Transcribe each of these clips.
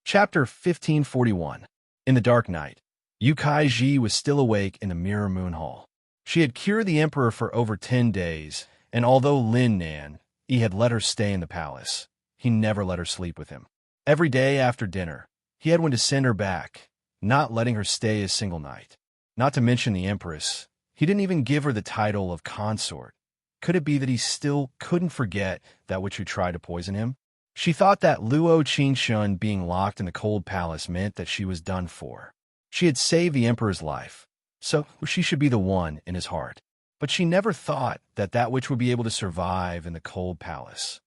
Chapter 1541. In the dark night, Yu Kaiji was still awake in the Mirror Moon Hall. She had cured the emperor for over 10 days, and although Lin Nan, he had let her stay in the palace, he never let her sleep with him. Every day after dinner, he had when to send her back, not letting her stay a single night. Not to mention the empress, he didn't even give her the title of consort. Could it be that he still couldn't forget that which who tried to poison him? She thought that Luo Qingshun being locked in the cold palace meant that she was done for. She had saved the emperor's life, so she should be the one in his heart. But she never thought that that which would be able to survive in the cold palace.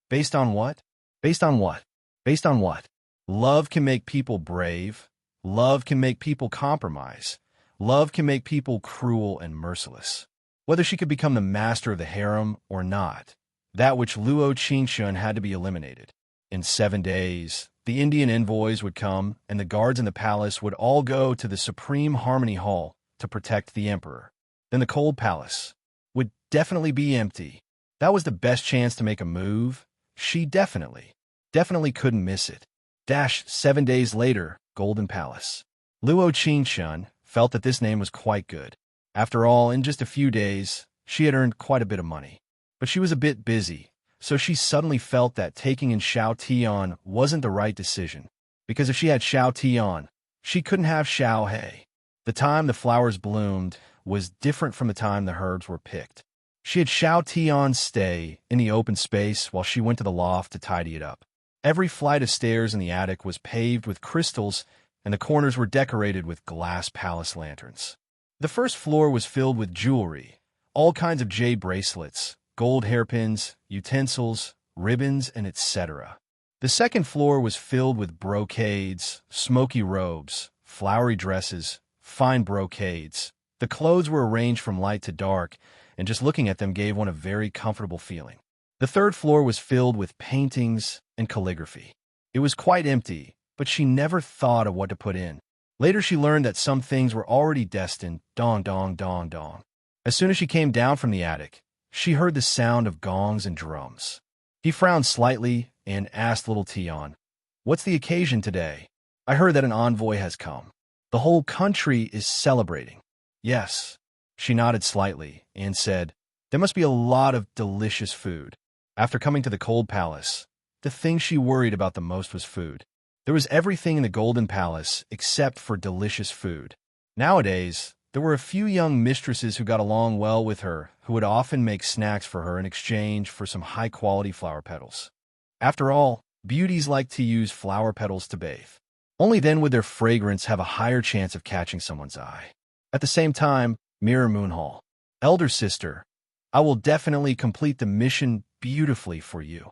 Based on what? Based on what? Based on what? Love can make people brave. Love can make people compromise. Love can make people cruel and merciless. Whether she could become the master of the harem or not, that which Luo Qingshun had to be eliminated. In 7 days, the Indian envoys would come, and the guards in the palace would all go to the Supreme Harmony Hall to protect the emperor. Then the cold palace would definitely be empty. That was the best chance to make a move. She definitely couldn't miss it. 7 days later, Golden Palace. Luo Qingshun felt that this name was quite good. After all, in just a few days, she had earned quite a bit of money. But she was a bit busy, so she suddenly felt that taking in Xiao Tian wasn't the right decision. Because if she had Xiao Tian, she couldn't have Xiao He. The time the flowers bloomed was different from the time the herbs were picked. She had Xiao Tian stay in the open space while she went to the loft to tidy it up. Every flight of stairs in the attic was paved with crystals, and the corners were decorated with glass palace lanterns. The first floor was filled with jewelry, all kinds of jade bracelets, gold hairpins, utensils, ribbons, and etc. The second floor was filled with brocades, smoky robes, flowery dresses, fine brocades. The clothes were arranged from light to dark, and just looking at them gave one a very comfortable feeling. The third floor was filled with paintings and calligraphy. It was quite empty, but she never thought of what to put in. Later she learned that some things were already destined. Dong, dong, dong, dong. As soon as she came down from the attic, she heard the sound of gongs and drums. He frowned slightly and asked little Tian, "What's the occasion today? I heard that an envoy has come. The whole country is celebrating." "Yes." She nodded slightly and said, "There must be a lot of delicious food." After coming to the cold palace, the thing she worried about the most was food. There was everything in the Golden Palace except for delicious food. Nowadays, there were a few young mistresses who got along well with her, who would often make snacks for her in exchange for some high-quality flower petals. After all, beauties like to use flower petals to bathe. Only then would their fragrance have a higher chance of catching someone's eye. At the same time, Mirror Moon Hall. "Elder sister, I will definitely complete the mission beautifully for you."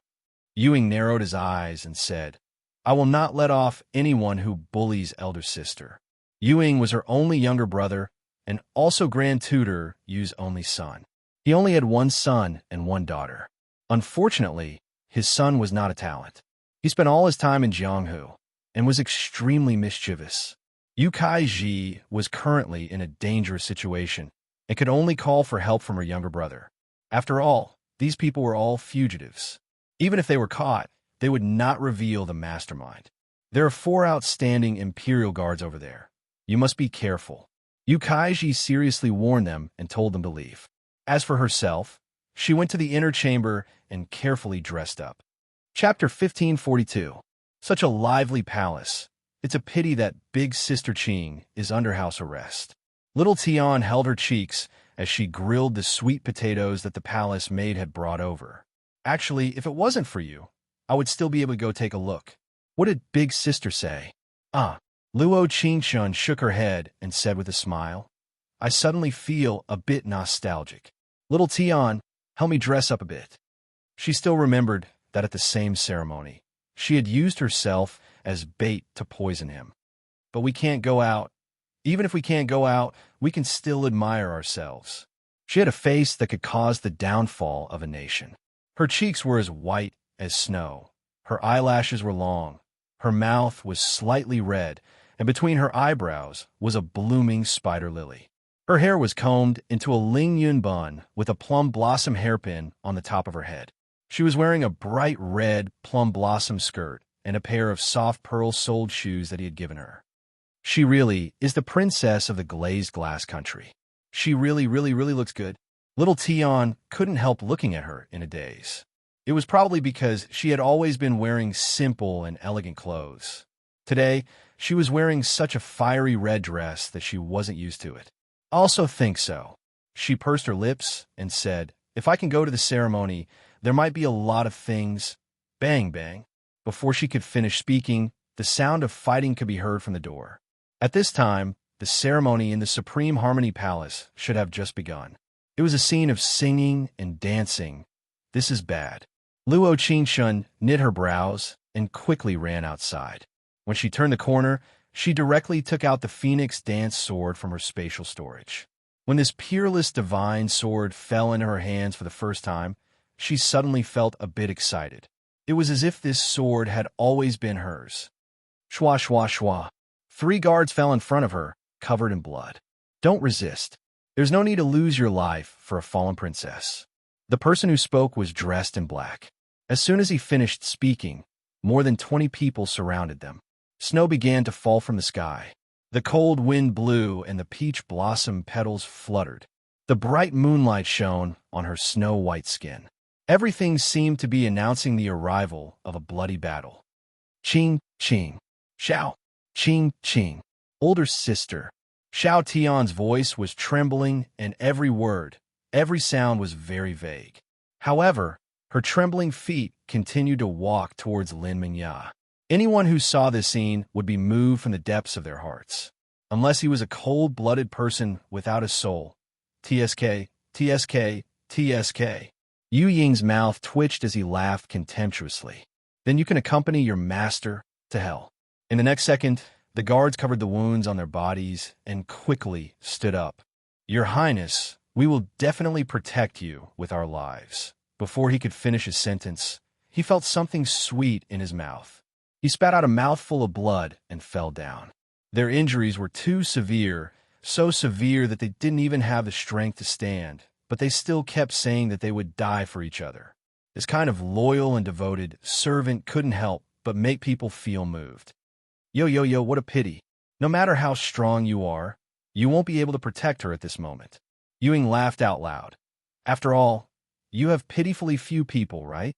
Ewing narrowed his eyes and said, "I will not let off anyone who bullies elder sister." Ewing was her only younger brother, and also grand tutor Yu's only son. He only had one son and one daughter. Unfortunately, his son was not a talent. He spent all his time in Jianghu and was extremely mischievous. Yu Kaiji was currently in a dangerous situation and could only call for help from her younger brother. After all, these people were all fugitives. Even if they were caught, they would not reveal the mastermind. "There are 4 outstanding Imperial guards over there. You must be careful." Yu Kaiji seriously warned them and told them to leave. As for herself, she went to the inner chamber and carefully dressed up. Chapter 1542. Such a lively palace. It's a pity that Big Sister Qing is under house arrest. Little Tian held her cheeks as she grilled the sweet potatoes that the palace maid had brought over. "Actually, if it wasn't for you, I would still be able to go take a look." "What did Big Sister say?" Luo Qingshun shook her head and said with a smile, "I suddenly feel a bit nostalgic. Little Tian, help me dress up a bit." She still remembered that at the same ceremony, she had used herself as bait to poison him. "But we can't go out. Even if we can't go out, we can still admire ourselves." She had a face that could cause the downfall of a nation. Her cheeks were as white as snow. Her eyelashes were long. Her mouth was slightly red, and between her eyebrows was a blooming spider lily. Her hair was combed into a lingyun bun with a plum blossom hairpin on the top of her head. She was wearing a bright red plum blossom skirt and a pair of soft pearl-soled shoes that he had given her. She really is the princess of the glazed glass country. She really, really, really looks good. Little Tion couldn't help looking at her in a daze. It was probably because she had always been wearing simple and elegant clothes. Today, she was wearing such a fiery red dress that she wasn't used to it. I also think so. She pursed her lips and said, "If I can go to the ceremony, there might be a lot of things." Bang, bang. Before she could finish speaking, the sound of fighting could be heard from the door. At this time, the ceremony in the Supreme Harmony Palace should have just begun. It was a scene of singing and dancing. This is bad. Luo Qingshun knit her brows and quickly ran outside. When she turned the corner, she directly took out the Phoenix dance sword from her spatial storage. When this peerless divine sword fell into her hands for the first time, she suddenly felt a bit excited. It was as if this sword had always been hers. Shwa shwa shwa. 3 guards fell in front of her, covered in blood. Don't resist. There's no need to lose your life for a fallen princess. The person who spoke was dressed in black. As soon as he finished speaking, more than 20 people surrounded them. Snow began to fall from the sky. The cold wind blew and the peach blossom petals fluttered. The bright moonlight shone on her snow-white skin. Everything seemed to be announcing the arrival of a bloody battle. Ching, ching. Xiao. Ching, ching. Older sister. Xiao Tian's voice was trembling, and every word, every sound was very vague. However, her trembling feet continued to walk towards Lin Mingya. Anyone who saw this scene would be moved from the depths of their hearts. Unless he was a cold-blooded person without a soul. TSK, TSK, TSK. Yu Ying's mouth twitched as he laughed contemptuously. Then you can accompany your master to hell. In the next second, the guards covered the wounds on their bodies and quickly stood up. Your Highness, we will definitely protect you with our lives. Before he could finish his sentence, he felt something sweet in his mouth. He spat out a mouthful of blood and fell down. Their injuries were too severe, so severe that they didn't even have the strength to stand, but they still kept saying that they would die for each other. This kind of loyal and devoted servant couldn't help but make people feel moved. Yo, what a pity. No matter how strong you are, you won't be able to protect her at this moment. Ewing laughed out loud. After all, you have pitifully few people, right?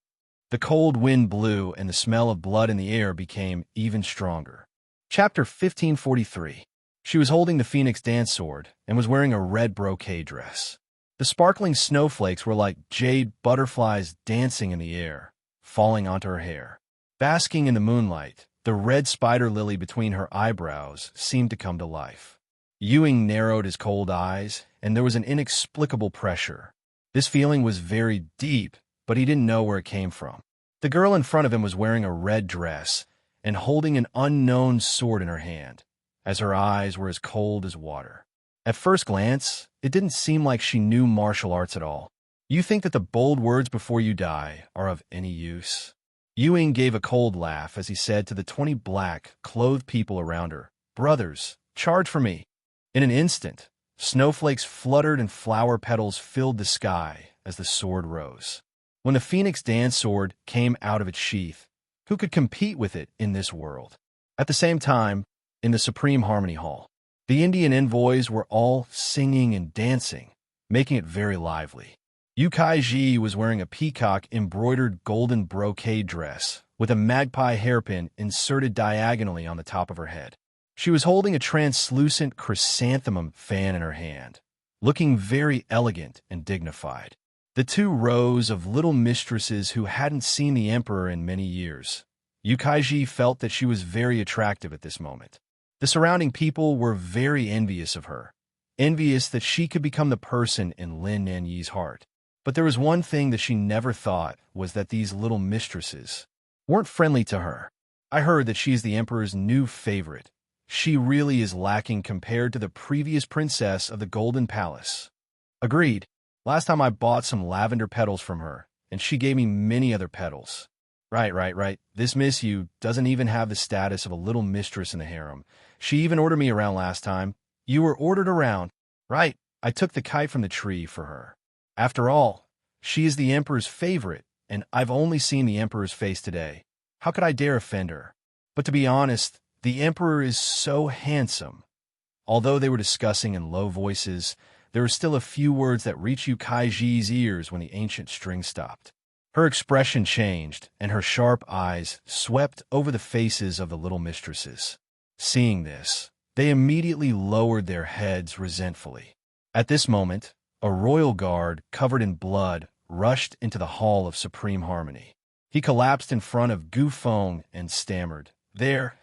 The cold wind blew and the smell of blood in the air became even stronger. Chapter 1543. She was holding the Phoenix dance sword and was wearing a red brocade dress. The sparkling snowflakes were like jade butterflies dancing in the air, falling onto her hair. Basking in the moonlight, the red spider lily between her eyebrows seemed to come to life. Ewing narrowed his cold eyes, and there was an inexplicable pressure. This feeling was very deep, but he didn't know where it came from. The girl in front of him was wearing a red dress and holding an unknown sword in her hand, as her eyes were as cold as water. At first glance, it didn't seem like she knew martial arts at all. You think that the bold words before you die are of any use? Ewing gave a cold laugh as he said to the 20 black, clothed people around her, "Brothers, charge for me." In an instant, snowflakes fluttered and flower petals filled the sky as the sword rose. When the Phoenix dance sword came out of its sheath, who could compete with it in this world? At the same time, in the Supreme Harmony Hall, the Indian envoys were all singing and dancing, making it very lively. Yu Kaiji was wearing a peacock-embroidered golden brocade dress with a magpie hairpin inserted diagonally on the top of her head. She was holding a translucent chrysanthemum fan in her hand, looking very elegant and dignified. The 2 rows of little mistresses who hadn't seen the emperor in many years. Yu Kaiji felt that she was very attractive at this moment. The surrounding people were very envious of her, envious that she could become the person in Lin Nanyi's heart. But there was one thing that she never thought was that these little mistresses weren't friendly to her. I heard that she's the emperor's new favorite. She really is lacking compared to the previous princess of the Golden Palace. Agreed. Last time I bought some lavender petals from her, and she gave me many other petals. Right. This Miss Yu doesn't even have the status of a little mistress in the harem. She even ordered me around last time. You were ordered around. Right. I took the kite from the tree for her. After all, she is the emperor's favorite, and I've only seen the emperor's face today. How could I dare offend her? But to be honest, the emperor is so handsome. Although they were discussing in low voices, there were still a few words that reached Yu Kaiji's ears when the ancient string stopped. Her expression changed, and her sharp eyes swept over the faces of the little mistresses. Seeing this, they immediately lowered their heads resentfully. At this moment, a royal guard covered in blood rushed into the Hall of Supreme Harmony. He collapsed in front of Gu Feng and stammered, There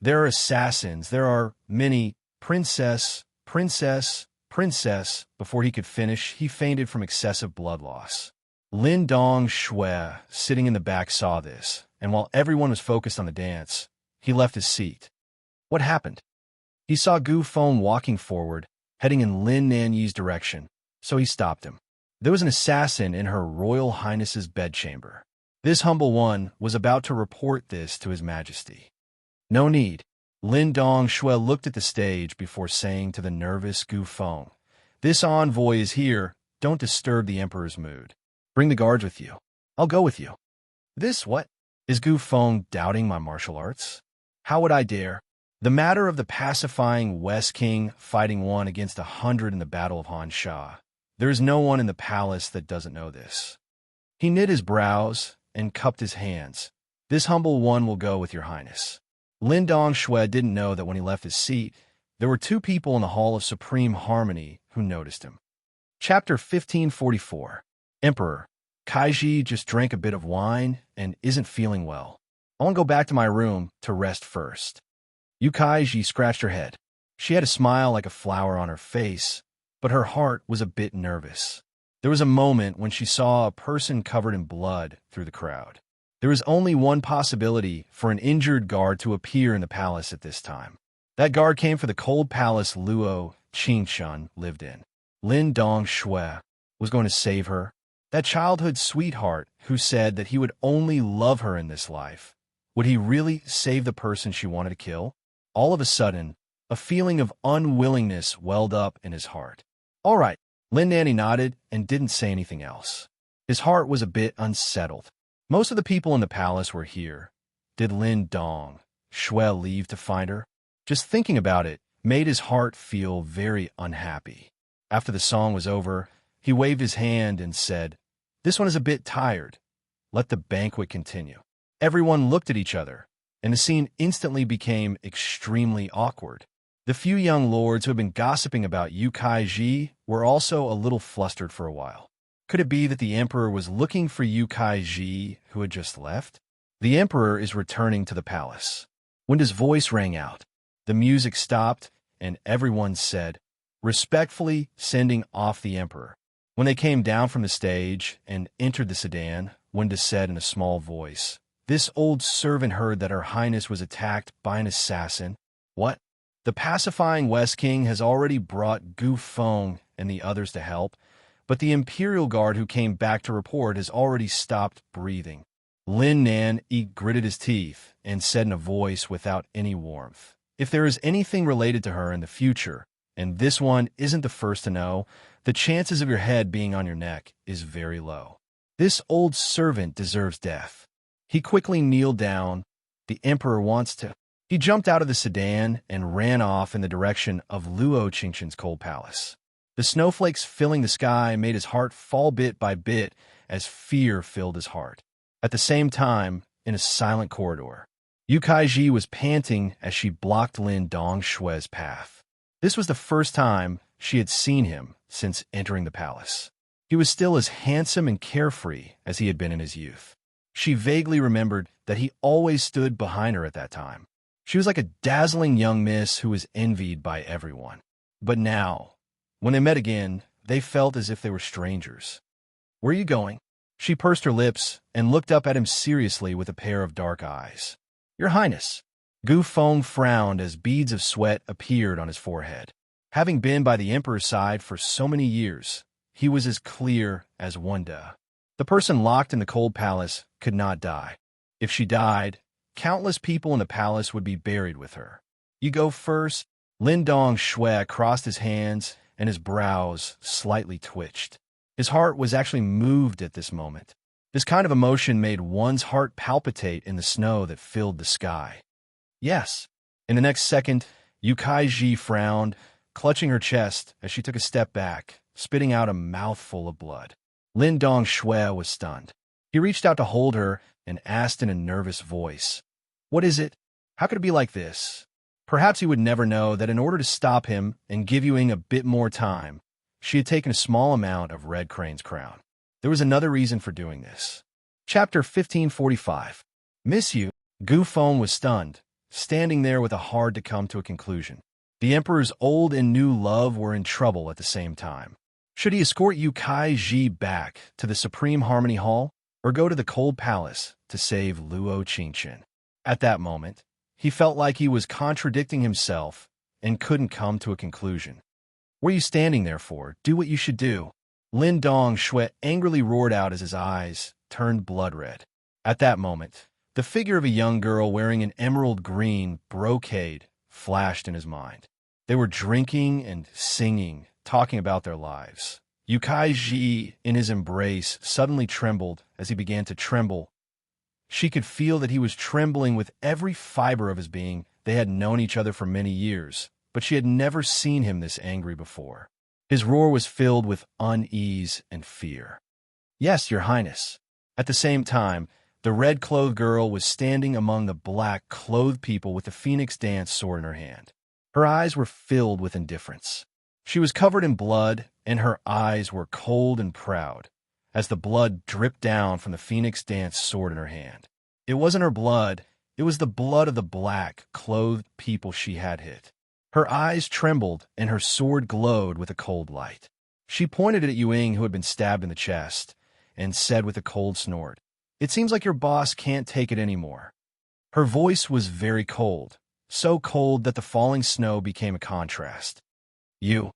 are assassins. There are many. Princess. Before he could finish, he fainted from excessive blood loss. Lin Dong Shui, sitting in the back, saw this, and while everyone was focused on the dance, he left his seat. What happened? He saw Gu Feng walking forward, heading in Lin Nanyi's direction, so he stopped him. There was an assassin in Her Royal Highness's bedchamber. This humble one was about to report this to His Majesty. No need. Lin Dong Shui looked at the stage before saying to the nervous Gu Feng, This envoy is here. Don't disturb the emperor's mood. Bring the guards with you. I'll go with you. This what? Is Gu Feng doubting my martial arts? How would I dare? The matter of the pacifying West King fighting 1 against 100 in the Battle of Han Sha. There is no one in the palace that doesn't know this. He knit his brows and cupped his hands. This humble one will go with your highness. Lin Dong Shui didn't know that when he left his seat, there were 2 people in the Hall of Supreme Harmony who noticed him. Chapter 1544. Emperor, Kaiji just drank a bit of wine and isn't feeling well. I want to go back to my room to rest first. Yu Kaiji scratched her head. She had a smile like a flower on her face, but her heart was a bit nervous. There was a moment when she saw a person covered in blood through the crowd. There was only one possibility for an injured guard to appear in the palace at this time. That guard came for the cold palace Luo Qingshun lived in. Lin Dong Shui was going to save her. That childhood sweetheart who said that he would only love her in this life. Would he really save the person she wanted to kill? All of a sudden, a feeling of unwillingness welled up in his heart. All right, Lin Nanny nodded and didn't say anything else. His heart was a bit unsettled. Most of the people in the palace were here. Did Lin Dong Shui leave to find her? Just thinking about it made his heart feel very unhappy. After the song was over, he waved his hand and said, This one is a bit tired. Let the banquet continue. Everyone looked at each other, and the scene instantly became extremely awkward. The few young lords who had been gossiping about Yu Kaiji were also a little flustered for a while. Could it be that the emperor was looking for Yu Kaiji, who had just left? The emperor is returning to the palace. When his voice rang out, the music stopped, and everyone said, Respectfully sending off the emperor. When they came down from the stage and entered the sedan, Wenda said in a small voice, This old servant heard that Her Highness was attacked by an assassin. What? The pacifying West King has already brought Gu Feng and the others to help, but the Imperial Guard who came back to report has already stopped breathing. Lin Nan gritted his teeth and said in a voice without any warmth, If there is anything related to her in the future, and this one isn't the first to know, the chances of your head being on your neck is very low. This old servant deserves death. He quickly kneeled down. The emperor wants to. He jumped out of the sedan and ran off in the direction of Luo Qingshun's cold palace. The snowflakes filling the sky made his heart fall bit by bit as fear filled his heart. At the same time, in a silent corridor, Yu Kaiji was panting as she blocked Lin Dong Shui's path. This was the first time she had seen him since entering the palace. He was still as handsome and carefree as he had been in his youth. She vaguely remembered that he always stood behind her at that time. She was like a dazzling young miss who was envied by everyone. But now, when they met again, they felt as if they were strangers. Where are you going? She pursed her lips and looked up at him seriously with a pair of dark eyes. Your Highness. Gu Feng frowned as beads of sweat appeared on his forehead. Having been by the emperor's side for so many years, he was as clear as Wenda. The person locked in the cold palace could not die. If she died, countless people in the palace would be buried with her. You go first. Lin Dong Shui crossed his hands and his brows slightly twitched. His heart was actually moved at this moment. This kind of emotion made one's heart palpitate in the snow that filled the sky. Yes. In the next second, Yukai frowned, clutching her chest as she took a step back, spitting out a mouthful of blood. Lin Dongshui was stunned. He reached out to hold her and asked in a nervous voice, "What is it? How could it be like this?" Perhaps he would never know that in order to stop him and give Yuing a bit more time, she had taken a small amount of Red Crane's crown. There was another reason for doing this. Chapter 1545. Miss you. Gu Feng was stunned, standing there with a hard to come to a conclusion. The Emperor's old and new love were in trouble at the same time. Should he escort Yukai back to the Supreme Harmony Hall, or go to the Cold Palace to save Luo Qingchen? At that moment, he felt like he was contradicting himself and couldn't come to a conclusion. "What are you standing there for? Do what you should do." Lin Dongshui angrily roared out as his eyes turned blood red. At that moment, the figure of a young girl wearing an emerald green brocade flashed in his mind. They were drinking and singing, talking about their lives. Yukai, in his embrace, suddenly trembled as he began to tremble. She could feel that he was trembling with every fiber of his being. They had known each other for many years, but she had never seen him this angry before. His roar was filled with unease and fear. "Yes, Your Highness." At the same time, the red-clothed girl was standing among the black-clothed people with the Phoenix Dance sword in her hand. Her eyes were filled with indifference. She was covered in blood, and her eyes were cold and proud, as the blood dripped down from the Phoenix Dance sword in her hand. It wasn't her blood, it was the blood of the black-clothed people she had hit. Her eyes trembled, and her sword glowed with a cold light. She pointed at Yuing, who had been stabbed in the chest, and said with a cold snort, "It seems like your boss can't take it anymore." Her voice was very cold, so cold that the falling snow became a contrast. You.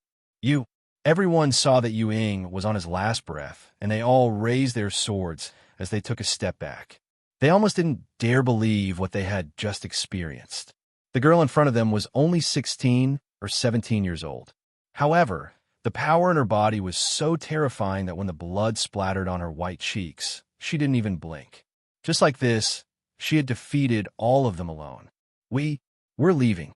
Everyone saw that Yuing was on his last breath, and they all raised their swords as they took a step back. They almost didn't dare believe what they had just experienced. The girl in front of them was only 16 or 17 years old. However, the power in her body was so terrifying that when the blood splattered on her white cheeks, she didn't even blink. Just like this, she had defeated all of them alone. We're leaving."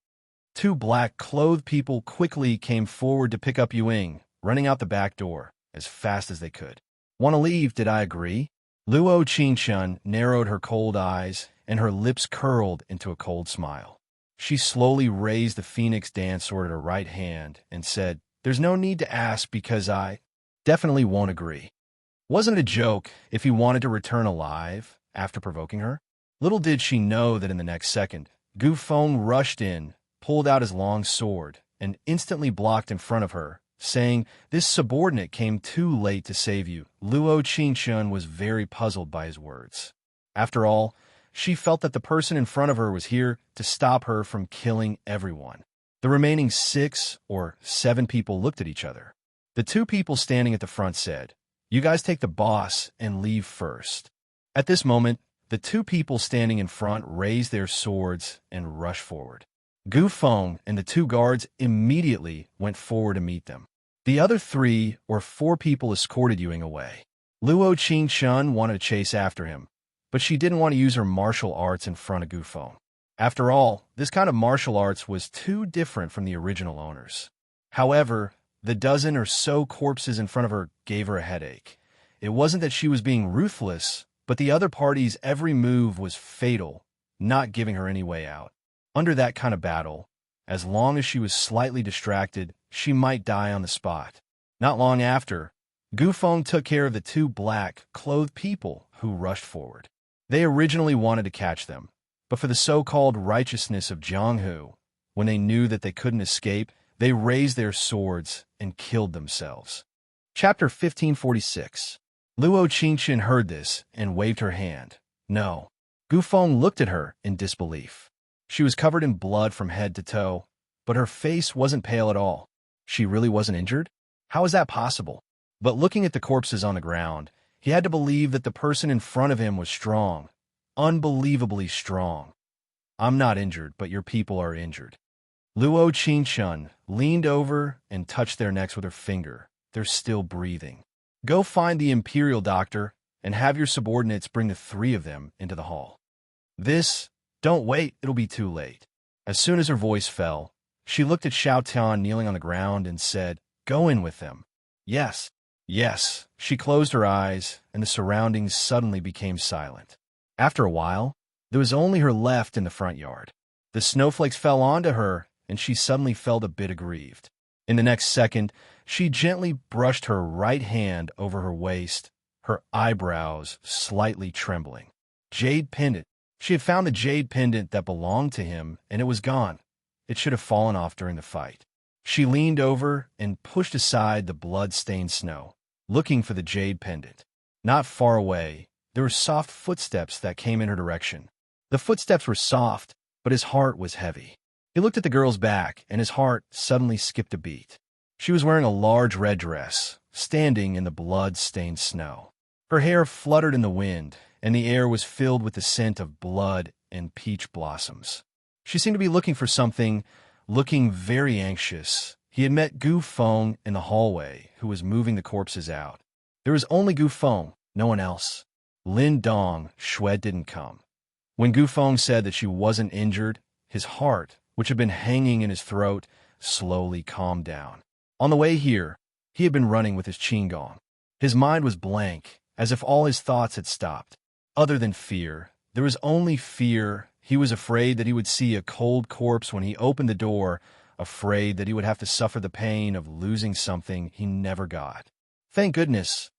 Two black-clothed people quickly came forward to pick up Yuing, running out the back door as fast as they could. "Want to leave, did I agree?" Luo Qingchen narrowed her cold eyes, and her lips curled into a cold smile. She slowly raised the Phoenix Dance sword at her right hand and said, "There's no need to ask because I definitely won't agree." Wasn't it a joke if he wanted to return alive after provoking her? Little did she know that in the next second, Gu Feng rushed in, pulled out his long sword, and instantly blocked in front of her, saying, "This subordinate came too late to save you." Luo Qingchen was very puzzled by his words. After all, she felt that the person in front of her was here to stop her from killing everyone. The remaining 6 or 7 people looked at each other. The 2 people standing at the front said, "You guys take the boss and leave first." At this moment, the 2 people standing in front raised their swords and rushed forward. Gu Feng and the 2 guards immediately went forward to meet them. The other 3 or 4 people escorted Yuing away. Luo Qingchen wanted to chase after him, but she didn't want to use her martial arts in front of Gu Feng. After all, this kind of martial arts was too different from the original owners. However, the dozen or so corpses in front of her gave her a headache. It wasn't that she was being ruthless, but the other party's every move was fatal, not giving her any way out. Under that kind of battle, as long as she was slightly distracted, she might die on the spot. Not long after, Gu Feng took care of the 2 black-clothed people who rushed forward. They originally wanted to catch them, but for the so-called righteousness of Jianghu, when they knew that they couldn't escape, they raised their swords and killed themselves. Chapter 1546. Luo Qingchen heard this and waved her hand. No. Gu Feng looked at her in disbelief. She was covered in blood from head to toe, but her face wasn't pale at all. She really wasn't injured? How is that possible? But looking at the corpses on the ground, he had to believe that the person in front of him was strong, unbelievably strong. "I'm not injured, but your people are injured." Luo Qingchen leaned over and touched their necks with her finger. "They're still breathing. Go find the imperial doctor and have your subordinates bring the three of them into the hall. Don't wait, it'll be too late. As soon as her voice fell, she looked at Xiao Tian kneeling on the ground and said, "Go in with them." Yes, yes. She closed her eyes, and the surroundings suddenly became silent. After a while, there was only her left in the front yard. The snowflakes fell onto her, and she suddenly felt a bit aggrieved. In the next second, she gently brushed her right hand over her waist, her eyebrows slightly trembling. Jade pendant. She had found the jade pendant that belonged to him, and it was gone. It should have fallen off during the fight. She leaned over and pushed aside the blood-stained snow, looking for the jade pendant. Not far away, there were soft footsteps that came in her direction. The footsteps were soft, but his heart was heavy. He looked at the girl's back, and his heart suddenly skipped a beat. She was wearing a large red dress, standing in the blood-stained snow. Her hair fluttered in the wind, and the air was filled with the scent of blood and peach blossoms. She seemed to be looking for something, looking very anxious. He had met Gu Feng in the hallway, who was moving the corpses out. There was only Gu Feng, no one else. Lin Dong, Xue didn't come. When Gu Feng said that she wasn't injured, his heart, which had been hanging in his throat, slowly calmed down. On the way here, he had been running with his qigong. His mind was blank, as if all his thoughts had stopped. Other than fear, there was only fear. He was afraid that he would see a cold corpse when he opened the door, afraid that he would have to suffer the pain of losing something he never got. Thank goodness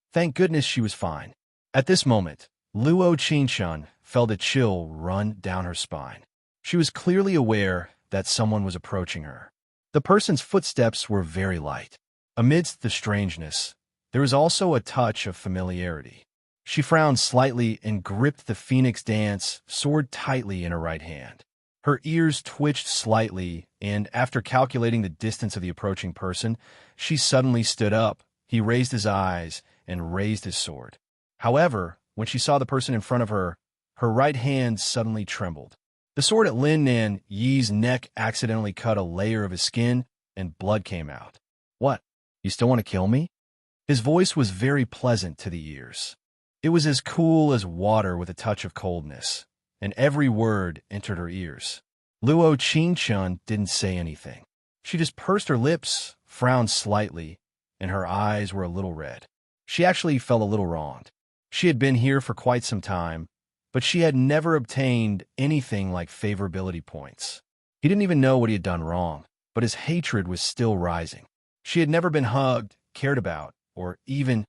she was fine. At this moment, Luo Qingchun felt a chill run down her spine. She was clearly aware that someone was approaching her. The person's footsteps were very light. Amidst the strangeness, there was also a touch of familiarity. She frowned slightly and gripped the Phoenix Dance sword tightly in her right hand. Her ears twitched slightly, and after calculating the distance of the approaching person, she suddenly stood up. He raised his eyes and raised his sword. However, when she saw the person in front of her, her right hand suddenly trembled. The sword at Lin Nan Yi's neck accidentally cut a layer of his skin, and blood came out. "What? You still want to kill me?" His voice was very pleasant to the ears. It was as cool as water with a touch of coldness, and every word entered her ears. Luo Qingchun didn't say anything. She just pursed her lips, frowned slightly, and her eyes were a little red. She actually felt a little wronged. She had been here for quite some time, but she had never obtained anything like favorability points. He didn't even know what he had done wrong, but his hatred was still rising. She had never been hugged, cared about, or even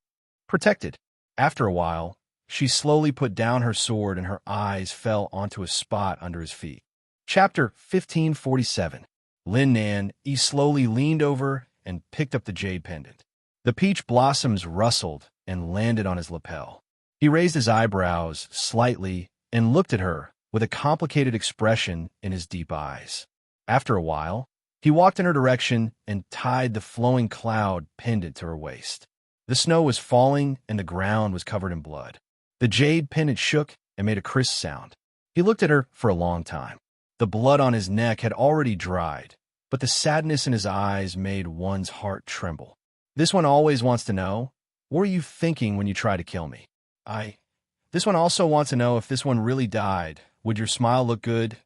protected. After a while, she slowly put down her sword and her eyes fell onto a spot under his feet. Chapter 1547. Lin Nan Yi slowly leaned over and picked up the jade pendant. The peach blossoms rustled and landed on his lapel. He raised his eyebrows slightly and looked at her with a complicated expression in his deep eyes. After a while, he walked in her direction and tied the flowing cloud pendant to her waist. The snow was falling and the ground was covered in blood. The jade pendant shook and made a crisp sound. He looked at her for a long time. The blood on his neck had already dried, but the sadness in his eyes made one's heart tremble. This one always wants to know, what were you thinking when you tried to kill me? This one also wants to know if this one really died. Would your smile look good?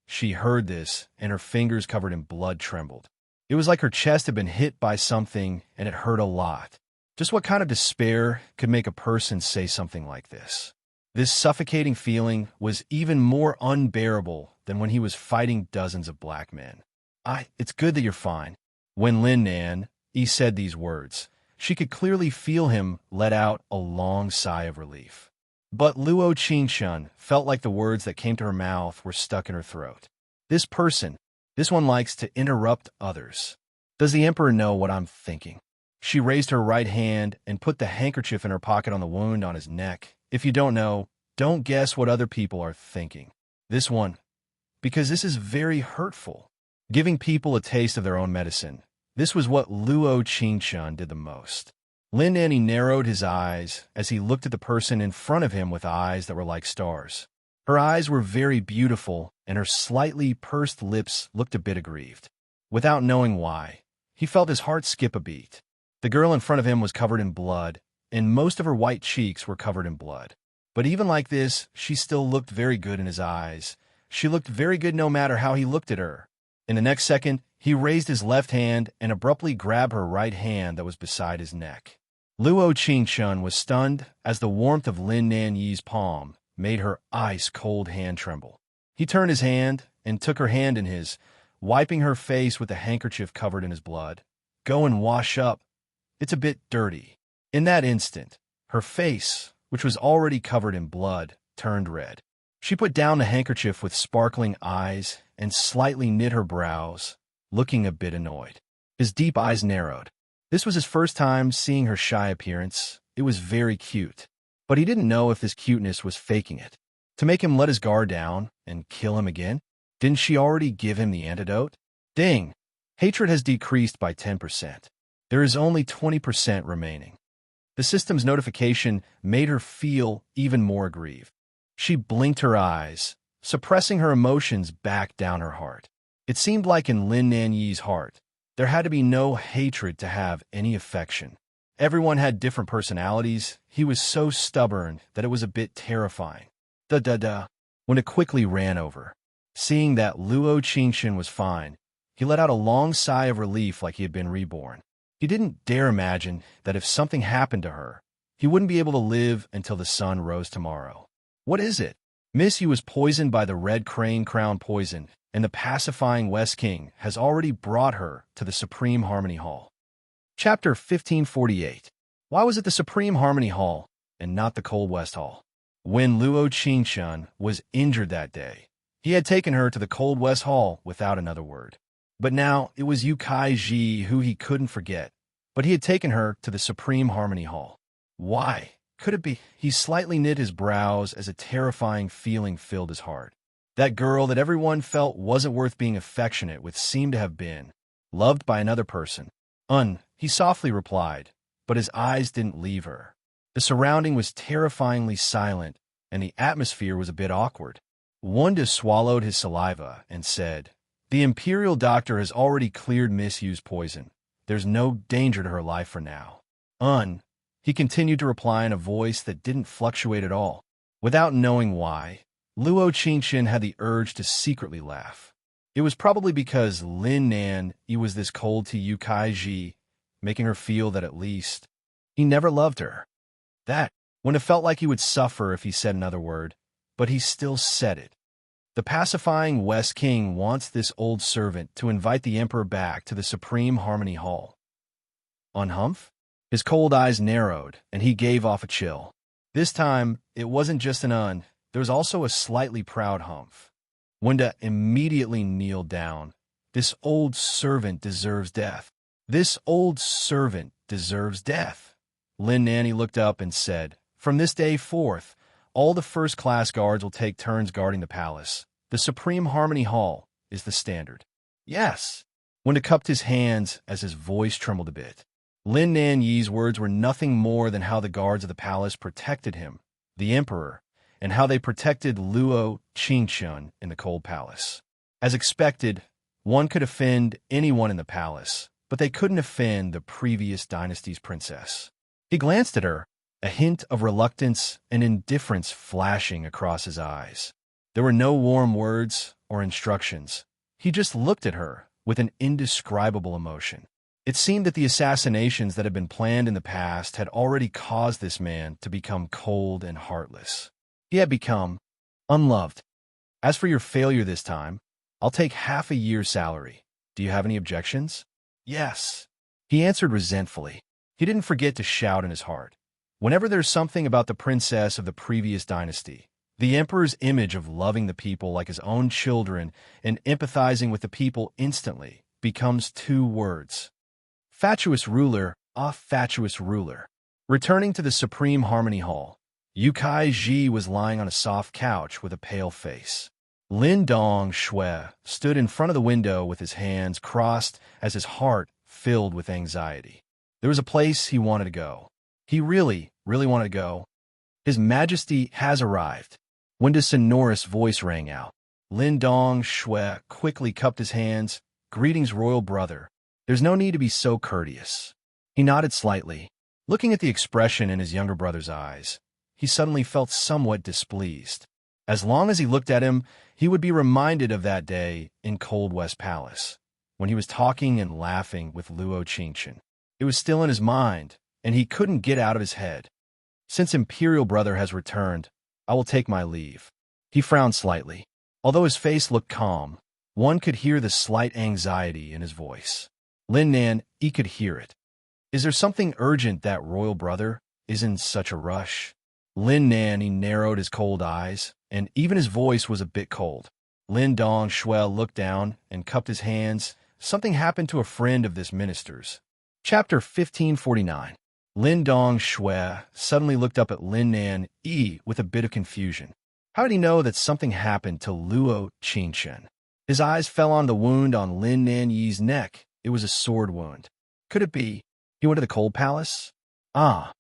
She heard this, and her fingers covered in blood trembled. It was like her chest had been hit by something, and it hurt a lot. Just what kind of despair could make a person say something like this? This suffocating feeling was even more unbearable than when he was fighting dozens of black men. It's good that you're fine. When Lin Nan Yi said these words, she could clearly feel him let out a long sigh of relief. But Luo Qingchun felt like the words that came to her mouth were stuck in her throat. This one likes to interrupt others. Does the emperor know what I'm thinking? She raised her right hand and put the handkerchief in her pocket on the wound on his neck. If you don't know, don't guess what other people are thinking. This one, because this is very hurtful. Giving people a taste of their own medicine. This was what Luo Qingchun did the most. Lin Nan Yi narrowed his eyes as he looked at the person in front of him with eyes that were like stars. Her eyes were very beautiful, and her slightly pursed lips looked a bit aggrieved. Without knowing why, he felt his heart skip a beat. The girl in front of him was covered in blood, and most of her white cheeks were covered in blood. But even like this, she still looked very good in his eyes. She looked very good no matter how he looked at her. In the next second, he raised his left hand and abruptly grabbed her right hand that was beside his neck. Luo Qingshun was stunned as the warmth of Lin Nanyi's palm made her ice-cold hand tremble. He turned his hand and took her hand in his, wiping her face with a handkerchief covered in his blood. "Go and wash up. It's a bit dirty." In that instant, her face, which was already covered in blood, turned red. She put down the handkerchief with sparkling eyes and slightly knit her brows, looking a bit annoyed. His deep eyes narrowed. This was his first time seeing her shy appearance. It was very cute, but he didn't know if this cuteness was faking it, to make him let his guard down and kill him again. Didn't she already give him the antidote? Ding! Hatred has decreased by 10%. There is only 20% remaining. The system's notification made her feel even more aggrieved. She blinked her eyes, suppressing her emotions back down her heart. It seemed like in Lin Nanyi's heart, there had to be no hatred to have any affection. Everyone had different personalities. He was so stubborn that it was a bit terrifying. Da-da-da. When it quickly ran over. Seeing that Luo Qingshun was fine, he let out a long sigh of relief like he had been reborn. He didn't dare imagine that if something happened to her, he wouldn't be able to live until the sun rose tomorrow. What is it? Miss Yu was poisoned by the red crane crown poison, and the pacifying West King has already brought her to the Supreme Harmony Hall. Chapter 1548. Why was it the Supreme Harmony Hall and not the Cold West Hall? When Luo Qingshun was injured that day, he had taken her to the Cold West Hall without another word. But now it was Yu Kaiji who he couldn't forget, but he had taken her to the Supreme Harmony Hall. Why? Could it be? He slightly knit his brows as a terrifying feeling filled his heart. That girl that everyone felt wasn't worth being affectionate with seemed to have been loved by another person. He softly replied, but his eyes didn't leave her. The surrounding was terrifyingly silent, and the atmosphere was a bit awkward. Wanda swallowed his saliva and said, "The Imperial Doctor has already cleared Miss Yu's poison. There's no danger to her life for now." He continued to reply in a voice that didn't fluctuate at all. Without knowing why, Luo Qingshun had the urge to secretly laugh. It was probably because Lin Nanyi was this cold to Yu Kaiji, making her feel that at least he never loved her. That, when it felt like he would suffer if he said another word, but he still said it. The pacifying West King wants this old servant to invite the Emperor back to the Supreme Harmony Hall. Humph? His cold eyes narrowed, and he gave off a chill. This time, it wasn't just an there was also a slightly proud humph. Wanda immediately kneeled down. This old servant deserves death. This old servant deserves death. Lin Nanyi looked up and said, "From this day forth, all the first-class guards will take turns guarding the palace. The Supreme Harmony Hall is the standard." Yes. Wanda cupped his hands as his voice trembled a bit. Lin Nanyi's words were nothing more than how the guards of the palace protected him, the Emperor, and how they protected Luo Qingshun in the Cold Palace. As expected, one could offend anyone in the palace, but they couldn't offend the previous dynasty's princess. He glanced at her, a hint of reluctance and indifference flashing across his eyes. There were no warm words or instructions. He just looked at her with an indescribable emotion. It seemed that the assassinations that had been planned in the past had already caused this man to become cold and heartless. He had become unloved. "As for your failure this time, I'll take half a year's salary. Do you have any objections?" "Yes," he answered resentfully. He didn't forget to shout in his heart. Whenever there's something about the princess of the previous dynasty, the emperor's image of loving the people like his own children and empathizing with the people instantly becomes two words. Fatuous ruler, fatuous ruler. Returning to the Supreme Harmony Hall, Yu Kaiji was lying on a soft couch with a pale face. Lin Dong Shui stood in front of the window with his hands crossed as his heart filled with anxiety. There was a place he wanted to go. He really wanted to go. His Majesty has arrived. Wenda's sonorous voice rang out. Lin Dong Shui quickly cupped his hands. "Greetings, royal brother. There's no need to be so courteous." He nodded slightly. Looking at the expression in his younger brother's eyes, he suddenly felt somewhat displeased. As long as he looked at him, he would be reminded of that day in Cold West Palace, when he was talking and laughing with Luo Qingchen. It was still in his mind, and he couldn't get out of his head. Since Imperial Brother has returned, I will take my leave. He frowned slightly. Although his face looked calm, one could hear the slight anxiety in his voice. Lin Nan, he could hear it. Is there something urgent that Royal Brother is in such a rush? Lin Nan, he narrowed his cold eyes, and even his voice was a bit cold. Lin Dong Shuel looked down and cupped his hands. Something happened to a friend of this minister's. Chapter 1549. Lin Dong Shuel suddenly looked up at Lin Nan Yi with a bit of confusion. How did he know that something happened to Luo Qingchen? His eyes fell on the wound on Lin Nan Yi's neck. It was a sword wound. Could it be he went to the Cold Palace? Ah!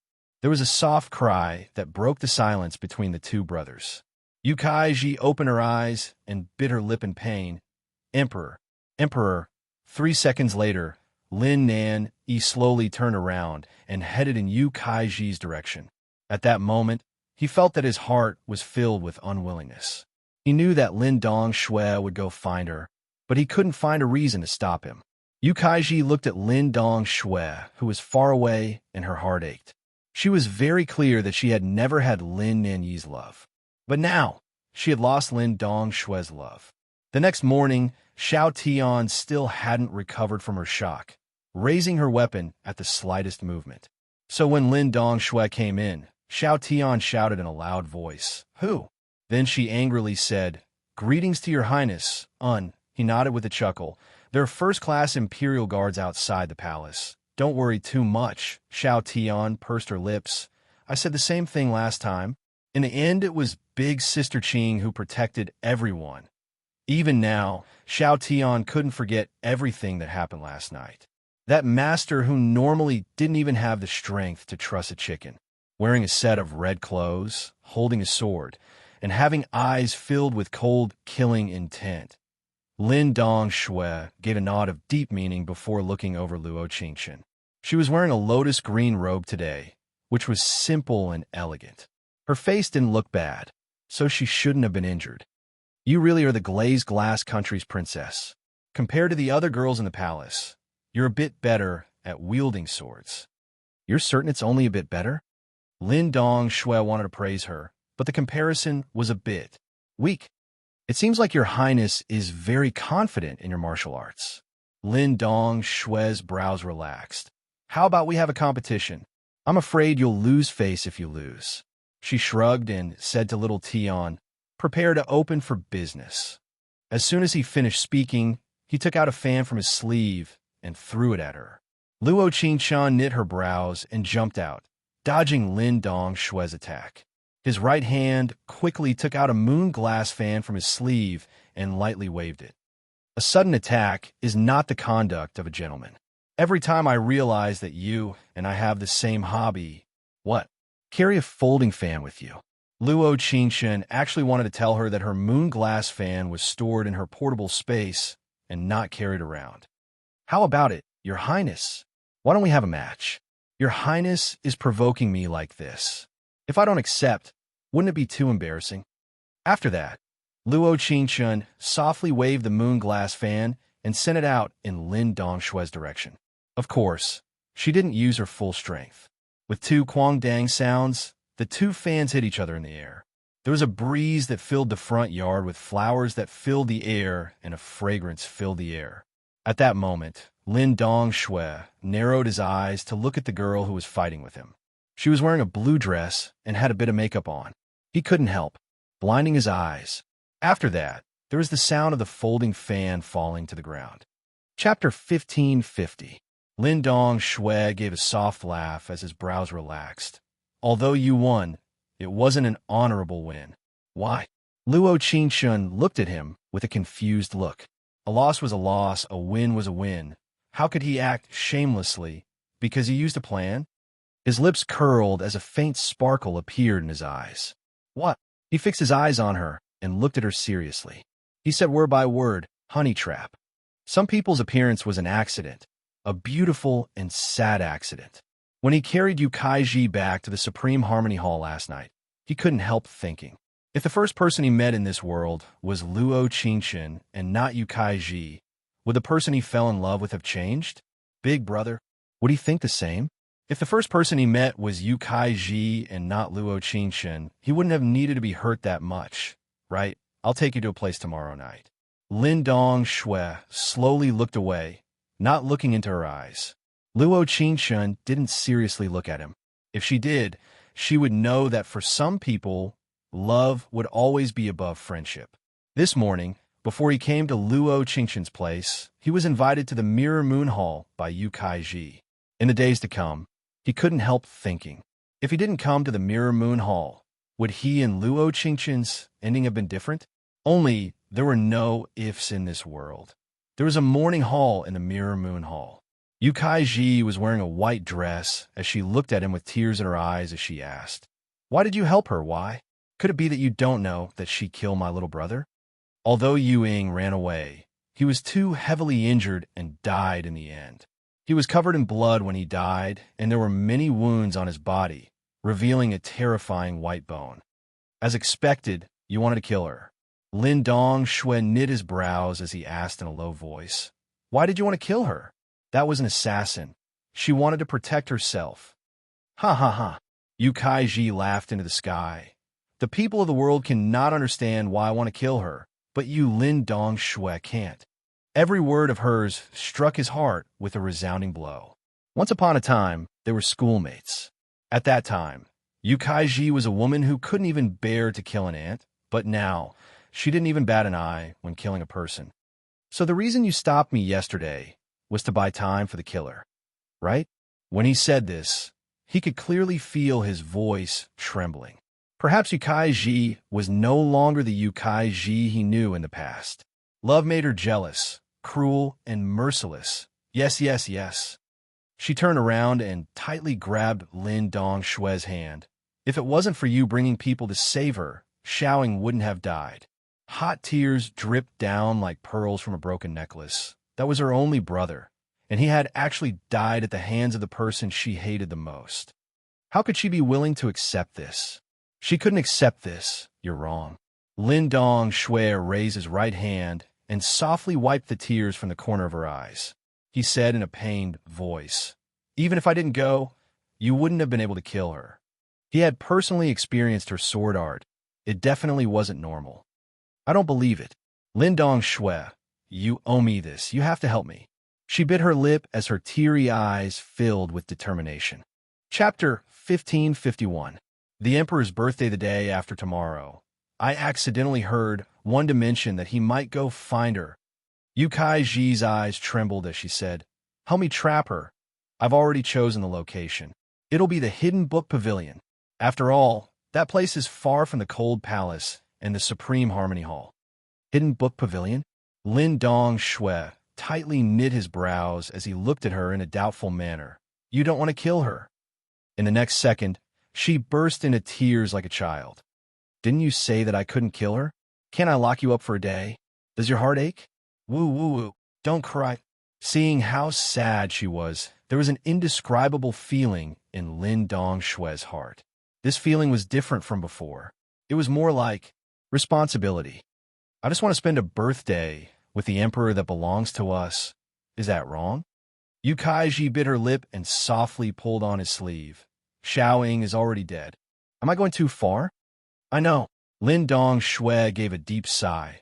There was a soft cry that broke the silence between the two brothers. Yu Kaiji opened her eyes and bit her lip in pain. Emperor, Emperor. 3 seconds later, Lin Nan Yi slowly turned around and headed in Yu Kaiji's direction. At that moment, he felt that his heart was filled with unwillingness. He knew that Lin Dong Shuel would go find her, but he couldn't find a reason to stop him. Yu Kaiji looked at Lin Dong Shuel, who was far away, and her heart ached. She was very clear that she had never had Lin Nan Yi's love. But now, she had lost Lin Dong Shuel's love. The next morning, Xiao Tian still hadn't recovered from her shock, raising her weapon at the slightest movement. So when Lin Dong Shuel came in, Xiao Tian shouted in a loud voice, "Who?" Then she angrily said, "Greetings to your highness, Un." He nodded with a chuckle. "There are first-class Imperial guards outside the palace. Don't worry too much." Xiao Tian pursed her lips. "I said the same thing last time. In the end, it was Big Sister Qing who protected everyone." Even now, Xiao Tian couldn't forget everything that happened last night. That master who normally didn't even have the strength to truss a chicken, wearing a set of red clothes, holding a sword, and having eyes filled with cold, killing intent. Lin Dong Shuel gave a nod of deep meaning before looking over Luo Qingchen. She was wearing a lotus green robe today, which was simple and elegant. Her face didn't look bad, so she shouldn't have been injured. "You really are the glazed glass country's princess. Compared to the other girls in the palace, you're a bit better at wielding swords." "You're certain it's only a bit better?" Lin Dong Shuel wanted to praise her, but the comparison was a bit weak. "It seems like your highness is very confident in your martial arts." Lin Dong Shuel's brows relaxed. "How about we have a competition? I'm afraid you'll lose face if you lose." She shrugged and said to little Tian, "Prepare to open for business." As soon as he finished speaking, he took out a fan from his sleeve and threw it at her. Luo Qingchen knit her brows and jumped out, dodging Lin Dong Shuel's attack. His right hand quickly took out a moon glass fan from his sleeve and lightly waved it. A sudden attack is not the conduct of a gentleman. Every time I realize that you and I have the same hobby, what? Carry a folding fan with you. Luo Qingchen actually wanted to tell her that her moon glass fan was stored in her portable space and not carried around. "How about it, Your Highness? Why don't we have a match? Your Highness is provoking me like this. If I don't accept, wouldn't it be too embarrassing?" After that, Luo Qingchen softly waved the moon glass fan and sent it out in Lin Dong Shuel's direction. Of course, she didn't use her full strength. With two quang-dang sounds, the two fans hit each other in the air. There was a breeze that filled the front yard with flowers that filled the air, and a fragrance filled the air. At that moment, Lin Dong Shuel narrowed his eyes to look at the girl who was fighting with him. She was wearing a blue dress and had a bit of makeup on. He couldn't help, blinding his eyes. After that, there was the sound of the folding fan falling to the ground. Chapter 1550. Lin Dong Shuel gave a soft laugh as his brows relaxed. "Although you won, it wasn't an honorable win." "Why?" Luo Qingchen looked at him with a confused look. A loss was a loss, a win was a win. How could he act shamelessly because he used a plan? His lips curled as a faint sparkle appeared in his eyes. "What?" He fixed his eyes on her and looked at her seriously. He said word by word, "Honey trap." Some people's appearance was an accident, a beautiful and sad accident. When he carried Yu Kaiji back to the Supreme Harmony Hall last night, he couldn't help thinking. If the first person he met in this world was Luo Qingchen and not Yu Kaiji, would the person he fell in love with have changed? Big brother, would he think the same? If the first person he met was Yu Kaiji and not Luo Qingchen, he wouldn't have needed to be hurt that much, right? I'll take you to a place tomorrow night. Lin Dong Shui slowly looked away, not looking into her eyes. Luo Qingchen didn't seriously look at him. If she did, she would know that for some people, love would always be above friendship. This morning, before he came to Luo Qingchen's place, he was invited to the Mirror Moon Hall by Yu Kaiji. In the days to come, he couldn't help thinking. If he didn't come to the Mirror Moon Hall, would he and Luo Qingchen's ending have been different? Only there were no ifs in this world. There was a morning hall in the Mirror Moon Hall. Yu Kaiji was wearing a white dress as she looked at him with tears in her eyes as she asked, "Why did you help her? Why? Could it be that you don't know that she killed my little brother?" Although Yu Ying ran away, he was too heavily injured and died in the end. He was covered in blood when he died, and there were many wounds on his body, revealing a terrifying white bone. As expected, you wanted to kill her. Lin Dong Shui knit his brows as he asked in a low voice, "Why did you want to kill her?" That was an assassin. She wanted to protect herself. Ha ha ha. Yu Kaiji laughed into the sky. The people of the world cannot understand why I want to kill her, but you Lin Dong Shui can't. Every word of hers struck his heart with a resounding blow. Once upon a time, they were schoolmates. At that time, Yu Kaiji was a woman who couldn't even bear to kill an ant, but now, she didn't even bat an eye when killing a person. So the reason you stopped me yesterday was to buy time for the killer, right? When he said this, he could clearly feel his voice trembling. Perhaps Yu Kaiji was no longer the Yu Kaiji he knew in the past. Love made her jealous, cruel, and merciless. Yes, yes, yes. She turned around and tightly grabbed Lin Dong Shui's hand. If it wasn't for you bringing people to save her, Xiaoying wouldn't have died. Hot tears dripped down like pearls from a broken necklace. That was her only brother, and he had actually died at the hands of the person she hated the most. How could she be willing to accept this? She couldn't accept this. You're wrong. Lin Dong Shui raised his right hand and softly wiped the tears from the corner of her eyes. He said in a pained voice, "Even if I didn't go, you wouldn't have been able to kill her." He had personally experienced her sword art. It definitely wasn't normal. I don't believe it. Lin Dong Shui, you owe me this. You have to help me. She bit her lip as her teary eyes filled with determination. Chapter 1551. The Emperor's birthday the day after tomorrow. I accidentally heard one to mention that he might go find her. Yu Kaiji's eyes trembled as she said, "Help me trap her. I've already chosen the location. It'll be the Hidden Book Pavilion. After all, that place is far from the Cold Palace and the Supreme Harmony Hall." Hidden Book Pavilion? Lin Dong Shui tightly knit his brows as he looked at her in a doubtful manner. "You don't want to kill her." In the next second, she burst into tears like a child. "Didn't you say that I couldn't kill her? Can't I lock you up for a day? Does your heart ache? Woo, woo, woo. Don't cry." Seeing how sad she was, there was an indescribable feeling in Lin Dong Shui's heart. This feeling was different from before. It was more like responsibility. I just want to spend a birthday with the emperor that belongs to us. Is that wrong? Yu Kaiji bit her lip and softly pulled on his sleeve. Xiaoying is already dead. Am I going too far? I know. Lin Dong Shui gave a deep sigh.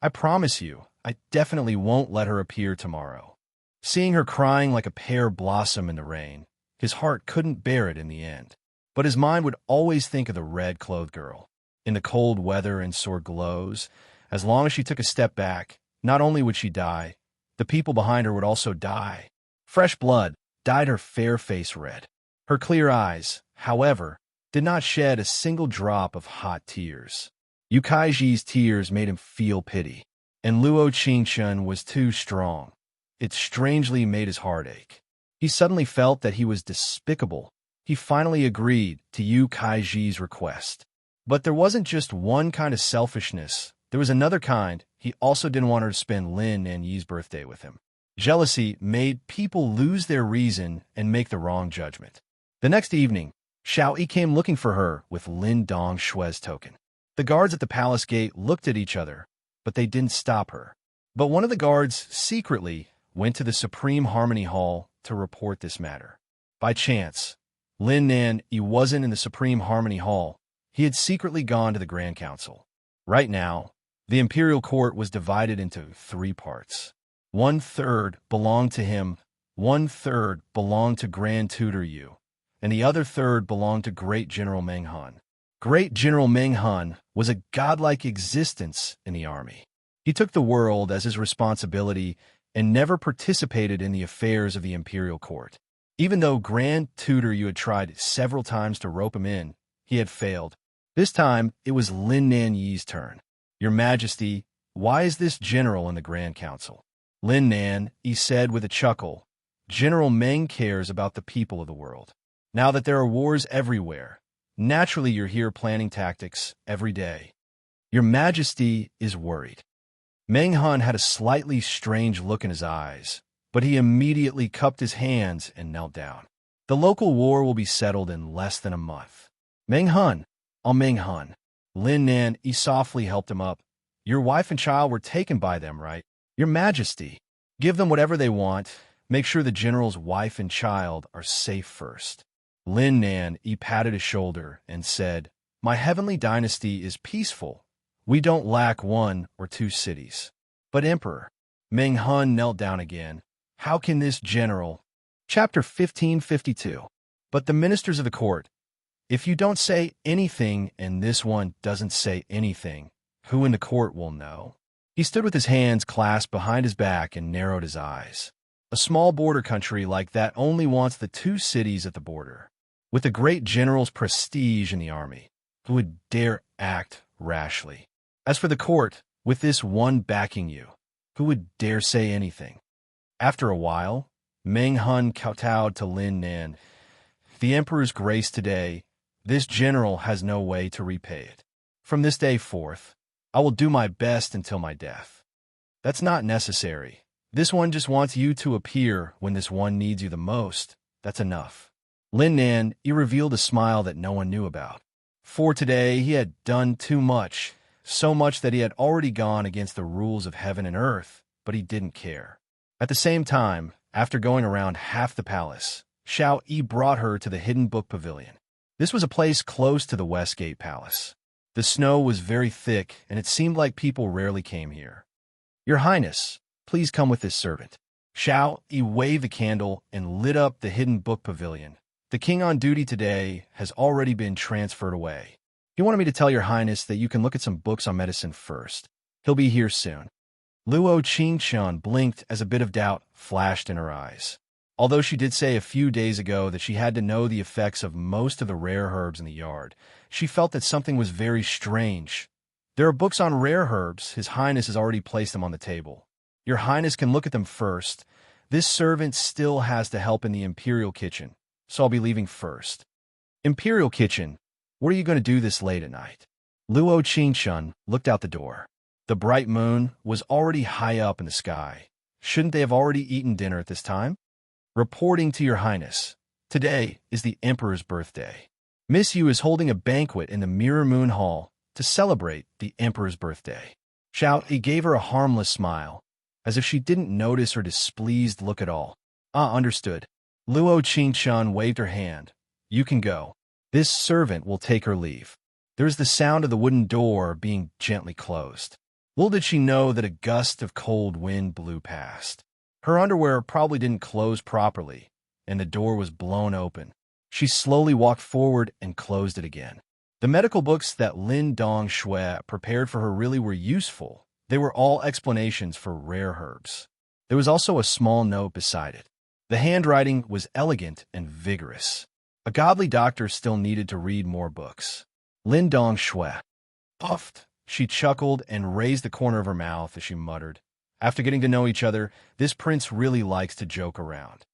I promise you, I definitely won't let her appear tomorrow. Seeing her crying like a pear blossom in the rain, his heart couldn't bear it in the end. But his mind would always think of the red-clothed girl. In the cold weather and sore glows, as long as she took a step back, not only would she die, the people behind her would also die. Fresh blood dyed her fair face red. Her clear eyes, however, did not shed a single drop of hot tears. Yu Kaiji's tears made him feel pity, and Luo Qingchen was too strong. It strangely made his heart ache. He suddenly felt that he was despicable. He finally agreed to Yu Kaiji's request. But there wasn't just one kind of selfishness. There was another kind. He also didn't want her to spend Lin and Yi's birthday with him. Jealousy made people lose their reason and make the wrong judgment. The next evening, Xiao Yi came looking for her with Lin Dong Shui's token. The guards at the palace gate looked at each other, but they didn't stop her. But one of the guards secretly went to the Supreme Harmony Hall to report this matter. By chance, Lin Nan he wasn't in the Supreme Harmony Hall. He had secretly gone to the Grand Council. Right now, the imperial court was divided into 3 parts. 1/3 belonged to him, 1/3 belonged to Grand Tutor Yu, and the other third belonged to Great General Meng Han. Great General Meng Han was a godlike existence in the army. He took the world as his responsibility and never participated in the affairs of the imperial court. Even though Grand Tutor Yu had tried several times to rope him in, he had failed. This time, it was Lin Nan Yi's turn. "Your Majesty, why is this general in the Grand Council?" "Lin Nan," he said with a chuckle, "General Meng cares about the people of the world. Now that there are wars everywhere, naturally you're here planning tactics every day. Your Majesty is worried." Meng Han had a slightly strange look in his eyes, but he immediately cupped his hands and knelt down. "The local war will be settled in less than a month." "Meng Han, Meng Han." Lin Nan he softly helped him up. "Your wife and child were taken by them, right?" "Your Majesty, give them whatever they want. Make sure the general's wife and child are safe first." Lin Nan he patted his shoulder and said, "My heavenly dynasty is peaceful. We don't lack 1 or 2 cities." "But Emperor," Meng Han knelt down again, "how can this general—" Chapter 1552. But the ministers of the court, "If you don't say anything and this one doesn't say anything, who in the court will know?" He stood with his hands clasped behind his back and narrowed his eyes. A small border country like that only wants the 2 cities at the border. With a great general's prestige in the army, who would dare act rashly? As for the court, with this one backing you, who would dare say anything? After a while, Meng Han kowtowed to Lin Nan. "The Emperor's grace today, this general has no way to repay it. From this day forth, I will do my best until my death." "That's not necessary. This one just wants you to appear when this one needs you the most. That's enough." Lin Nan he revealed a smile that no one knew about. For today he had done too much, so much that he had already gone against the rules of heaven and earth, but he didn't care. At the same time, after going around half the palace, Xiao Yi brought her to the Hidden Book Pavilion. This was a place close to the Westgate Palace. The snow was very thick, and it seemed like people rarely came here. "Your Highness, please come with this servant." Xiao Yi waved the candle and lit up the Hidden Book Pavilion. "The king on duty today has already been transferred away. He wanted me to tell your Highness that you can look at some books on medicine first. He'll be here soon." Luo Qingqian blinked as a bit of doubt flashed in her eyes. Although she did say a few days ago that she had to know the effects of most of the rare herbs in the yard, she felt that something was very strange. "There are books on rare herbs. His Highness has already placed them on the table. Your Highness can look at them first. This servant still has to help in the Imperial kitchen, so I'll be leaving first." "Imperial kitchen? What are you going to do this late at night?" Luo Qingqian looked out the door. The bright moon was already high up in the sky. Shouldn't they have already eaten dinner at this time? "Reporting to your Highness, today is the Emperor's birthday. Miss Yu is holding a banquet in the Mirror Moon Hall to celebrate the Emperor's birthday." Xiao Yi gave her a harmless smile, as if she didn't notice her displeased look at all. "Ah, understood." Luo Qingqian waved her hand. "You can go. This servant will take her leave." There was the sound of the wooden door being gently closed. Little did she know that a gust of cold wind blew past. Her underwear probably didn't close properly, and the door was blown open. She slowly walked forward and closed it again. The medical books that Lin Dong Shui prepared for her really were useful. They were all explanations for rare herbs. There was also a small note beside it. The handwriting was elegant and vigorous. A godly doctor still needed to read more books. Lin Dong Shui puffed. She chuckled and raised the corner of her mouth as she muttered, "After getting to know each other, this prince really likes to joke around."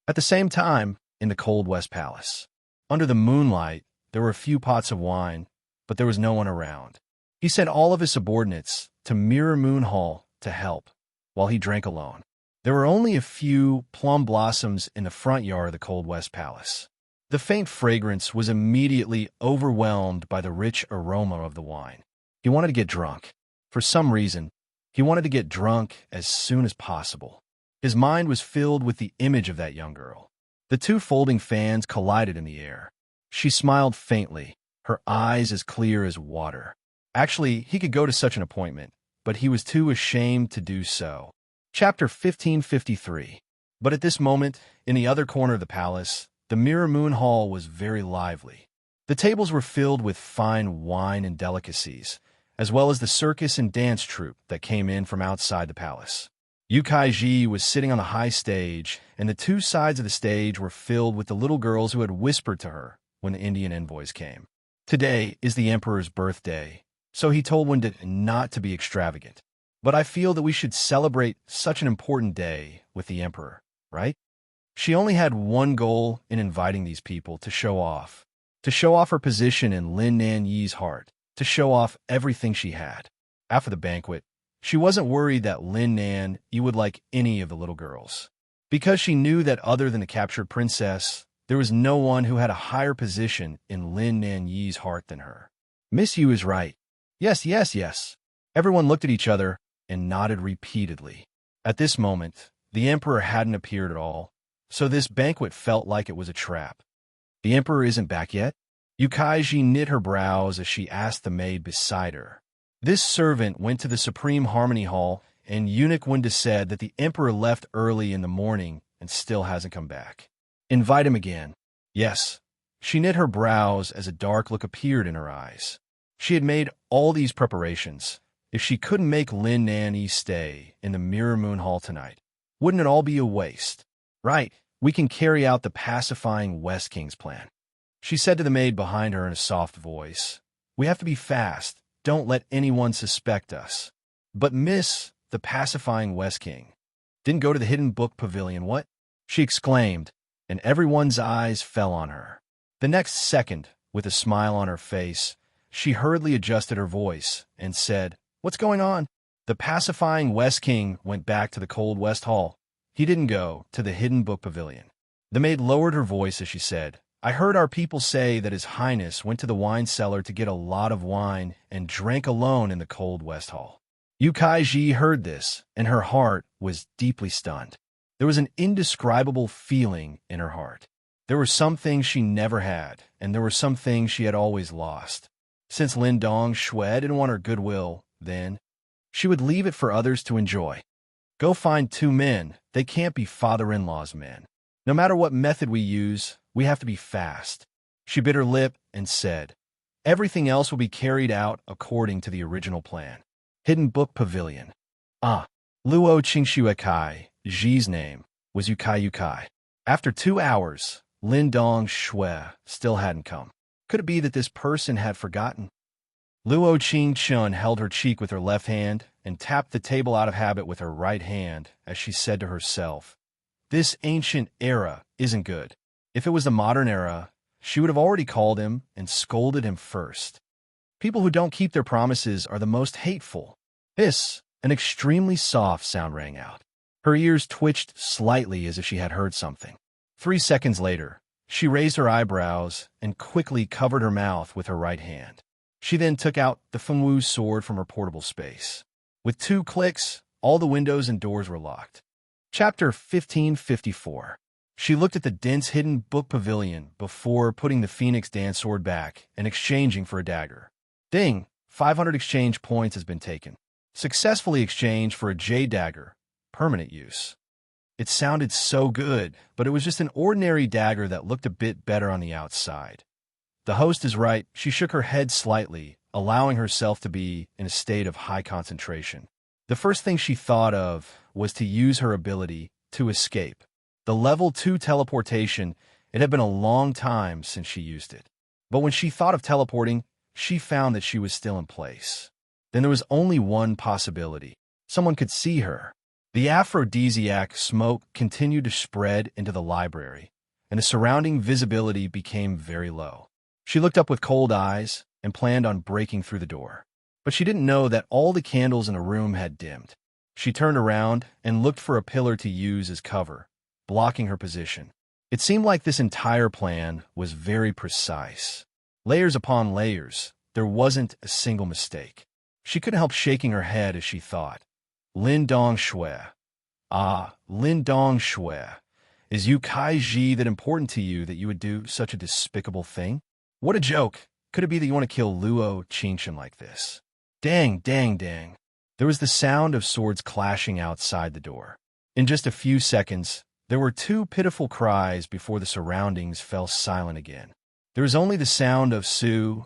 At the same time, in the cold West Palace, under the moonlight, there were a few pots of wine, but there was no one around. He sent all of his subordinates to Mirror Moon Hall to help, while he drank alone. There were only a few plum blossoms in the front yard of the cold West Palace. The faint fragrance was immediately overwhelmed by the rich aroma of the wine. He wanted to get drunk. For some reason, he wanted to get drunk as soon as possible. His mind was filled with the image of that young girl. The two folding fans collided in the air. She smiled faintly, her eyes as clear as water. Actually, he could go to such an appointment, but he was too ashamed to do so. Chapter 1553. But at this moment, in the other corner of the palace, the Mirror Moon Hall was very lively. The tables were filled with fine wine and delicacies, as well as the circus and dance troupe that came in from outside the palace. Yukai was sitting on the high stage, and the two sides of the stage were filled with the little girls who had whispered to her when the Indian envoys came. Today is the emperor's birthday, so he told Wanda not to be extravagant. But I feel that we should celebrate such an important day with the emperor, right? She only had one goal in inviting these people: to show off her position in Lin Nan Yi's heart, to show off everything she had. After the banquet, she wasn't worried that Lin Nan Yi would like any of the little girls, because she knew that other than the captured princess, there was no one who had a higher position in Lin Nan Yi's heart than her. Miss Yu is right. Yes, yes, yes. Everyone looked at each other and nodded repeatedly. At this moment, the emperor hadn't appeared at all, so this banquet felt like it was a trap. The emperor isn't back yet? Yukai knit her brows as she asked the maid beside her. This servant went to the Supreme Harmony Hall, and Eunuch Wunda said that the emperor left early in the morning and still hasn't come back. Invite him again. Yes. She knit her brows as a dark look appeared in her eyes. She had made all these preparations. If she couldn't make Lin Nan Yi stay in the Mirror Moon Hall tonight, wouldn't it all be a waste? Right, we can carry out the pacifying West King's plan. She said to the maid behind her in a soft voice, "We have to be fast. Don't let anyone suspect us." But Miss, the pacifying West King, didn't go to the hidden book pavilion, what? She exclaimed, and everyone's eyes fell on her. The next second, with a smile on her face, she hurriedly adjusted her voice and said, "What's going on?" The pacifying West King went back to the cold West Hall. He didn't go to the hidden book pavilion. The maid lowered her voice as she said, "I heard our people say that His Highness went to the wine cellar to get a lot of wine and drank alone in the cold West Hall." Yukai heard this, and her heart was deeply stunned. There was an indescribable feeling in her heart. There were some things she never had, and there were some things she had always lost. Since Lin Dong Shui didn't want her goodwill, then she would leave it for others to enjoy. Go find two men. They can't be father-in-law's men. No matter what method we use, we have to be fast. She bit her lip and said, "Everything else will be carried out according to the original plan." Hidden Book Pavilion. Luo Qingshuekai, Ji's name, was Yukai. After 2 hours, Lin Dong Shui still hadn't come. Could it be that this person had forgotten? Luo Qingchun held her cheek with her left hand and tapped the table out of habit with her right hand as she said to herself, "This ancient era isn't good. If it was the modern era, she would have already called him and scolded him first. People who don't keep their promises are the most hateful." An extremely soft sound rang out. Her ears twitched slightly as if she had heard something. 3 seconds later, she raised her eyebrows and quickly covered her mouth with her right hand. She then took out the Fengwu sword from her portable space. With 2 clicks, all the windows and doors were locked. Chapter 1554. She looked at the dense hidden book pavilion before putting the Phoenix dance sword back and exchanging for a dagger. Ding! 500 exchange points has been taken. Successfully exchanged for a jade dagger. Permanent use. It sounded so good, but it was just an ordinary dagger that looked a bit better on the outside. The host is right. She shook her head slightly, allowing herself to be in a state of high concentration. The first thing she thought of was to use her ability to escape. The level 2 teleportation, it had been a long time since she used it. But when she thought of teleporting, she found that she was still in place. Then there was only one possibility. Someone could see her. The aphrodisiac smoke continued to spread into the library, and the surrounding visibility became very low. She looked up with cold eyes and planned on breaking through the door. But she didn't know that all the candles in the room had dimmed. She turned around and looked for a pillar to use as cover, blocking her position. It seemed like this entire plan was very precise. Layers upon layers, there wasn't a single mistake. She couldn't help shaking her head as she thought. Lin Dong Shui. Ah, Lin Dong Shui. Is Yu Kai Ji that important to you that you would do such a despicable thing? What a joke. Could it be that you want to kill Luo Qingshan like this? Dang, dang, dang. There was the sound of swords clashing outside the door. In just a few seconds, there were two pitiful cries before the surroundings fell silent again. There was only the sound of Su,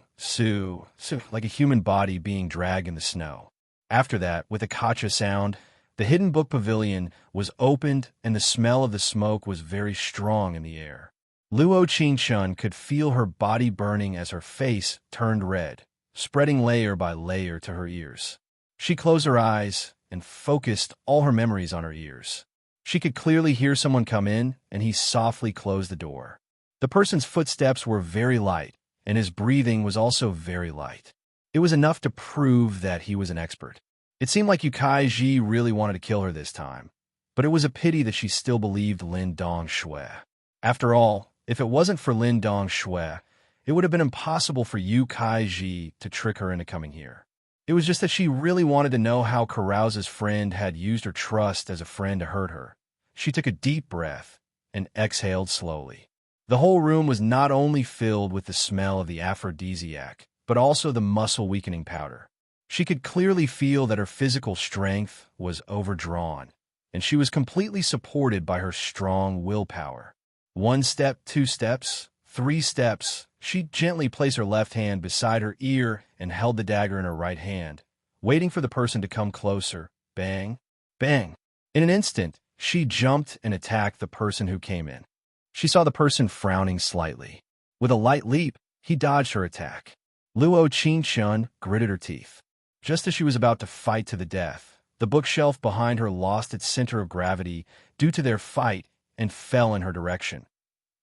like a human body being dragged in the snow. After that, with a kacha sound, the hidden book pavilion was opened and the smell of the smoke was very strong in the air. Luo Qingshan could feel her body burning as her face turned red, spreading layer by layer to her ears. She closed her eyes and focused all her memories on her ears. She could clearly hear someone come in, and he softly closed the door. The person's footsteps were very light, and his breathing was also very light. It was enough to prove that he was an expert. It seemed like Yu Kai Ji really wanted to kill her this time, but it was a pity that she still believed Lin Dong Shui. After all, if it wasn't for Lin Dong Shui, it would have been impossible for Yu Kai Ji to trick her into coming here. It was just that she really wanted to know how Carouse's friend had used her trust as a friend to hurt her. She took a deep breath and exhaled slowly. The whole room was not only filled with the smell of the aphrodisiac, but also the muscle-weakening powder. She could clearly feel that her physical strength was overdrawn, and she was completely supported by her strong willpower. 1 step, 2 steps, 3 steps. She gently placed her left hand beside her ear and held the dagger in her right hand, waiting for the person to come closer. Bang, bang. In an instant, she jumped and attacked the person who came in. She saw the person frowning slightly. With a light leap, he dodged her attack. Luo Qingshan gritted her teeth. Just as she was about to fight to the death, the bookshelf behind her lost its center of gravity due to their fight and fell in her direction.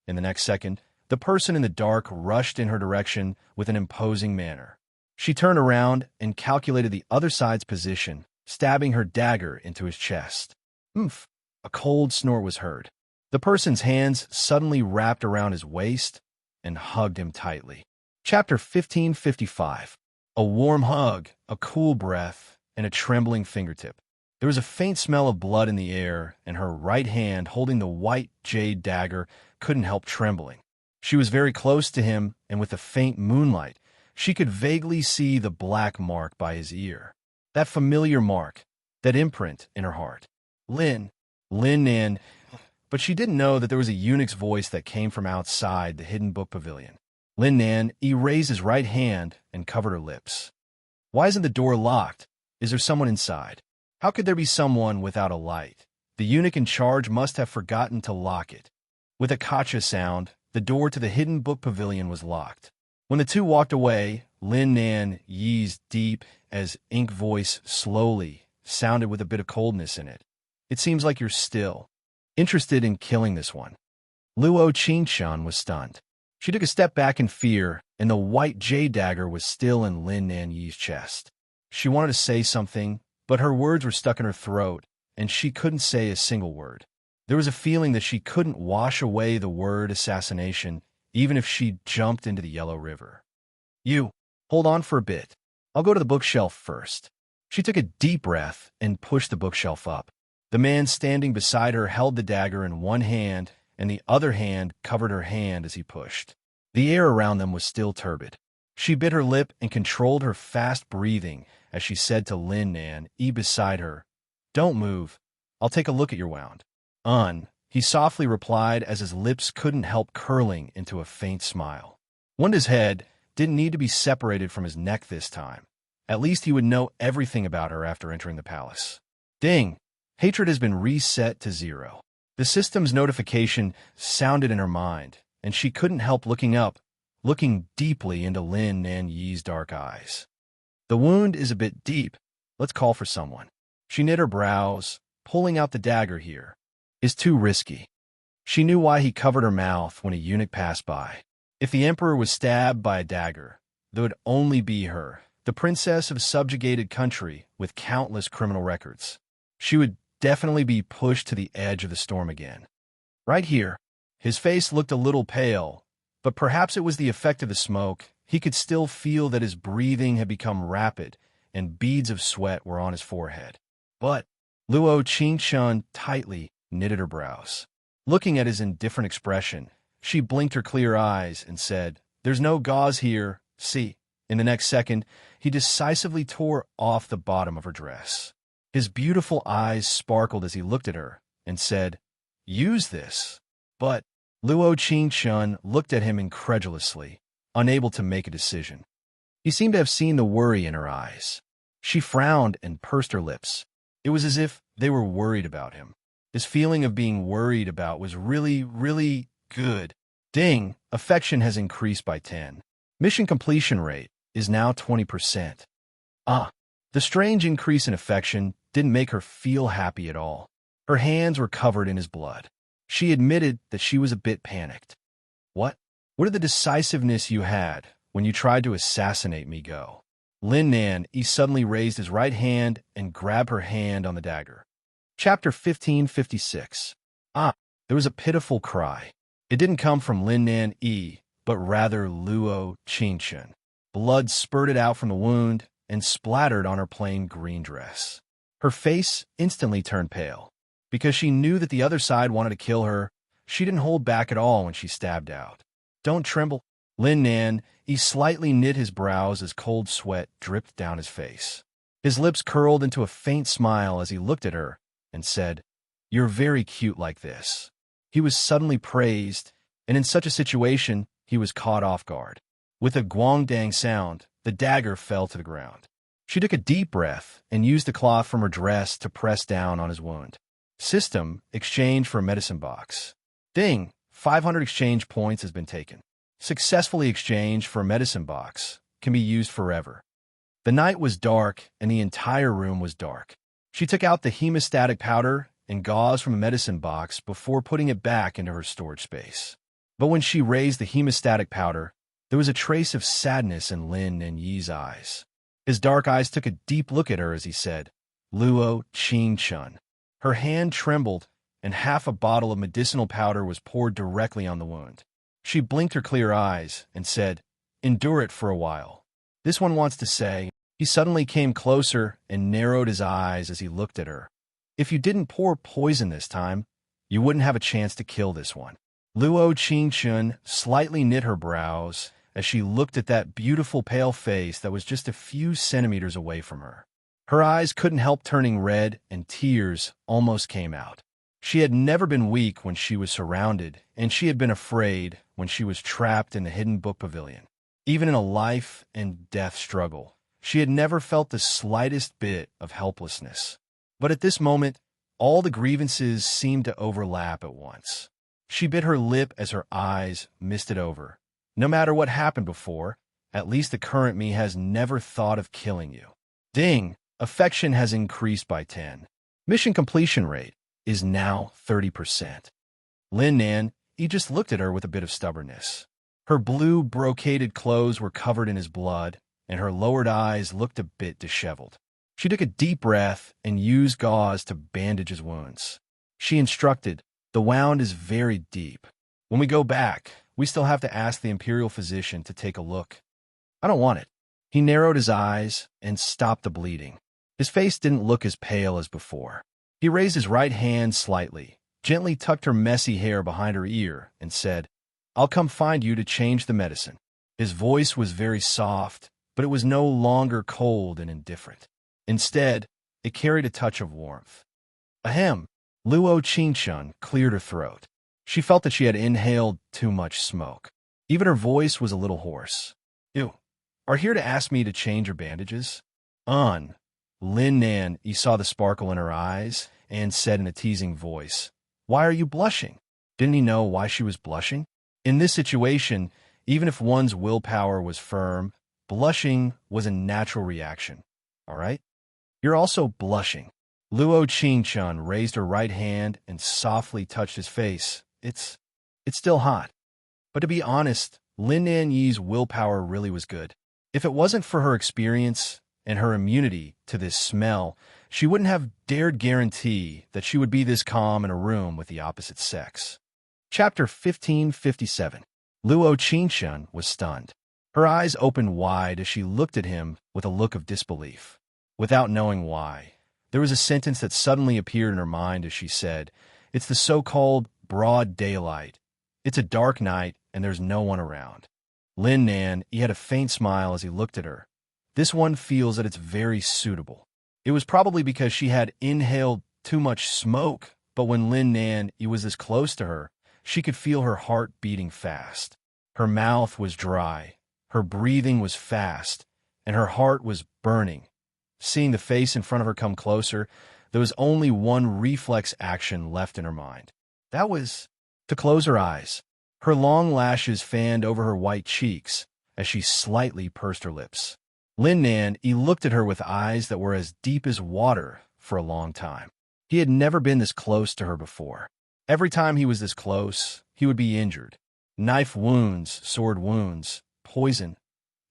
In the next second, the person in the dark rushed in her direction with an imposing manner. She turned around and calculated the other side's position, stabbing her dagger into his chest. Oomph! A cold snort was heard. The person's hands suddenly wrapped around his waist and hugged him tightly. Chapter 1555. A warm hug, a cool breath, and a trembling fingertip. There was a faint smell of blood in the air, and her right hand holding the white jade dagger couldn't help trembling. She was very close to him, and with the faint moonlight, she could vaguely see the black mark by his ear. That familiar mark, that imprint in her heart. Lin Nan. But she didn't know that there was a eunuch's voice that came from outside the hidden book pavilion. Lin Nan raised his right hand and covered her lips. Why isn't the door locked? Is there someone inside? How could there be someone without a light? The eunuch in charge must have forgotten to lock it. With a kacha sound, the door to the hidden book pavilion was locked. When the two walked away, Lin Nan Yi's deep as ink voice slowly sounded with a bit of coldness in it. It seems like you're still interested in killing this one. Luo Qingshan was stunned. She took a step back in fear, and the white jade dagger was still in Lin Nan Yi's chest. She wanted to say something, but her words were stuck in her throat, and she couldn't say a single word. There was a feeling that she couldn't wash away the word assassination, even if she jumped into the Yellow River. You, hold on for a bit. I'll go to the bookshelf first. She took a deep breath and pushed the bookshelf up. The man standing beside her held the dagger in one hand, and the other hand covered her hand as he pushed. The air around them was still turbid. She bit her lip and controlled her fast breathing as she said to Lin Nan beside her, "Don't move. I'll take a look at your wound." He softly replied as his lips couldn't help curling into a faint smile. Wanda's head didn't need to be separated from his neck this time. At least he would know everything about her after entering the palace. Ding! Hatred has been reset to 0. The system's notification sounded in her mind, and she couldn't help looking up, looking deeply into Lin Nan Yi's dark eyes. The wound is a bit deep. Let's call for someone. She knit her brows. Pulling out the dagger here is too risky. She knew why he covered her mouth when a eunuch passed by. If the emperor was stabbed by a dagger, there would only be her, the princess of a subjugated country with countless criminal records. She would definitely be pushed to the edge of the storm again. Right here, His face looked a little pale, but perhaps it was the effect of the smoke. He could still feel that his breathing had become rapid, and beads of sweat were on his forehead. But Luo Qingshun tightly knitted her brows. Looking at his indifferent expression, she blinked her clear eyes and said, "There's no gauze here, see." In the next second, he decisively tore off the bottom of her dress. His beautiful eyes sparkled as he looked at her and said, "Use this." But Luo Qingshun looked at him incredulously, unable to make a decision. He seemed to have seen the worry in her eyes. She frowned and pursed her lips. It was as if they were worried about him. His feeling of being worried about was really, really good. Ding, affection has increased by 10. Mission completion rate is now 20%. The strange increase in affection didn't make her feel happy at all. Her hands were covered in his blood. She admitted that she was a bit panicked. What did the decisiveness you had when you tried to assassinate me go? Lin Nan, he suddenly raised his right hand and grabbed her hand on the dagger. Chapter 1556. There was a pitiful cry. It didn't come from Lin Nan Yi, but rather Luo Qingshun. Blood spurted out from the wound and splattered on her plain green dress. Her face instantly turned pale. Because she knew that the other side wanted to kill her, she didn't hold back at all when she stabbed out. "Don't tremble." Lin Nan, he slightly knit his brows as cold sweat dripped down his face. His lips curled into a faint smile as he looked at her and said, "You're very cute like this." He was suddenly praised, and in such a situation, he was caught off guard. With a guangdang sound, the dagger fell to the ground. She took a deep breath and used the cloth from her dress to press down on his wound. System, exchange for a medicine box. Ding, 500 exchange points has been taken. Successfully exchanged for a medicine box. Can be used forever. The night was dark, and the entire room was dark. She took out the hemostatic powder and gauze from a medicine box before putting it back into her storage space. But when she raised the hemostatic powder, there was a trace of sadness in Lin and Yi's eyes. His dark eyes took a deep look at her as he said, "Luo Qingshun." Her hand trembled, and half a bottle of medicinal powder was poured directly on the wound. She blinked her clear eyes and said, "Endure it for a while." This one wants to say. He suddenly came closer and narrowed his eyes as he looked at her. "If you didn't pour poison this time, you wouldn't have a chance to kill this one." Luo Qingshun slightly knit her brows as she looked at that beautiful pale face that was just a few centimeters away from her. Her eyes couldn't help turning red, and tears almost came out. She had never been weak when she was surrounded, and she had been afraid when she was trapped in the hidden book pavilion. Even in a life and death struggle, she had never felt the slightest bit of helplessness. But at this moment, all the grievances seemed to overlap at once. She bit her lip as her eyes misted over. No matter what happened before, at least the current me has never thought of killing you. Ding! Affection has increased by 10. Mission completion rate is now 30%. Lin Nan, he just looked at her with a bit of stubbornness. Her blue brocaded clothes were covered in his blood, and her lowered eyes looked a bit disheveled. She took a deep breath and used gauze to bandage his wounds. She instructed, "The wound is very deep. When we go back, we still have to ask the imperial physician to take a look." "I don't want it." He narrowed his eyes and stopped the bleeding. His face didn't look as pale as before. He raised his right hand slightly, gently tucked her messy hair behind her ear, and said, "I'll come find you to change the medicine." His voice was very soft, but it was no longer cold and indifferent. Instead, it carried a touch of warmth. Ahem! Luo Qingshun cleared her throat. She felt that she had inhaled too much smoke. Even her voice was a little hoarse. "You are here to ask me to change your bandages?" Lin Nan, he saw the sparkle in her eyes and said in a teasing voice, "Why are you blushing?" Didn't he know why she was blushing? In this situation, even if one's willpower was firm, blushing was a natural reaction. "All right? You're also blushing." Luo Qingshun raised her right hand and softly touched his face. It's still hot." But to be honest, Lin Nan Yi's willpower really was good. If it wasn't for her experience and her immunity to this smell, she wouldn't have dared guarantee that she would be this calm in a room with the opposite sex. Chapter 1557. Luo Qingshun was stunned. Her eyes opened wide as she looked at him with a look of disbelief. Without knowing why, there was a sentence that suddenly appeared in her mind as she said, "It's the so-called broad daylight. It's a dark night and there's no one around." Lin Nan, he had a faint smile as he looked at her. This one feels that it's very suitable. It was probably because she had inhaled too much smoke, but when Lin Nan, he was this close to her, she could feel her heart beating fast. Her mouth was dry, her breathing was fast, and her heart was burning. Seeing the face in front of her come closer, there was only one reflex action left in her mind. That was to close her eyes. Her long lashes fanned over her white cheeks as she slightly pursed her lips. Lin Nan, he looked at her with eyes that were as deep as water for a long time. He had never been this close to her before. Every time he was this close, he would be injured. Knife wounds, sword wounds, poison.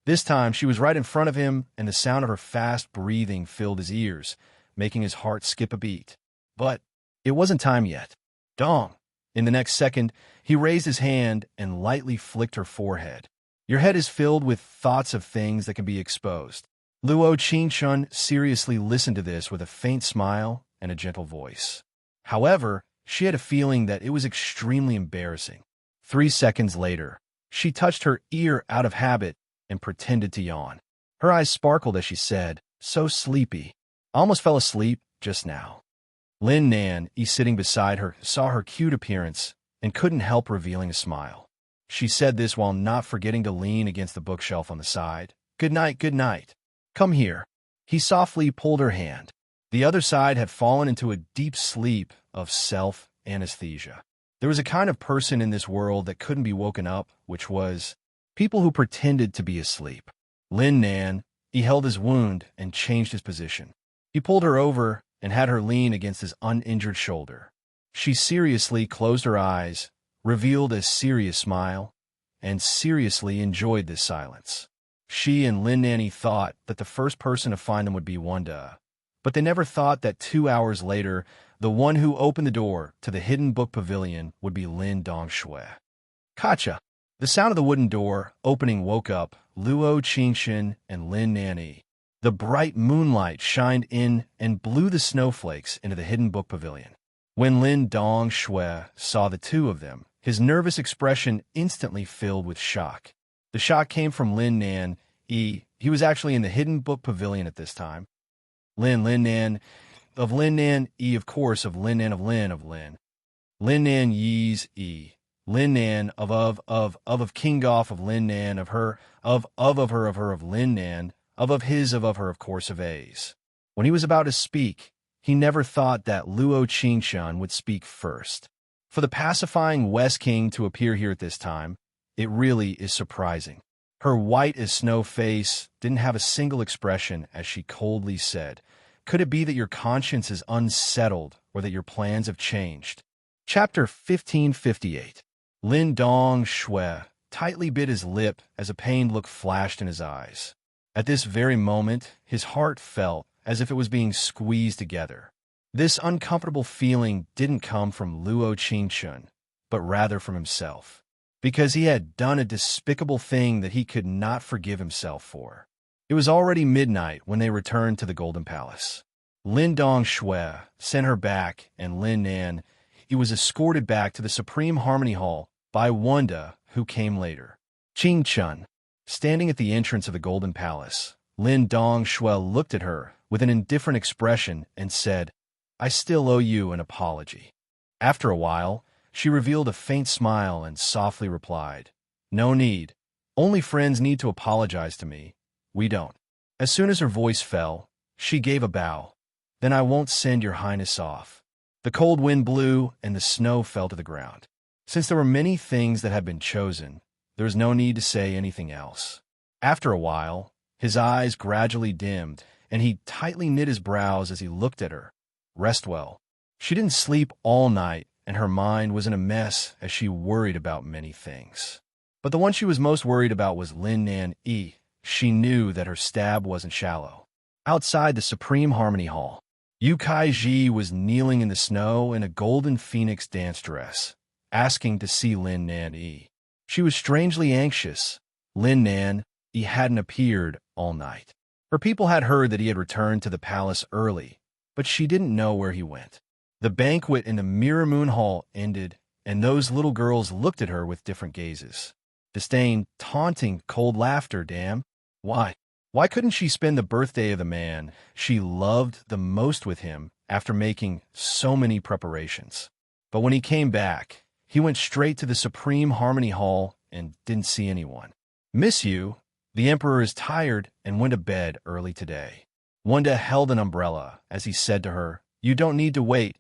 This time, she was right in front of him, and the sound of her fast breathing filled his ears, making his heart skip a beat. But it wasn't time yet. Dong! In the next second, he raised his hand and lightly flicked her forehead. Your head is filled with thoughts of things that can be exposed. Luo Qingshun seriously listened to this with a faint smile and a gentle voice. However, she had a feeling that it was extremely embarrassing. 3 seconds later, she touched her ear out of habit and pretended to yawn. Her eyes sparkled as she said, "So sleepy. I almost fell asleep just now." Lin Nan, sitting beside her, saw her cute appearance and couldn't help revealing a smile. She said this while not forgetting to lean against the bookshelf on the side. Good night, good night. Come here." He softly pulled her hand. The other side had fallen into a deep sleep of self-anesthesia. There was a kind of person in this world that couldn't be woken up, which was people who pretended to be asleep. Lin Nan, he held his wound and changed his position. He pulled her over and had her lean against his uninjured shoulder. She seriously closed her eyes, revealed a serious smile, and seriously enjoyed this silence. She and Lin Nanny thought that the first person to find them would be Wanda, but they never thought that 2 hours later, the one who opened the door to the hidden book pavilion would be Lin Dongshui. Kacha! The sound of the wooden door opening woke up Luo Qingshun and Lin Nanny. The bright moonlight shined in and blew the snowflakes into the hidden book pavilion. When Lin Dongshui saw the two of them, his nervous expression instantly filled with shock. The shock came from Lin Nan. He was actually in the hidden book pavilion at this time. Lin Nan, of Lin Nan, of course, of Lin Nan of Lin. Lin Nan Yi's Lin Nan of King Goff of Lin Nan of her of her of Lin Nan of his of her of course of A's. When he was about to speak, he never thought that Luo Qingshun would speak first. For the pacifying West King to appear here at this time, it really is surprising. Her white as snow face didn't have a single expression as she coldly said, "Could it be that your conscience is unsettled or that your plans have changed?" Chapter 1558. Lin Dongshui tightly bit his lip as a pained look flashed in his eyes. At this very moment, his heart felt as if it was being squeezed together. This uncomfortable feeling didn't come from Luo Qingshun, but rather from himself, because he had done a despicable thing that he could not forgive himself for. It was already midnight when they returned to the Golden Palace. Lin Dongshui sent her back, and Lin Nan, he was escorted back to the Supreme Harmony Hall by Wanda, who came later. Qingshun, standing at the entrance of the Golden Palace, Lin Dongshui looked at her with an indifferent expression and said, "I still owe you an apology." After a while, she revealed a faint smile and softly replied, "No need. Only friends need to apologize to me. We don't." As soon as her voice fell, she gave a bow. "Then I won't send your highness off." The cold wind blew and the snow fell to the ground. Since there were many things that had been chosen, there was no need to say anything else. After a while, his eyes gradually dimmed, and he tightly knit his brows as he looked at her. Rest well. She didn't sleep all night, and her mind was in a mess as she worried about many things. But the one she was most worried about was Lin Nan. She knew that her stab wasn't shallow. Outside the Supreme Harmony Hall, Yu Kaiji was kneeling in the snow in a golden phoenix dance dress. asking to see Lin Nan Yi. She was strangely anxious. Lin Nan Yi hadn't appeared all night. Her people had heard that he had returned to the palace early, but she didn't know where he went. The banquet in the Mirror Moon Hall ended, and those little girls looked at her with different gazes. Disdain, taunting, cold laughter, damn. Why? Why couldn't she spend the birthday of the man she loved the most with him after making so many preparations? But when he came back, he went straight to the Supreme Harmony Hall and didn't see anyone. Miss you, the Emperor is tired and went to bed early today. Wanda held an umbrella as he said to her, "You don't need to wait.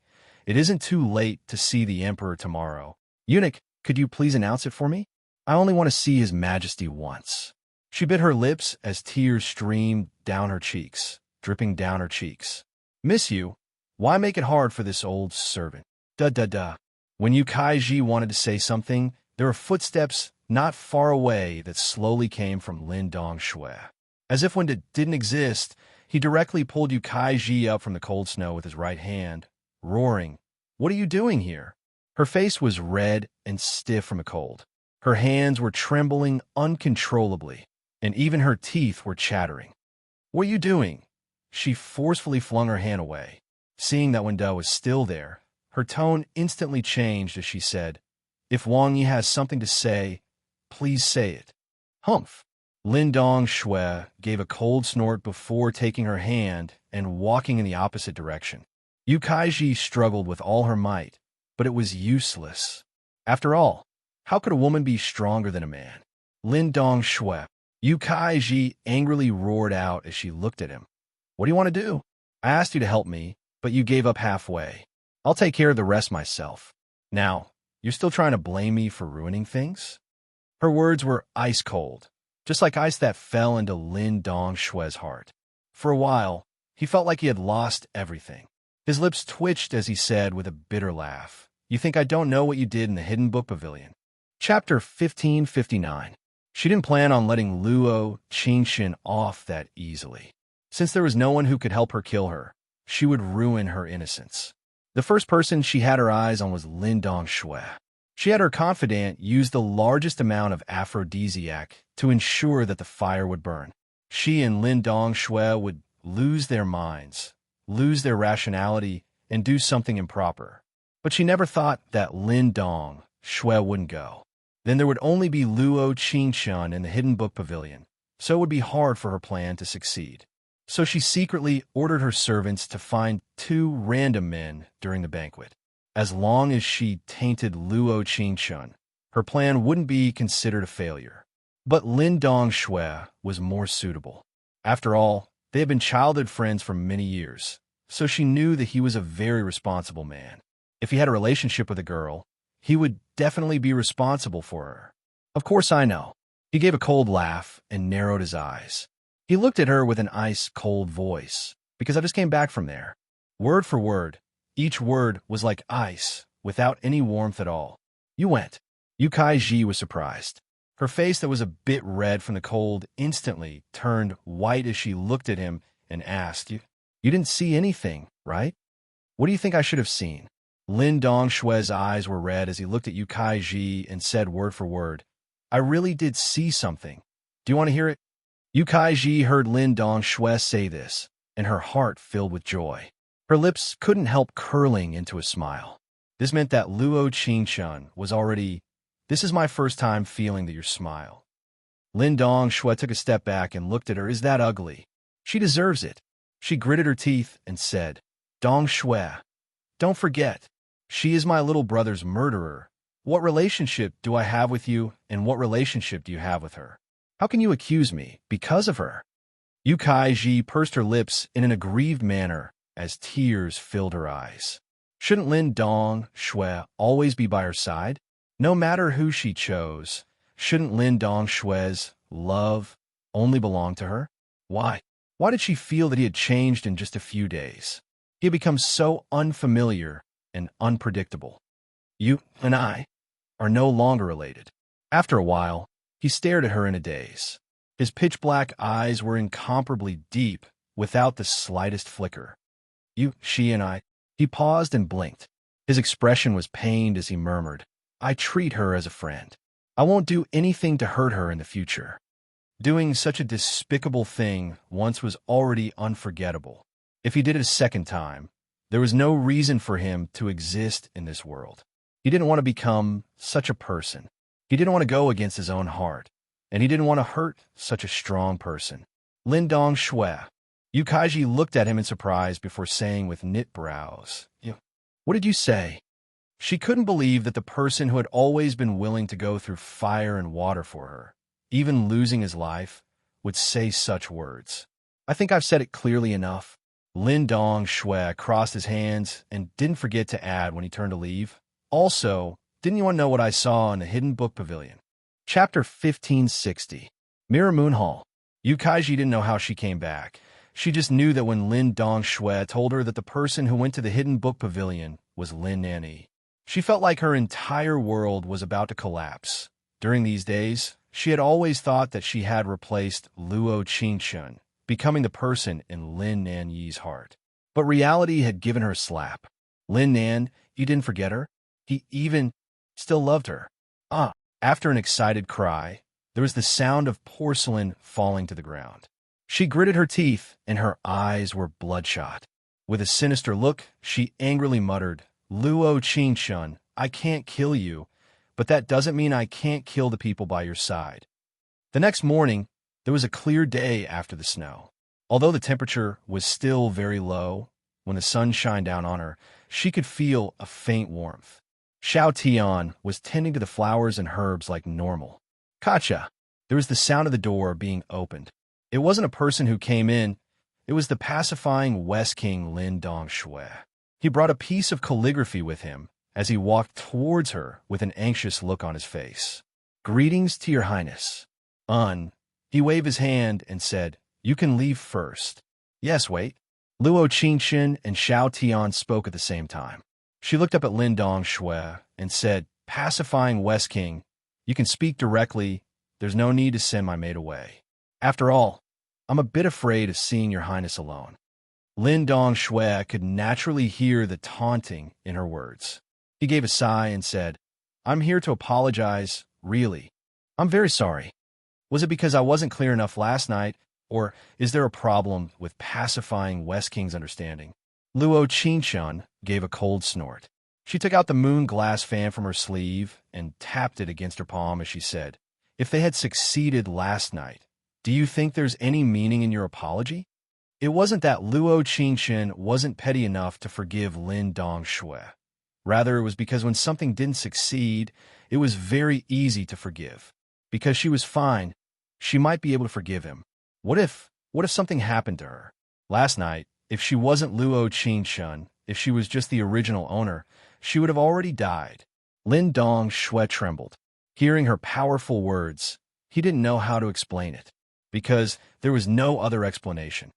It isn't too late to see the Emperor tomorrow. Eunuch, could you please announce it for me? I only want to see His Majesty once." She bit her lips as tears streamed down her cheeks, dripping down her cheeks. "Miss you, why make it hard for this old servant? Duh. When Yu Kaiji wanted to say something, there were footsteps not far away that slowly came from Lin Dongshui. As if Wanda didn't exist, he directly pulled Yu Kaiji up from the cold snow with his right hand, roaring, "What are you doing here?" Her face was red and stiff from the cold. Her hands were trembling uncontrollably, and even her teeth were chattering. "What are you doing?" She forcefully flung her hand away. Seeing that Wanda was still there, her tone instantly changed as she said, "If Wang Yi has something to say, please say it." Humph. Lin Dongshui gave a cold snort before taking her hand and walking in the opposite direction. Yu Kaiji struggled with all her might, but it was useless. After all, how could a woman be stronger than a man? Lin Dongshui. Yu Kaiji angrily roared out as she looked at him. "What do you want to do? I asked you to help me, but you gave up halfway. I'll take care of the rest myself. Now, you're still trying to blame me for ruining things?" Her words were ice cold, just like ice that fell into Lin Dongshui's heart. For a while, he felt like he had lost everything. His lips twitched as he said with a bitter laugh, "You think I don't know what you did in the Hidden Book Pavilion?" Chapter 1559. She didn't plan on letting Luo Qingxin off that easily. Since there was no one who could help her kill her, she would ruin her innocence. The first person she had her eyes on was Lin Dongshui. She had her confidant use the largest amount of aphrodisiac to ensure that the fire would burn. She and Lin Dongshui would lose their minds, lose their rationality, and do something improper. But she never thought that Lin Dongshui wouldn't go. Then there would only be Luo Qingxin in the Hidden Book Pavilion, so it would be hard for her plan to succeed. So she secretly ordered her servants to find 2 random men during the banquet. As long as she tainted Luo Qingxin, her plan wouldn't be considered a failure. But Lin Dongshui was more suitable. After all, they had been childhood friends for many years, so she knew that he was a very responsible man. If he had a relationship with a girl, he would definitely be responsible for her. "Of course I know." He gave a cold laugh and narrowed his eyes. He looked at her with an ice-cold voice, "Because I just came back from there." Word for word, each word was like ice, without any warmth at all. "You went." Yu Kaiji was surprised. Her face that was a bit red from the cold instantly turned white as she looked at him and asked, You didn't see anything, right? What do you think I should have seen?" Lin Dongshui's eyes were red as he looked at Yu Kaiji and said word for word, "I really did see something. Do you want to hear it?" Yu Kaiji heard Lin Dongshui say this, and her heart filled with joy. Her lips couldn't help curling into a smile. This meant that Luo Qingxin was already, "This is my first time feeling that your smile." Lin Dongshui took a step back and looked at her. "Is that ugly? She deserves it." She gritted her teeth and said, "Dongshui, don't forget, she is my little brother's murderer. What relationship do I have with you, and what relationship do you have with her? How can you accuse me because of her?" Yu Kaiji pursed her lips in an aggrieved manner as tears filled her eyes. Shouldn't Lin Dongshui always be by her side? No matter who she chose, shouldn't Lin Dongshui's love only belong to her? Why? Why did she feel that he had changed in just a few days? He had become so unfamiliar and unpredictable. "You and I are no longer related." After a while, he stared at her in a daze. His pitch-black eyes were incomparably deep, without the slightest flicker. She and I. He paused and blinked. His expression was pained as he murmured, I treat her as a friend. I won't do anything to hurt her in the future. Doing such a despicable thing once was already unforgettable. If he did it a second time, there was no reason for him to exist in this world. He didn't want to become such a person. He didn't want to go against his own heart, and he didn't want to hurt such a strong person. Lin Dong Shui. Yukaiji looked at him in surprise before saying with knit brows, "What did you say?" She couldn't believe that the person who had always been willing to go through fire and water for her, even losing his life, would say such words. "I think I've said it clearly enough." Lin Dong Shui crossed his hands and didn't forget to add when he turned to leave, "Also, didn't you want to know what I saw in the Hidden Book Pavilion?" Chapter 1560. Mirror Moon Hall. Yukaiji didn't know how she came back. She just knew that when Lin Dong Shui told her that the person who went to the Hidden Book Pavilion was Lin Nanyi, she felt like her entire world was about to collapse. During these days, she had always thought that she had replaced Luo Qingshun, becoming the person in Lin Nanyi's heart. But reality had given her a slap. Lin Nan, you didn't forget her? He even still loved her. After an excited cry, there was the sound of porcelain falling to the ground. She gritted her teeth, and her eyes were bloodshot. With a sinister look, she angrily muttered, "Luo Qingshun, I can't kill you, but that doesn't mean I can't kill the people by your side." The next morning, there was a clear day after the snow. Although the temperature was still very low, when the sun shined down on her, she could feel a faint warmth. Xiao Tian was tending to the flowers and herbs like normal. "Kacha!" There was the sound of the door being opened. It wasn't a person who came in. It was the pacifying West King Lin Dong Shui. He brought a piece of calligraphy with him as he walked towards her with an anxious look on his face. "Greetings to your highness." He waved his hand and said, "You can leave first." "Yes, wait." Luo Qingshun and Xiao Tian spoke at the same time. She looked up at Lin Dong Shui and said, "Pacifying West King, you can speak directly. There's no need to send my maid away. After all, I'm a bit afraid of seeing your highness alone." Lin Dong Shui could naturally hear the taunting in her words. He gave a sigh and said, "I'm here to apologize, really. I'm very sorry. Was it because I wasn't clear enough last night, or is there a problem with pacifying West King's understanding?" Luo Qingshun gave a cold snort. She took out the moon glass fan from her sleeve and tapped it against her palm as she said, "If they had succeeded last night, do you think there's any meaning in your apology?" It wasn't that Luo Qingshun wasn't petty enough to forgive Lin Dong Shui. Rather, it was because when something didn't succeed, it was very easy to forgive. Because she was fine, she might be able to forgive him. What if something happened to her? Last night, if she wasn't Luo Qingshun, if she was just the original owner, she would have already died. Lin Dong Shui trembled. Hearing her powerful words, he didn't know how to explain it, because there was no other explanation.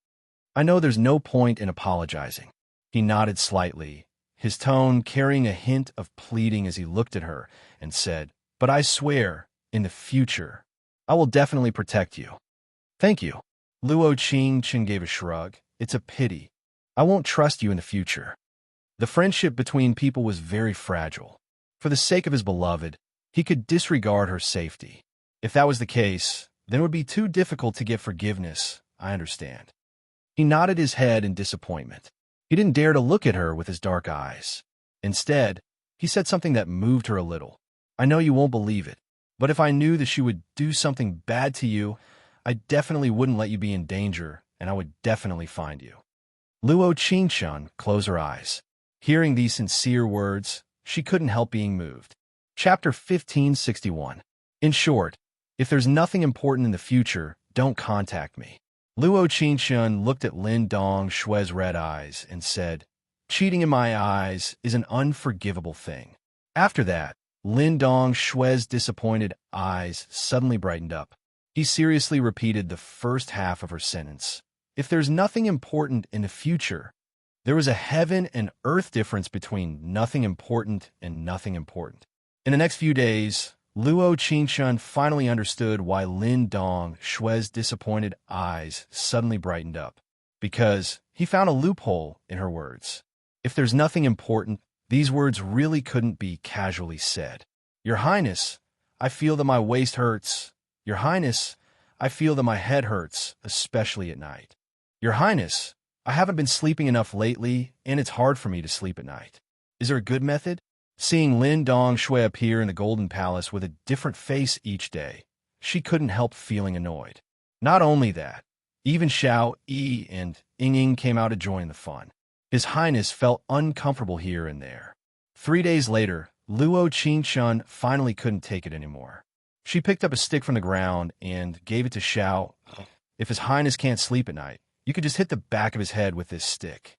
"I know there's no point in apologizing." He nodded slightly, his tone carrying a hint of pleading as he looked at her and said, "But I swear, in the future, I will definitely protect you." "Thank you." Luo Qingshun gave a shrug. "It's a pity. I won't trust you in the future." The friendship between people was very fragile. For the sake of his beloved, he could disregard her safety. If that was the case, then it would be too difficult to get forgiveness, I understand. He nodded his head in disappointment. He didn't dare to look at her with his dark eyes. Instead, he said something that moved her a little. "I know you won't believe it, but if I knew that she would do something bad to you, I definitely wouldn't let you be in danger, and I would definitely find you." Luo Qingshun closed her eyes. Hearing these sincere words, she couldn't help being moved. Chapter 1561. In short, if there's nothing important in the future, don't contact me. Luo Qingshun looked at Lin Dong Shui's red eyes and said, "Cheating in my eyes is an unforgivable thing." After that, Lin Dong Shui's disappointed eyes suddenly brightened up. He seriously repeated the first half of her sentence. If there's nothing important in the future, there was a heaven and earth difference between nothing important and nothing important. In the next few days, Luo Qingshun finally understood why Lin Dong Shui's disappointed eyes suddenly brightened up. Because he found a loophole in her words. If there's nothing important, these words really couldn't be casually said. Your Highness, I feel that my waist hurts. Your Highness, I feel that my head hurts, especially at night. Your Highness, I haven't been sleeping enough lately, and it's hard for me to sleep at night. Is there a good method? Seeing Lin Dong Shui appear in the Golden Palace with a different face each day, she couldn't help feeling annoyed. Not only that, even Xiao Yi and Ying came out to join the fun. His Highness felt uncomfortable here and there. 3 days later, Luo Qingshun finally couldn't take it anymore. She picked up a stick from the ground and gave it to Xiao. If His Highness can't sleep at night, you could just hit the back of his head with this stick.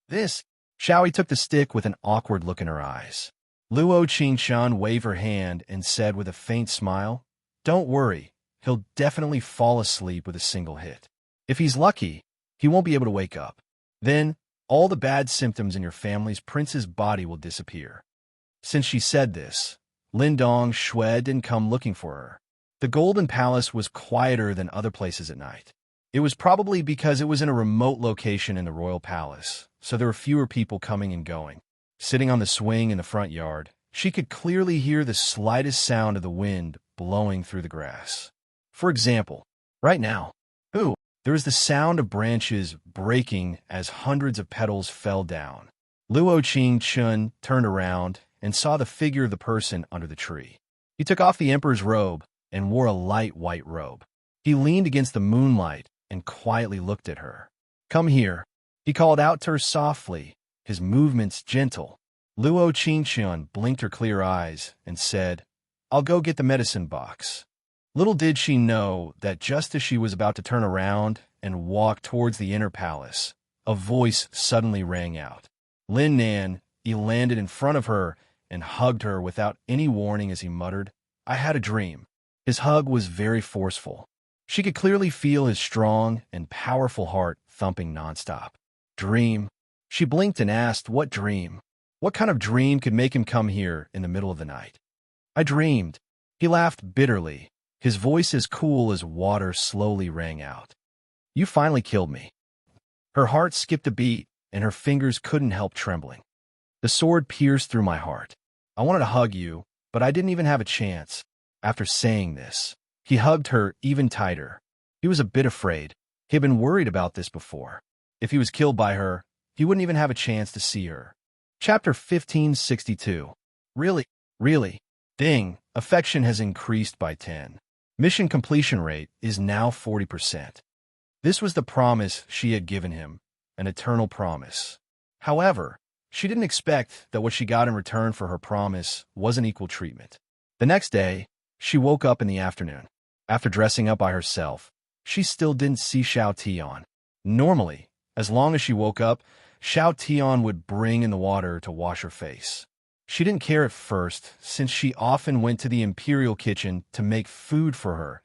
Xiao Yi took the stick with an awkward look in her eyes. Luo Qingshun waved her hand and said with a faint smile, "Don't worry, he'll definitely fall asleep with a single hit. If he's lucky, he won't be able to wake up. Then, all the bad symptoms in your family's prince's body will disappear." Since she said this, Lin Dong Shui didn't come looking for her. The Golden Palace was quieter than other places at night. It was probably because it was in a remote location in the royal palace, so there were fewer people coming and going. Sitting on the swing in the front yard, she could clearly hear the slightest sound of the wind blowing through the grass. For example, right now, there was the sound of branches breaking as hundreds of petals fell down. Luo Qingshun turned around and saw the figure of the person under the tree. He took off the emperor's robe and wore a light white robe. He leaned against the moonlight and quietly looked at her. "Come here," he called out to her softly, his movements gentle. Luo Qingshun blinked her clear eyes and said, "I'll go get the medicine box." Little did she know that just as she was about to turn around and walk towards the inner palace, a voice suddenly rang out. Lin Nan, he landed in front of her and hugged her without any warning as he muttered, "I had a dream." His hug was very forceful. She could clearly feel his strong and powerful heart thumping nonstop. Dream? She blinked and asked, "What dream? What kind of dream could make him come here in the middle of the night?" "I dreamed." He laughed bitterly. His voice as cool as water slowly rang out. "You finally killed me." Her heart skipped a beat, and her fingers couldn't help trembling. "The sword pierced through my heart. I wanted to hug you, but I didn't even have a chance." After saying this, he hugged her even tighter. He was a bit afraid. He had been worried about this before. If he was killed by her, he wouldn't even have a chance to see her. Chapter 1562. Really. Ding, affection has increased by 10. Mission completion rate is now 40%. This was the promise she had given him, an eternal promise. However, she didn't expect that what she got in return for her promise wasn't equal treatment. The next day, she woke up in the afternoon. After dressing up by herself, she still didn't see Xiao Tian. Normally, as long as she woke up, Xiao Tian would bring in the water to wash her face. She didn't care at first, since she often went to the imperial kitchen to make food for her.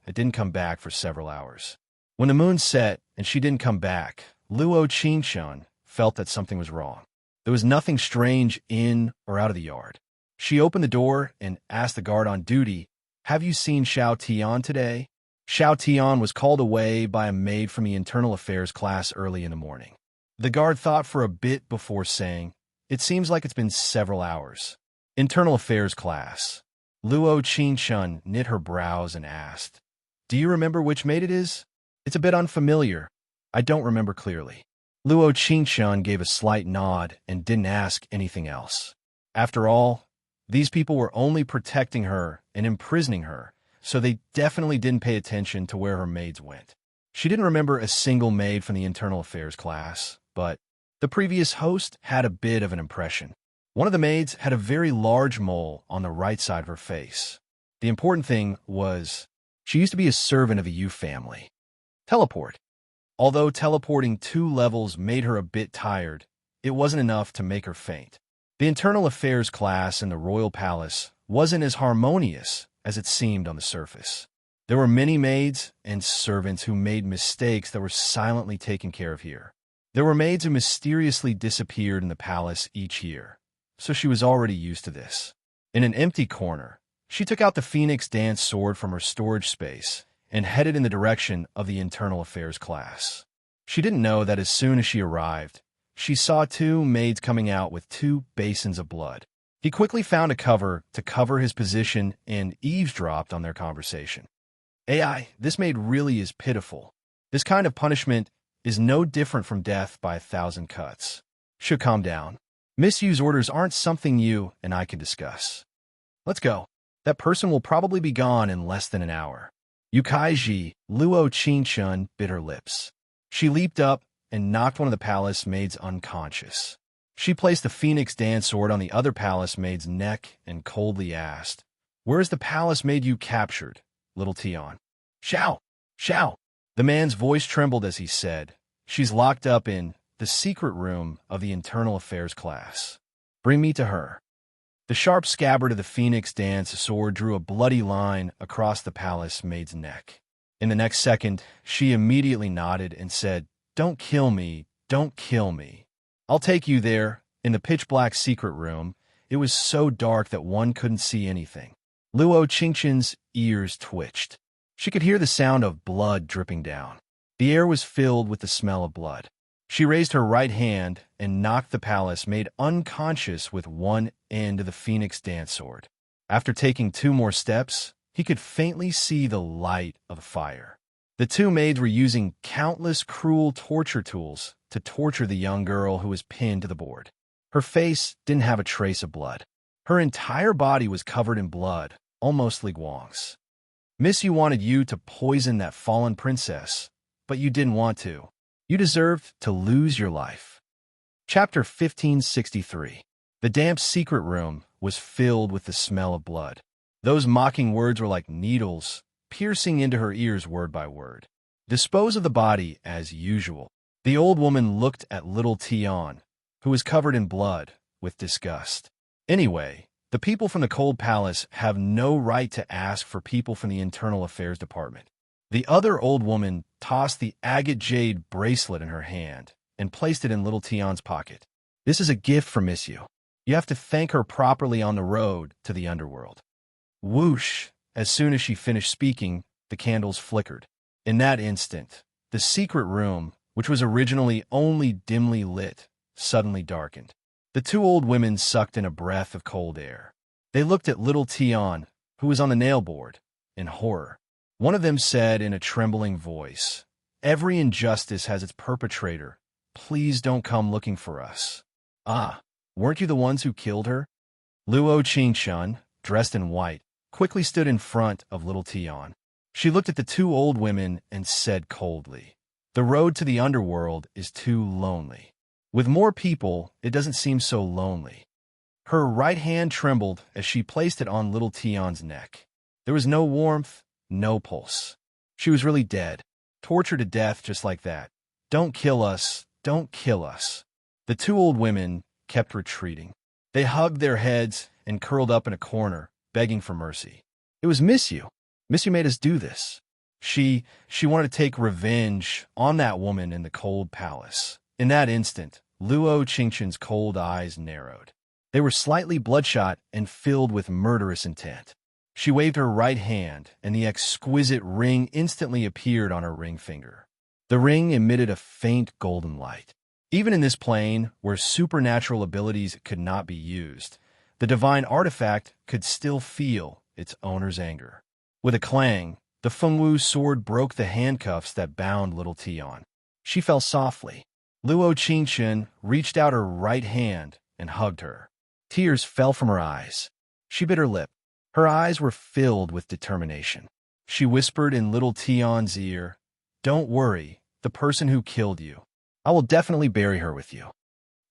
It didn't come back for several hours. When the moon set and she didn't come back, Luo Qingshun felt that something was wrong. There was nothing strange in or out of the yard. She opened the door and asked the guard on duty, "Have you seen Xiao Tian today?" Xiao Tian was called away by a maid from the internal affairs class early in the morning. The guard thought for a bit before saying, "It seems like it's been several hours." Internal affairs class. Luo Qingshun knit her brows and asked, "Do you remember which maid it is? It's a bit unfamiliar. I don't remember clearly." Luo Qingshun gave a slight nod and didn't ask anything else. After all, these people were only protecting her and imprisoning her, so they definitely didn't pay attention to where her maids went. She didn't remember a single maid from the internal affairs class, but the previous host had a bit of an impression. One of the maids had a very large mole on the right side of her face. The important thing was, she used to be a servant of the Yu family. Teleport. Although teleporting 2 levels made her a bit tired, it wasn't enough to make her faint. The internal affairs class in the royal palace wasn't as harmonious as it seemed on the surface. There were many maids and servants who made mistakes that were silently taken care of here. There were maids who mysteriously disappeared in the palace each year, so she was already used to this. In an empty corner, she took out the Phoenix Dance sword from her storage space and headed in the direction of the internal affairs class. She didn't know that as soon as she arrived, she saw 2 maids coming out with 2 basins of blood. He quickly found a cover to cover his position and eavesdropped on their conversation. AI, this maid really is pitiful. This kind of punishment is no different from death by 1,000 cuts. Should calm down. Misuse orders aren't something you and I can discuss. Let's go. That person will probably be gone in less than an hour. Yukaiji, Luo Qingshun, bit her lips. She leaped up and knocked one of the palace maids unconscious. She placed the phoenix dance sword on the other palace maid's neck and coldly asked, "Where is the palace maid you captured, little Tion?" "Shao! Shao!" The man's voice trembled as he said, "She's locked up in the secret room of the internal affairs class. Bring me to her." The sharp scabbard of the phoenix dance sword drew a bloody line across the palace maid's neck. In the next second, she immediately nodded and said, "Don't kill me, don't kill me. I'll take you there." In the pitch-black secret room, it was so dark that one couldn't see anything. Luo Qingqin's ears twitched. She could hear the sound of blood dripping down. The air was filled with the smell of blood. She raised her right hand and knocked the palace maid unconscious with one end of the phoenix dance sword. After taking 2 more steps, he could faintly see the light of the fire. The 2 maids were using countless cruel torture tools to torture the young girl who was pinned to the board. Her face didn't have a trace of blood. Her entire body was covered in blood, almost Li Guang's. "Miss, you wanted you to poison that fallen princess, but you didn't want to. You deserved to lose your life." Chapter 1563. The damp secret room was filled with the smell of blood. Those mocking words were like needles, piercing into her ears word by word. "Dispose of the body as usual." The old woman looked at little Tion, who was covered in blood, with disgust. "Anyway, the people from the Cold Palace have no right to ask for people from the Internal Affairs Department." The other old woman tossed the agate jade bracelet in her hand and placed it in little Tion's pocket. "This is a gift from Miss You. You have to thank her properly on the road to the underworld." Whoosh! As soon as she finished speaking, the candles flickered. In that instant, the secret room, which was originally only dimly lit, suddenly darkened. The 2 old women sucked in a breath of cold air. They looked at little Tion, who was on the nail board, in horror. One of them said in a trembling voice, "Every injustice has its perpetrator. Please don't come looking for us." "Ah, weren't you the ones who killed her?" Luo Qingshun, dressed in white, quickly stood in front of little Tion. She looked at the 2 old women and said coldly, "The road to the underworld is too lonely. With more people, it doesn't seem so lonely." Her right hand trembled as she placed it on little Tion's neck. There was no warmth, no pulse. She was really dead, tortured to death just like that. "Don't kill us, don't kill us." The 2 old women kept retreating. They hugged their heads and curled up in a corner, begging for mercy. "It was Miss You. Miss You made us do this. She wanted to take revenge on that woman in the Cold Palace." In that instant, Luo Qingqin's cold eyes narrowed. They were slightly bloodshot and filled with murderous intent. She waved her right hand, and the exquisite ring instantly appeared on her ring finger. The ring emitted a faint golden light. Even in this plane, where supernatural abilities could not be used, the divine artifact could still feel its owner's anger. With a clang, the Fengwu sword broke the handcuffs that bound little Tion. She fell softly. Luo Qingqin reached out her right hand and hugged her. Tears fell from her eyes. She bit her lip. Her eyes were filled with determination. She whispered in little Tion's ear, "Don't worry, the person who killed you. I will definitely bury her with you."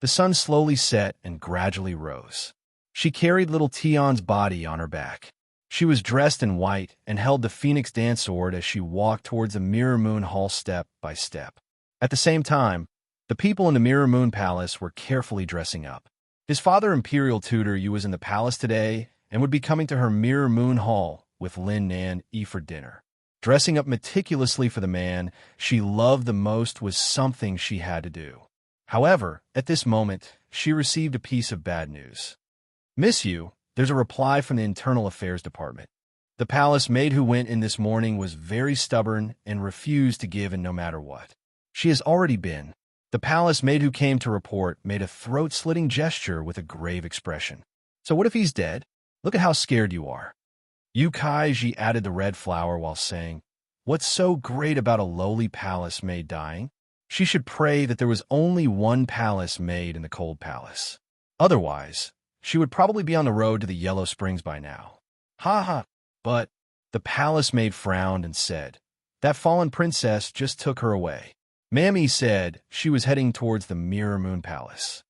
The sun slowly set and gradually rose. She carried little Tion's body on her back. She was dressed in white and held the phoenix dance sword as she walked towards the Mirror Moon Hall step by step. At the same time, the people in the Mirror Moon Palace were carefully dressing up. His father, Imperial Tutor Yu, was in the palace today and would be coming to her Mirror Moon Hall with Lin Nan Yi for dinner. Dressing up meticulously for the man she loved the most was something she had to do. However, at this moment, she received a piece of bad news. "Miss You, there's a reply from the Internal Affairs Department. The palace maid who went in this morning was very stubborn and refused to give in no matter what. She has already been." The palace maid who came to report made a throat-slitting gesture with a grave expression. So what if he's dead? Look at how scared you are. Yu Kaiji added the red flower while saying, "What's so great about a lowly palace maid dying? She should pray that there was only one palace maid in the cold palace. Otherwise, she would probably be on the road to the Yellow Springs by now." Ha ha! But the palace maid frowned and said, "That fallen princess just took her away." Mammy said she was heading towards the Mirror Moon Palace.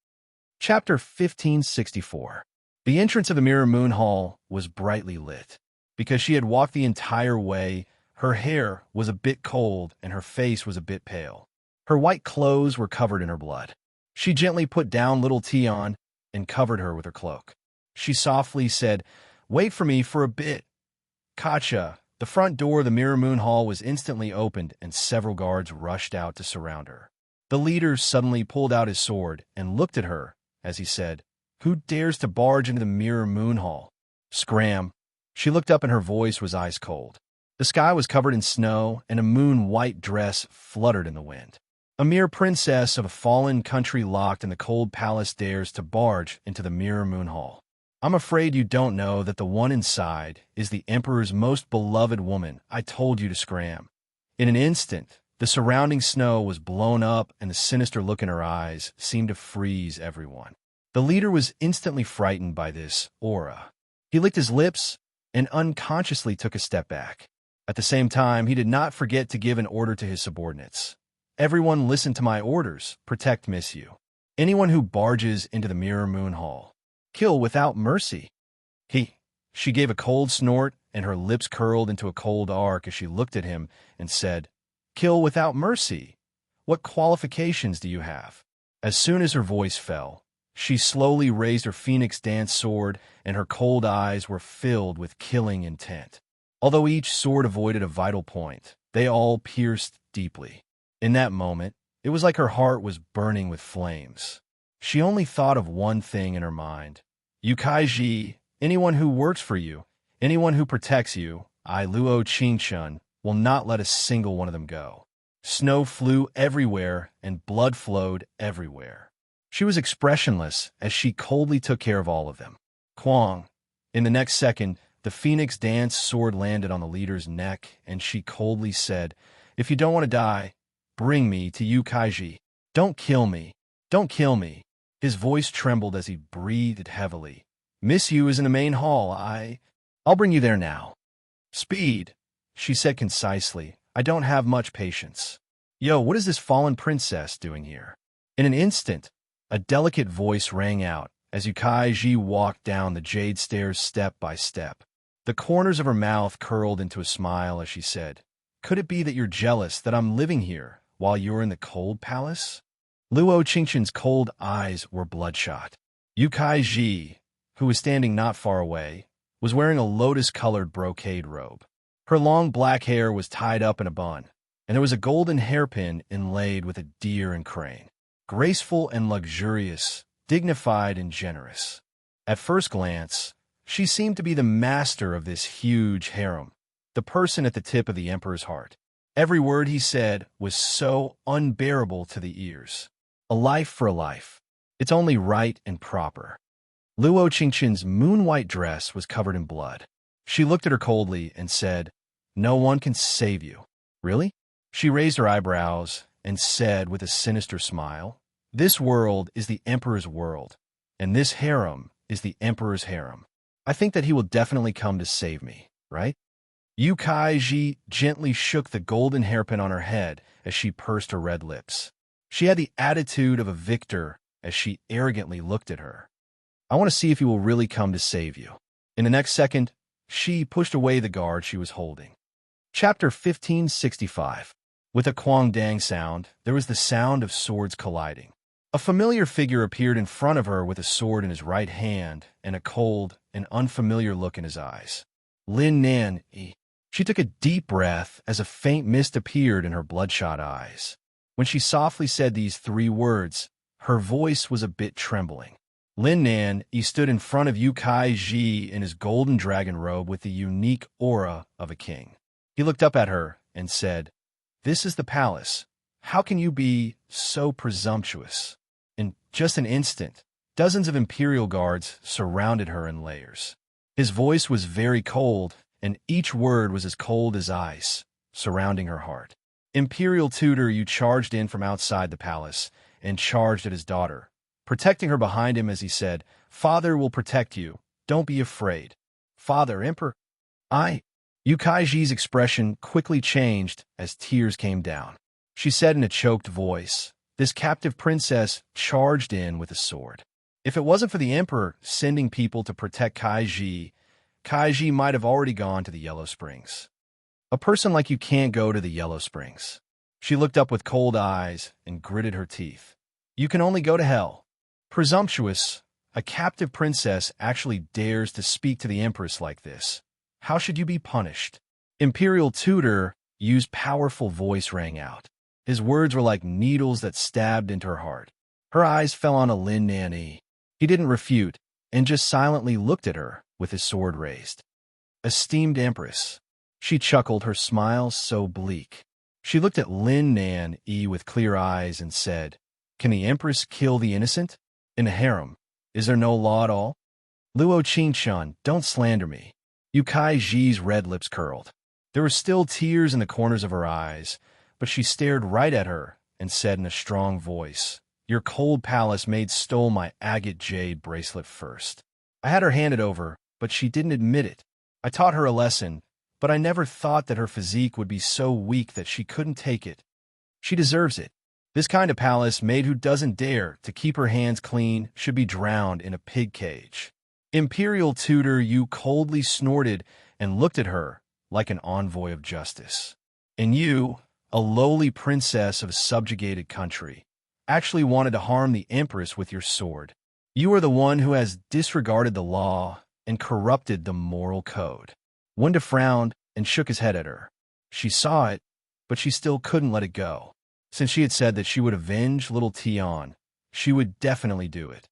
Chapter 1564. The entrance of the Mirror Moon Hall was brightly lit. Because she had walked the entire way, her hair was a bit cold and her face was a bit pale. Her white clothes were covered in her blood. She gently put down little Tion and covered her with her cloak. She softly said, "Wait for me for a bit." Kacha, the front door of the Mirror Moon Hall was instantly opened and several guards rushed out to surround her. The leader suddenly pulled out his sword and looked at her as he said, "Who dares to barge into the Mirror Moon Hall?" Scram. She looked up and her voice was ice cold. The sky was covered in snow and a moon-white dress fluttered in the wind. A mere princess of a fallen country locked in the cold palace dares to barge into the Mirror Moon Hall. "I'm afraid you don't know that the one inside is the Emperor's most beloved woman. I told you to scram." In an instant, the surrounding snow was blown up and the sinister look in her eyes seemed to freeze everyone. The leader was instantly frightened by this aura. He licked his lips and unconsciously took a step back. At the same time, he did not forget to give an order to his subordinates. "Everyone listen to my orders. Protect Miss Yu. Anyone who barges into the Mirror Moon Hall, kill without mercy." She gave a cold snort and her lips curled into a cold arc as she looked at him and said, "Kill without mercy? What qualifications do you have?" As soon as her voice fell, she slowly raised her phoenix dance sword and her cold eyes were filled with killing intent. Although each sword avoided a vital point, they all pierced deeply. In that moment, it was like her heart was burning with flames. She only thought of one thing in her mind. "Yu Kaiji, anyone who works for you, anyone who protects you, I, Luo Qingshun, will not let a single one of them go." Snow flew everywhere and blood flowed everywhere. She was expressionless as she coldly took care of all of them. Kwang. In the next second, the phoenix dance sword landed on the leader's neck and she coldly said, "If you don't want to die, bring me to Yu Kaiji. Don't kill me. Don't kill me." His voice trembled as he breathed heavily. "Miss Yu is in the main hall. I'll bring you there now." "Speed," she said concisely. "I don't have much patience." "Yo, what is this fallen princess doing here?" In an instant, a delicate voice rang out as Yu Kaiji walked down the jade stairs step by step. The corners of her mouth curled into a smile as she said, "Could it be that you're jealous that I'm living here while you're in the cold palace?" Luo Qingshun's cold eyes were bloodshot. Yu Kaiji, who was standing not far away, was wearing a lotus-colored brocade robe. Her long black hair was tied up in a bun, and there was a golden hairpin inlaid with a deer and crane. Graceful and luxurious, dignified and generous. At first glance, she seemed to be the master of this huge harem, the person at the tip of the Emperor's heart. Every word he said was so unbearable to the ears. A life for a life. It's only right and proper. Luo Qingshun's moon-white dress was covered in blood. She looked at her coldly and said, "No one can save you." "Really?" She raised her eyebrows and said with a sinister smile, "This world is the Emperor's world, and this harem is the Emperor's harem. I think that he will definitely come to save me, right?" Yu Kaiji gently shook the golden hairpin on her head as she pursed her red lips. She had the attitude of a victor as she arrogantly looked at her. "I want to see if he will really come to save you." In the next second, she pushed away the guard she was holding. Chapter 1565. With a quang-dang sound, there was the sound of swords colliding. A familiar figure appeared in front of her with a sword in his right hand and a cold and unfamiliar look in his eyes. Lin Nan. She took a deep breath as a faint mist appeared in her bloodshot eyes. When she softly said these three words, her voice was a bit trembling. Lin Nan stood in front of Yu Kaiji in his golden dragon robe with the unique aura of a king. He looked up at her and said, "This is the palace. How can you be so presumptuous?" In just an instant, Dozens of imperial guards surrounded her in layers. His voice was very cold, and each word was as cold as ice, surrounding her heart. Imperial tutor, you charged in from outside the palace and charged at his daughter, protecting her behind him as he said, "Father will protect you. Don't be afraid." "Father, Emperor, Yukaiji's expression quickly changed as tears came down. She said in a choked voice, "This captive princess charged in with a sword. If it wasn't for the Emperor sending people to protect Kaiji, Kaiji might have already gone to the Yellow Springs. A person like you can't go to the Yellow Springs." She looked up with cold eyes and gritted her teeth. "You can only go to hell." Presumptuous, a captive princess actually dares to speak to the Empress like this. How should you be punished? Imperial tutor Yu's powerful voice rang out. His words were like needles that stabbed into her heart. Her eyes fell on a Lin Nan. He didn't refute, and just silently looked at her with his sword raised. "Esteemed Empress." She chuckled, her smile so bleak. She looked at Lin Nan with clear eyes and said, "Can the Empress kill the innocent? In a harem, is there no law at all?" "Luo Qingshun, don't slander me." Yukaiji's red lips curled. There were still tears in the corners of her eyes, but she stared right at her and said in a strong voice, "Your cold palace maid stole my agate jade bracelet first. I had her hand it over, but she didn't admit it. I taught her a lesson, but I never thought that her physique would be so weak that she couldn't take it. She deserves it. This kind of palace maid who doesn't dare to keep her hands clean should be drowned in a pig cage." Imperial tutor Yu coldly snorted and looked at her like an envoy of justice. "And you, a lowly princess of a subjugated country, actually wanted to harm the Empress with your sword. You are the one who has disregarded the law and corrupted the moral code." Wunda frowned and shook his head at her. She saw it, but she still couldn't let it go. Since she had said that she would avenge little Tian, she would definitely do it.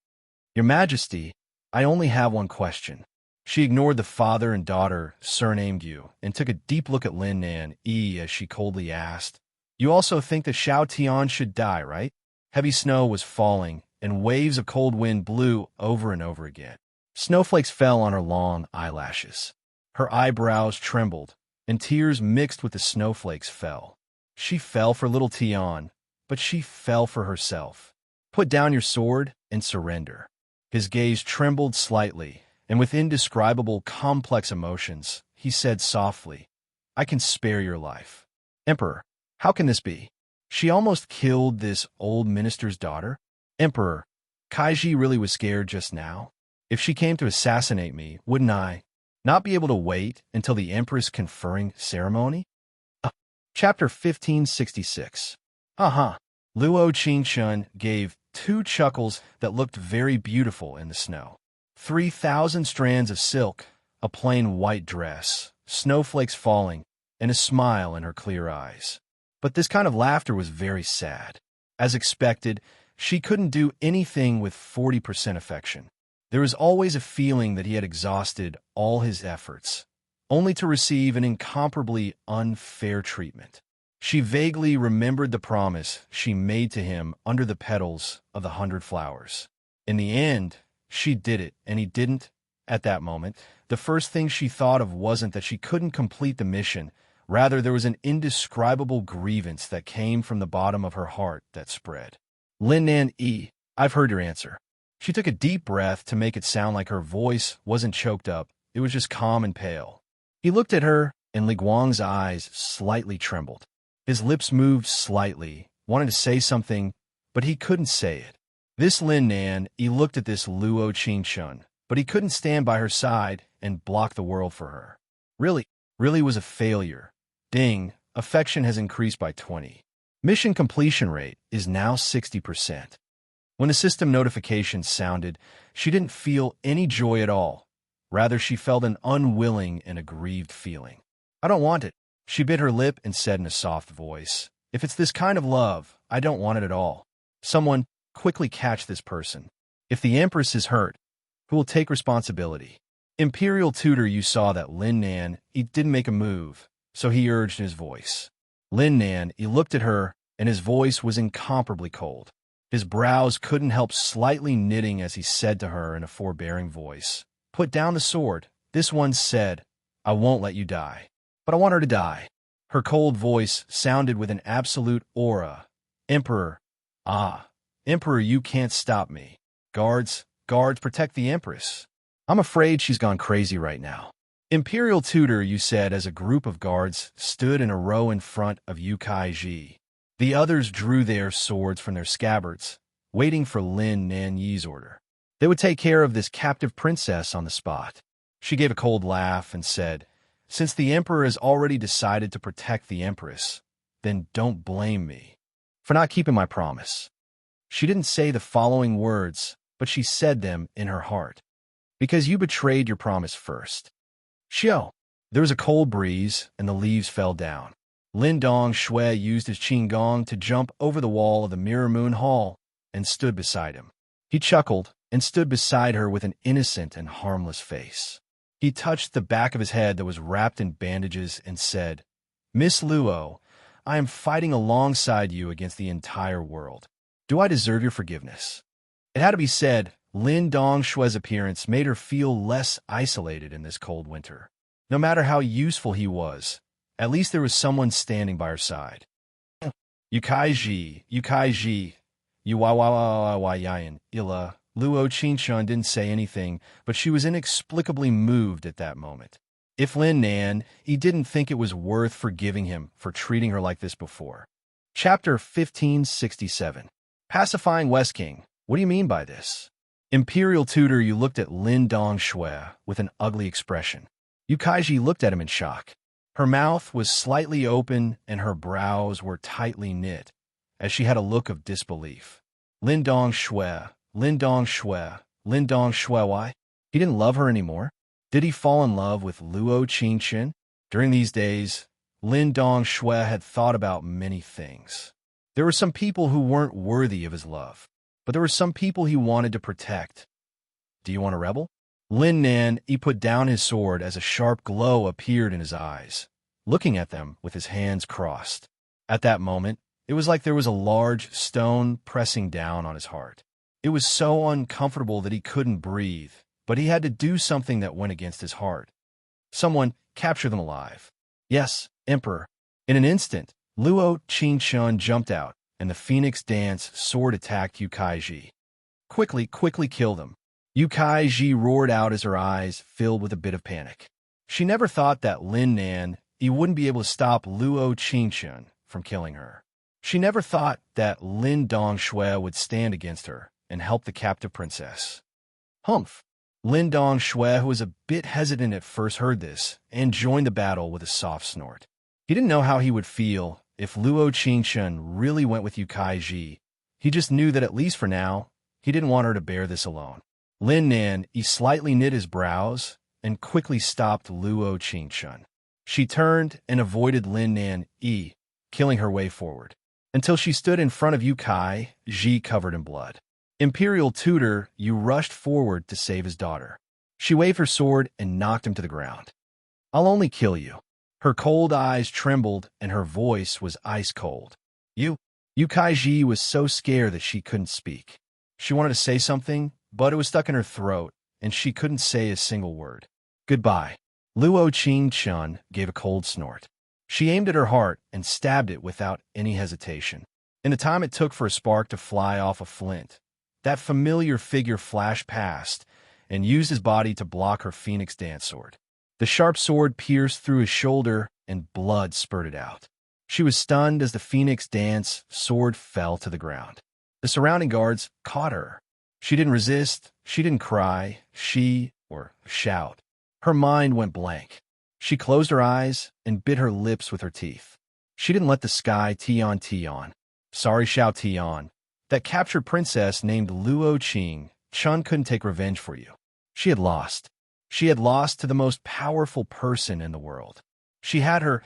"Your Majesty, I only have one question." She ignored the father and daughter surnamed Yu and took a deep look at Lin Nan as she coldly asked, "You also think that Xiao Tian should die, right?" Heavy snow was falling, and waves of cold wind blew over and over again. Snowflakes fell on her long eyelashes. Her eyebrows trembled, and tears mixed with the snowflakes fell. She fell for little Tian, but she fell for herself. "Put down your sword and surrender." His gaze trembled slightly, and with indescribable, complex emotions, he said softly, "I can spare your life." "Emperor, how can this be? She almost killed this old minister's daughter." "Emperor, Kaiji really was scared just now. If she came to assassinate me, wouldn't I not be able to wait until the Empress conferring ceremony?" Chapter 1566. Luo Qingshun gave 2 chuckles that looked very beautiful in the snow. 3,000 strands of silk, a plain white dress, snowflakes falling, and a smile in her clear eyes. But this kind of laughter was very sad. As expected, she couldn't do anything with 40% affection. There was always a feeling that he had exhausted all his efforts, only to receive an incomparably unfair treatment. She vaguely remembered the promise she made to him under the petals of the 100 flowers. In the end, she did it, and he didn't. At that moment, the first thing she thought of wasn't that she couldn't complete the mission. Rather, there was an indescribable grievance that came from the bottom of her heart that spread. "Lin Nan, I've heard your answer." She took a deep breath to make it sound like her voice wasn't choked up. It was just calm and pale. He looked at her, and Li Guang's eyes slightly trembled. His lips moved slightly, wanted to say something, but he couldn't say it. This Lin Nan, he looked at this Luo Qingshun, but he couldn't stand by her side and block the world for her. Really was a failure. Ding, affection has increased by 20. Mission completion rate is now 60%. When the system notification sounded, she didn't feel any joy at all. Rather, she felt an unwilling and aggrieved feeling. "I don't want it." She bit her lip and said in a soft voice, "If it's this kind of love, I don't want it at all. Someone, quickly catch this person. If the Empress is hurt, who will take responsibility?" Imperial tutor, you saw that Lin Nan, he didn't make a move, so he urged in his voice. Lin Nan, he looked at her, and his voice was incomparably cold. His brows couldn't help slightly knitting as he said to her in a forbearing voice, "Put down the sword." This one said, "I won't let you die." But I want her to die. Her cold voice sounded with an absolute aura. "Emperor, Emperor, you can't stop me. Guards, protect the Empress. I'm afraid she's gone crazy right now." "Imperial Tutor," you said as a group of guards stood in a row in front of Yukai-ji. The others drew their swords from their scabbards, waiting for Lin Nanyi's order. They would take care of this captive princess on the spot. She gave a cold laugh and said, "Since the Emperor has already decided to protect the Empress, then don't blame me for not keeping my promise." She didn't say the following words, but she said them in her heart. "Because you betrayed your promise first." Xiao. There was a cold breeze, and the leaves fell down. Lin Dongshui used his qigong to jump over the wall of the Mirror Moon Hall and stood beside him. He chuckled and stood beside her with an innocent and harmless face. He touched the back of his head that was wrapped in bandages and said, "Miss Luo, I am fighting alongside you against the entire world. Do I deserve your forgiveness?" It had to be said, Lin Dongshui's appearance made her feel less isolated in this cold winter. No matter how useful he was, at least there was someone standing by her side. Yukai-ji, Yuwawawawayan, Illa. Luo Qingshun didn't say anything, but she was inexplicably moved at that moment. If Lin Nan, he didn't think it was worth forgiving him for treating her like this before. Chapter 1567. Pacifying West King. What do you mean by this? Imperial Tutor, you looked at Lin Dongshui with an ugly expression. Yukai-ji looked at him in shock. Her mouth was slightly open and her brows were tightly knit, as she had a look of disbelief. Lin Dongshui, why? He didn't love her anymore? Did he fall in love with Luo Qingchen? During these days, Lin Dongshui had thought about many things. There were some people who weren't worthy of his love, but there were some people he wanted to protect. Do you want to rebel? Lin Nan, he put down his sword as a sharp glow appeared in his eyes, looking at them with his hands crossed. At that moment, it was like there was a large stone pressing down on his heart. It was so uncomfortable that he couldn't breathe, but he had to do something that went against his heart. Someone capture them alive. Yes, Emperor. In an instant, Luo Qingshun jumped out, and the Phoenix Dance sword attacked Yukai-ji. Quickly kill them. Yukai-ji roared out as her eyes filled with a bit of panic. She never thought that Lin Nan, he wouldn't be able to stop Luo Qingshun from killing her. She never thought that Lin Dongshui would stand against her and help the captive princess. Humph! Lin Dongshui, who was a bit hesitant at first, heard this and joined the battle with a soft snort. He didn't know how he would feel if Luo Qingshun really went with Yukai-ji. He just knew that at least for now, he didn't want her to bear this alone. Lin Nan, he slightly knit his brows and quickly stopped Luo Qingshun. She turned and avoided Lin Nan, killing her way forward, until she stood in front of Yukai-ji covered in blood. Imperial Tutor, you rushed forward to save his daughter. She waved her sword and knocked him to the ground. I'll only kill you. Her cold eyes trembled and her voice was ice cold. Yukai-ji was so scared that she couldn't speak. She wanted to say something, but it was stuck in her throat, and she couldn't say a single word. Goodbye. Luo Qingshun gave a cold snort. She aimed at her heart and stabbed it without any hesitation. In the time it took for a spark to fly off a flint, that familiar figure flashed past and used his body to block her Phoenix Dance sword. The sharp sword pierced through his shoulder and blood spurted out. She was stunned as the Phoenix Dance sword fell to the ground. The surrounding guards caught her. She didn't resist, she didn't cry, or shout. Her mind went blank. She closed her eyes and bit her lips with her teeth. She didn't let the sky Tian. Sorry, Xiao Tian. That captured princess named Luo Qingshun couldn't take revenge for you. She had lost. She had lost to the most powerful person in the world. She had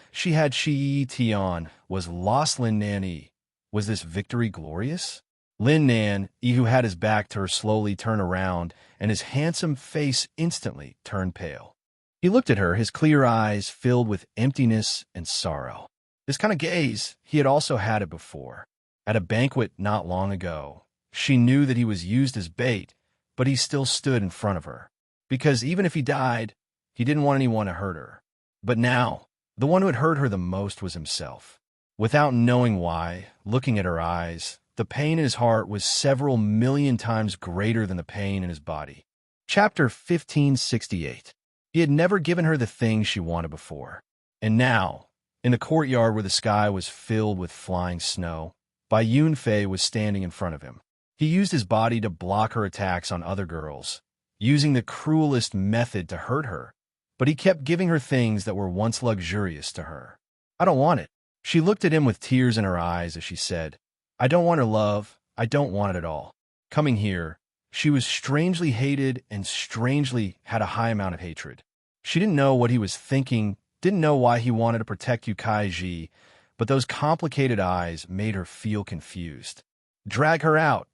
Shi Tian, was lost Lin Nan. Was this victory glorious? Lin Nan, who had his back to her, slowly turned around, and his handsome face instantly turned pale. He looked at her, his clear eyes filled with emptiness and sorrow. This kind of gaze, he had also had it before. At a banquet not long ago, She knew that he was used as bait, but he still stood in front of her. Because even if he died, he didn't want anyone to hurt her. But now, the one who had hurt her the most was himself. Without knowing why, looking at her eyes, the pain in his heart was several million times greater than the pain in his body. Chapter 1568. He had never given her the things she wanted before. And now, in the courtyard where the sky was filled with flying snow, Bai Yunfei was standing in front of him. He used his body to block her attacks on other girls, using the cruelest method to hurt her, but he kept giving her things that were once luxurious to her. I don't want it. She looked at him with tears in her eyes as she said, I don't want her love. I don't want it at all. Coming here, she was strangely hated and strangely had a high amount of hatred. She didn't know what he was thinking, didn't know why he wanted to protect Yukai, but those complicated eyes made her feel confused. Drag her out,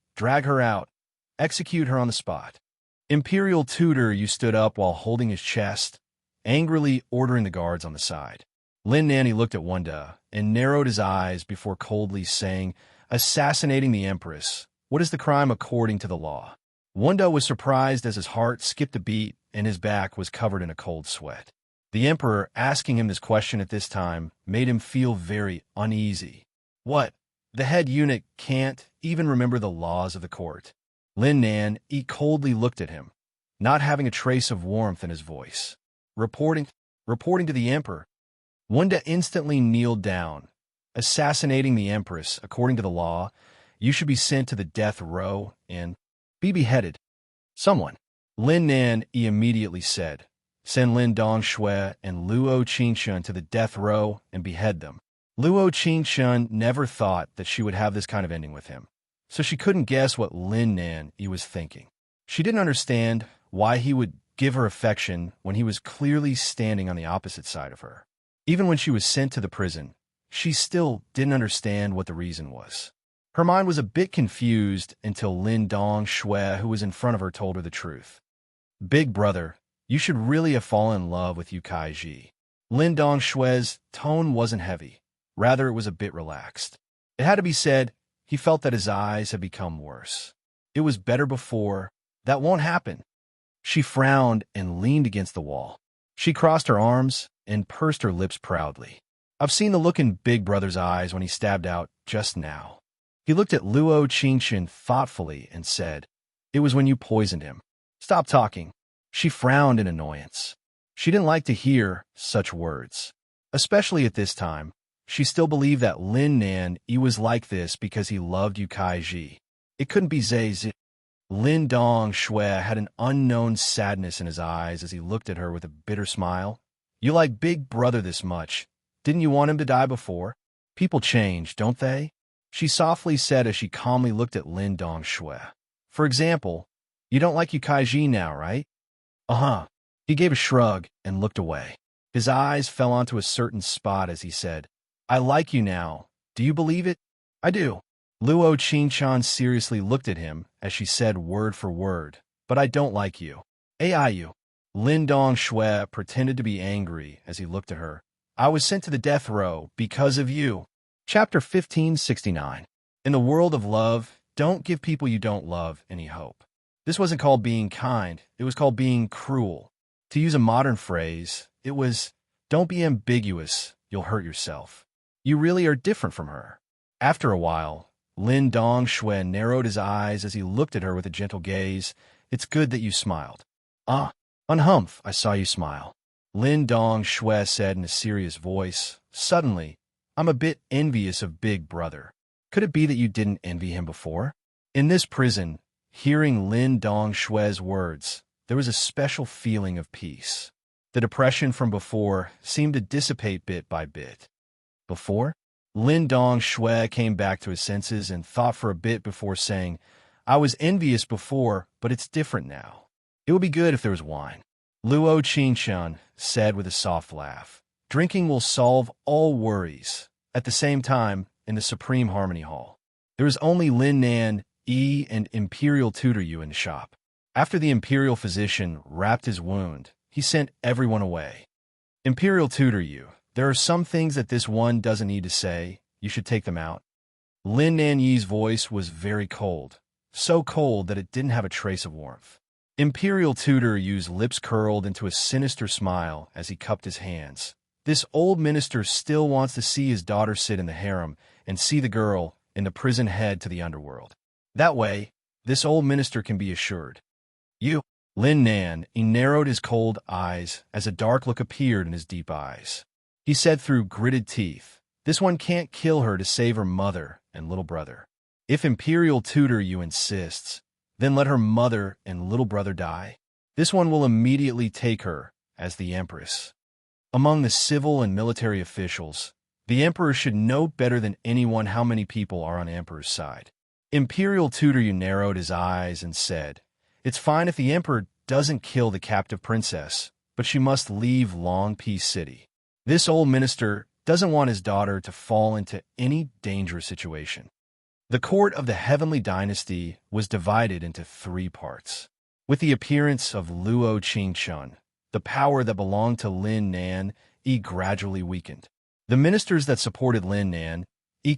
execute her on the spot. Imperial Tutor, you stood up while holding his chest, angrily ordering the guards on the side. Lin Nanny looked at Wanda and narrowed his eyes before coldly saying, assassinating the Empress. What is the crime according to the law? Wanda was surprised as his heart skipped a beat and his back was covered in a cold sweat. The Emperor asking him this question at this time made him feel very uneasy. What? The head eunuch can't even remember the laws of the court. Lin Nan coldly looked at him, not having a trace of warmth in his voice. Reporting to the Emperor. Wanda instantly kneeled down. Assassinating the Empress, according to the law, you should be sent to the death row and be beheaded. Someone. Lin Nan immediately said, send Lin Dongshui and Luo Qingshun to the death row and behead them. Luo Qingshun never thought that she would have this kind of ending with him, so she couldn't guess what Lin Nan was thinking. She didn't understand why he would give her affection when he was clearly standing on the opposite side of her. Even when she was sent to the prison, she still didn't understand what the reason was. Her mind was a bit confused until Lin Dongshui, who was in front of her, told her the truth. Big brother, you should really have fallen in love with Yukai. Lin Dongshui's tone wasn't heavy. Rather, it was a bit relaxed. It had to be said, he felt that his eyes had become worse. It was better before. That won't happen. She frowned and leaned against the wall. She crossed her arms and pursed her lips proudly. I've seen the look in Big Brother's eyes when he stabbed out just now. He looked at Luo Qingshun thoughtfully and said, it was when you poisoned him. Stop talking. She frowned in annoyance. She didn't like to hear such words. Especially at this time, she still believed that Lin Nan was like this because he loved Yukai. It couldn't be Zhe. Lin Dongshui had an unknown sadness in his eyes as he looked at her with a bitter smile. You like Big Brother this much. Didn't you want him to die before? People change, don't they? She softly said as she calmly looked at Lin Dongshui. For example, you don't like Yukai now, right? Uh-huh. He gave a shrug and looked away. His eyes fell onto a certain spot as he said, I like you now. Do you believe it? I do. Luo Qingshun seriously looked at him as she said word for word, but I don't like you. Aiyu. Lin Dongshui pretended to be angry as he looked at her. I was sent to the death row because of you. Chapter 1569. In the world of love, don't give people you don't love any hope. This wasn't called being kind, it was called being cruel. To use a modern phrase, it was, don't be ambiguous, you'll hurt yourself. You really are different from her. After a while, Lin Dongshui narrowed his eyes as he looked at her with a gentle gaze. It's good that you smiled. Unhumph, I saw you smile. Lin Dongshui said in a serious voice. Suddenly, I'm a bit envious of Big Brother. Could it be that you didn't envy him before? In this prison, hearing Lin Dongshui's words, there was a special feeling of peace. The depression from before seemed to dissipate bit by bit. Before? Lin Dongshui came back to his senses and thought for a bit before saying, I was envious before, but it's different now. It would be good if there was wine. Luo Qingshun said with a soft laugh, drinking will solve all worries. At the same time, in the Supreme Harmony Hall, there was only Lin Nan, and Imperial Tutor Yu in the shop. After the Imperial physician wrapped his wound, he sent everyone away. Imperial Tutor Yu, there are some things that this one doesn't need to say. You should take them out. Lin Nan Yi's voice was very cold. so cold that it didn't have a trace of warmth. Imperial tutor used lips curled into a sinister smile as he cupped his hands. This old minister still wants to see his daughter sit in the harem and see the girl in the prison head to the underworld. That way, this old minister can be assured. You, Lin Nan, he narrowed his cold eyes as a dark look appeared in his deep eyes. He said through gritted teeth, this one can't kill her to save her mother and little brother. If Imperial tutor you insists, then let her mother and little brother die. This one will immediately take her as the empress. Among the civil and military officials, the emperor should know better than anyone how many people are on the emperor's side. Imperial tutor you narrowed his eyes and said, it's fine if the emperor doesn't kill the captive princess, but she must leave Long Peace City. This old minister doesn't want his daughter to fall into any dangerous situation. The court of the Heavenly Dynasty was divided into 3 parts. With the appearance of Luo Qingshun, the power that belonged to Lin Nan, gradually weakened. The ministers that supported Lin Nan,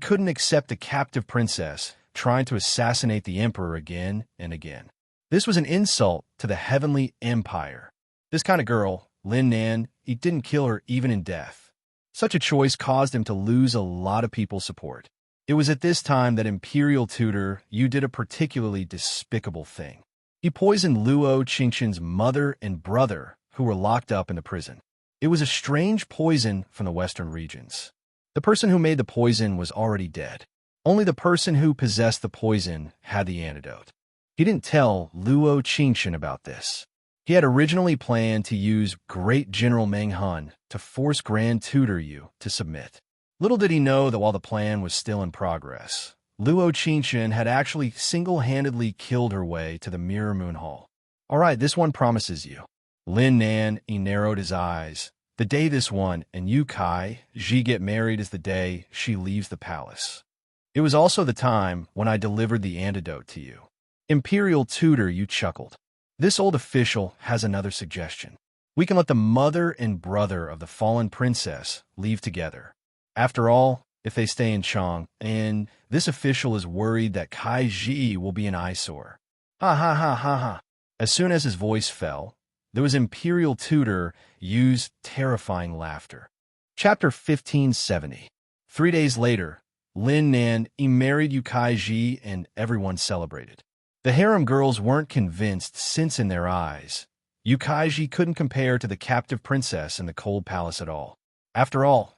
couldn't accept the captive princess trying to assassinate the emperor again and again. This was an insult to the Heavenly Empire. This kind of girl, Lin Nan, didn't kill her even in death. Such a choice caused him to lose a lot of people's support. It was at this time that Imperial tutor Yu did a particularly despicable thing. He poisoned Luo Qingshun's mother and brother, who were locked up in the prison. It was a strange poison from the western regions. The person who made the poison was already dead. Only the person who possessed the poison had the antidote. He didn't tell Luo Qingshun about this. He had originally planned to use Great General Meng Hun to force Grand Tutor Yu to submit. Little did he know that while the plan was still in progress, Luo Qingshun had actually single-handedly killed her way to the Mirror Moon Hall. All right, this one promises you. Lin Nan, he narrowed his eyes. The day this one and Yu Kai Ji get married is the day she leaves the palace. It was also the time when I delivered the antidote to you. Imperial tutor Yu chuckled. This old official has another suggestion. We can let the mother and brother of the fallen princess leave together. After all, if they stay in Chang, and this official is worried that Kai Ji will be an eyesore. Ha ha ha ha ha. As soon as his voice fell, there was Imperial tutor Yu's terrifying laughter. Chapter 1570. 3 days later, Lin Nan married Yu Kai Ji and everyone celebrated. The harem girls weren't convinced since in their eyes, Yu Kai Ji couldn't compare to the captive princess in the cold palace at all. After all,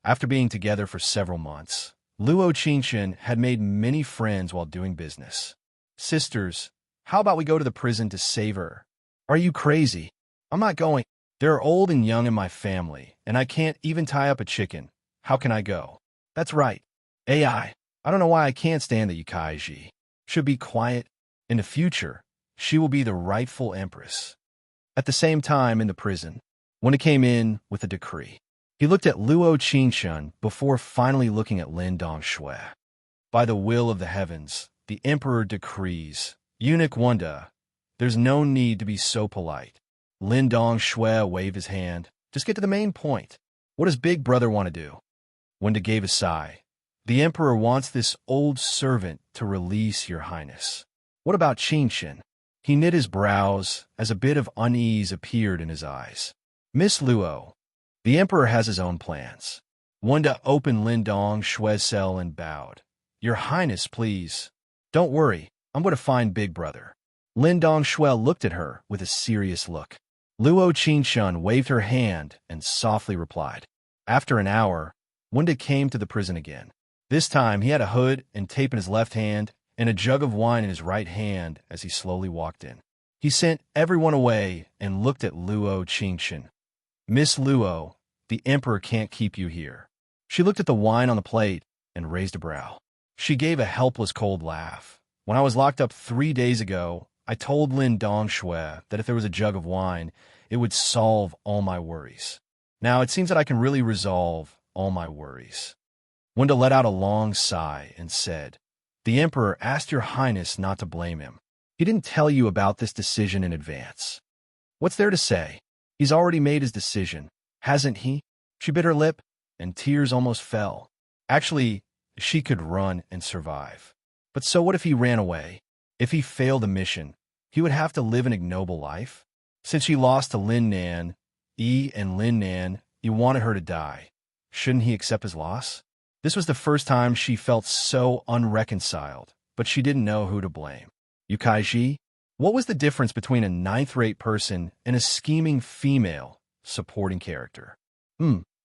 after being together for several months, Luo Qingshun had made many friends while doing business. Sisters, how about we go to the prison to save her? Are you crazy? I'm not going. There are old and young in my family, and I can't even tie up a chicken. How can I go? That's right. I don't know why I can't stand the Yukaiji. Should be quiet. In the future, she will be the rightful empress. At the same time in the prison, when it came in with a decree, he looked at Luo Qingshun before finally looking at Lin Dongshui. By the will of the heavens, the emperor decrees, Eunuch Wanda, there's no need to be so polite. Lin Dongshui waved his hand. Just get to the main point. What does Big Brother want to do? Wanda gave a sigh. The emperor wants this old servant to release your highness. What about Qingshun? He knit his brows as a bit of unease appeared in his eyes. Miss Luo, the emperor has his own plans. Wanda opened Lin Dongshui's cell and bowed. Your highness, please. Don't worry, I'm going to find Big Brother. Lin Dongshui looked at her with a serious look. Luo Qingshun waved her hand and softly replied. After an hour, Wanda came to the prison again. This time, he had a hood and tape in his left hand and a jug of wine in his right hand as he slowly walked in. He sent everyone away and looked at Luo Qingshun. Miss Luo, the emperor can't keep you here. She looked at the wine on the plate and raised a brow. She gave a helpless cold laugh. When I was locked up 3 days ago, I told Lin Dongshui that if there was a jug of wine, it would solve all my worries. Now it seems that I can really resolve all my worries. Wanda let out a long sigh and said, the emperor asked your highness not to blame him. He didn't tell you about this decision in advance. What's there to say? He's already made his decision, hasn't he? She bit her lip, and tears almost fell. Actually, she could run and survive. But so what if he ran away? If he failed the mission, he would have to live an ignoble life. Since she lost to Lin Nan, and Lin Nan, he wanted her to die. Shouldn't he accept his loss? This was the first time she felt so unreconciled, but she didn't know who to blame. Yukaiji? What was the difference between a ninth-rate person and a scheming female supporting character?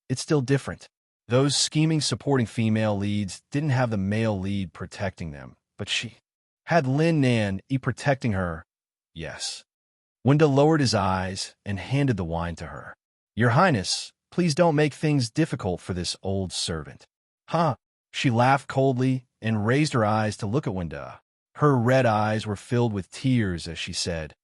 It's still different. Those scheming supporting female leads didn't have the male lead protecting them, but she had Lin Nan protecting her. Yes. Wenda lowered his eyes and handed the wine to her. Your Highness, please don't make things difficult for this old servant. Huh? She laughed coldly and raised her eyes to look at Wenda. Her red eyes were filled with tears as she said,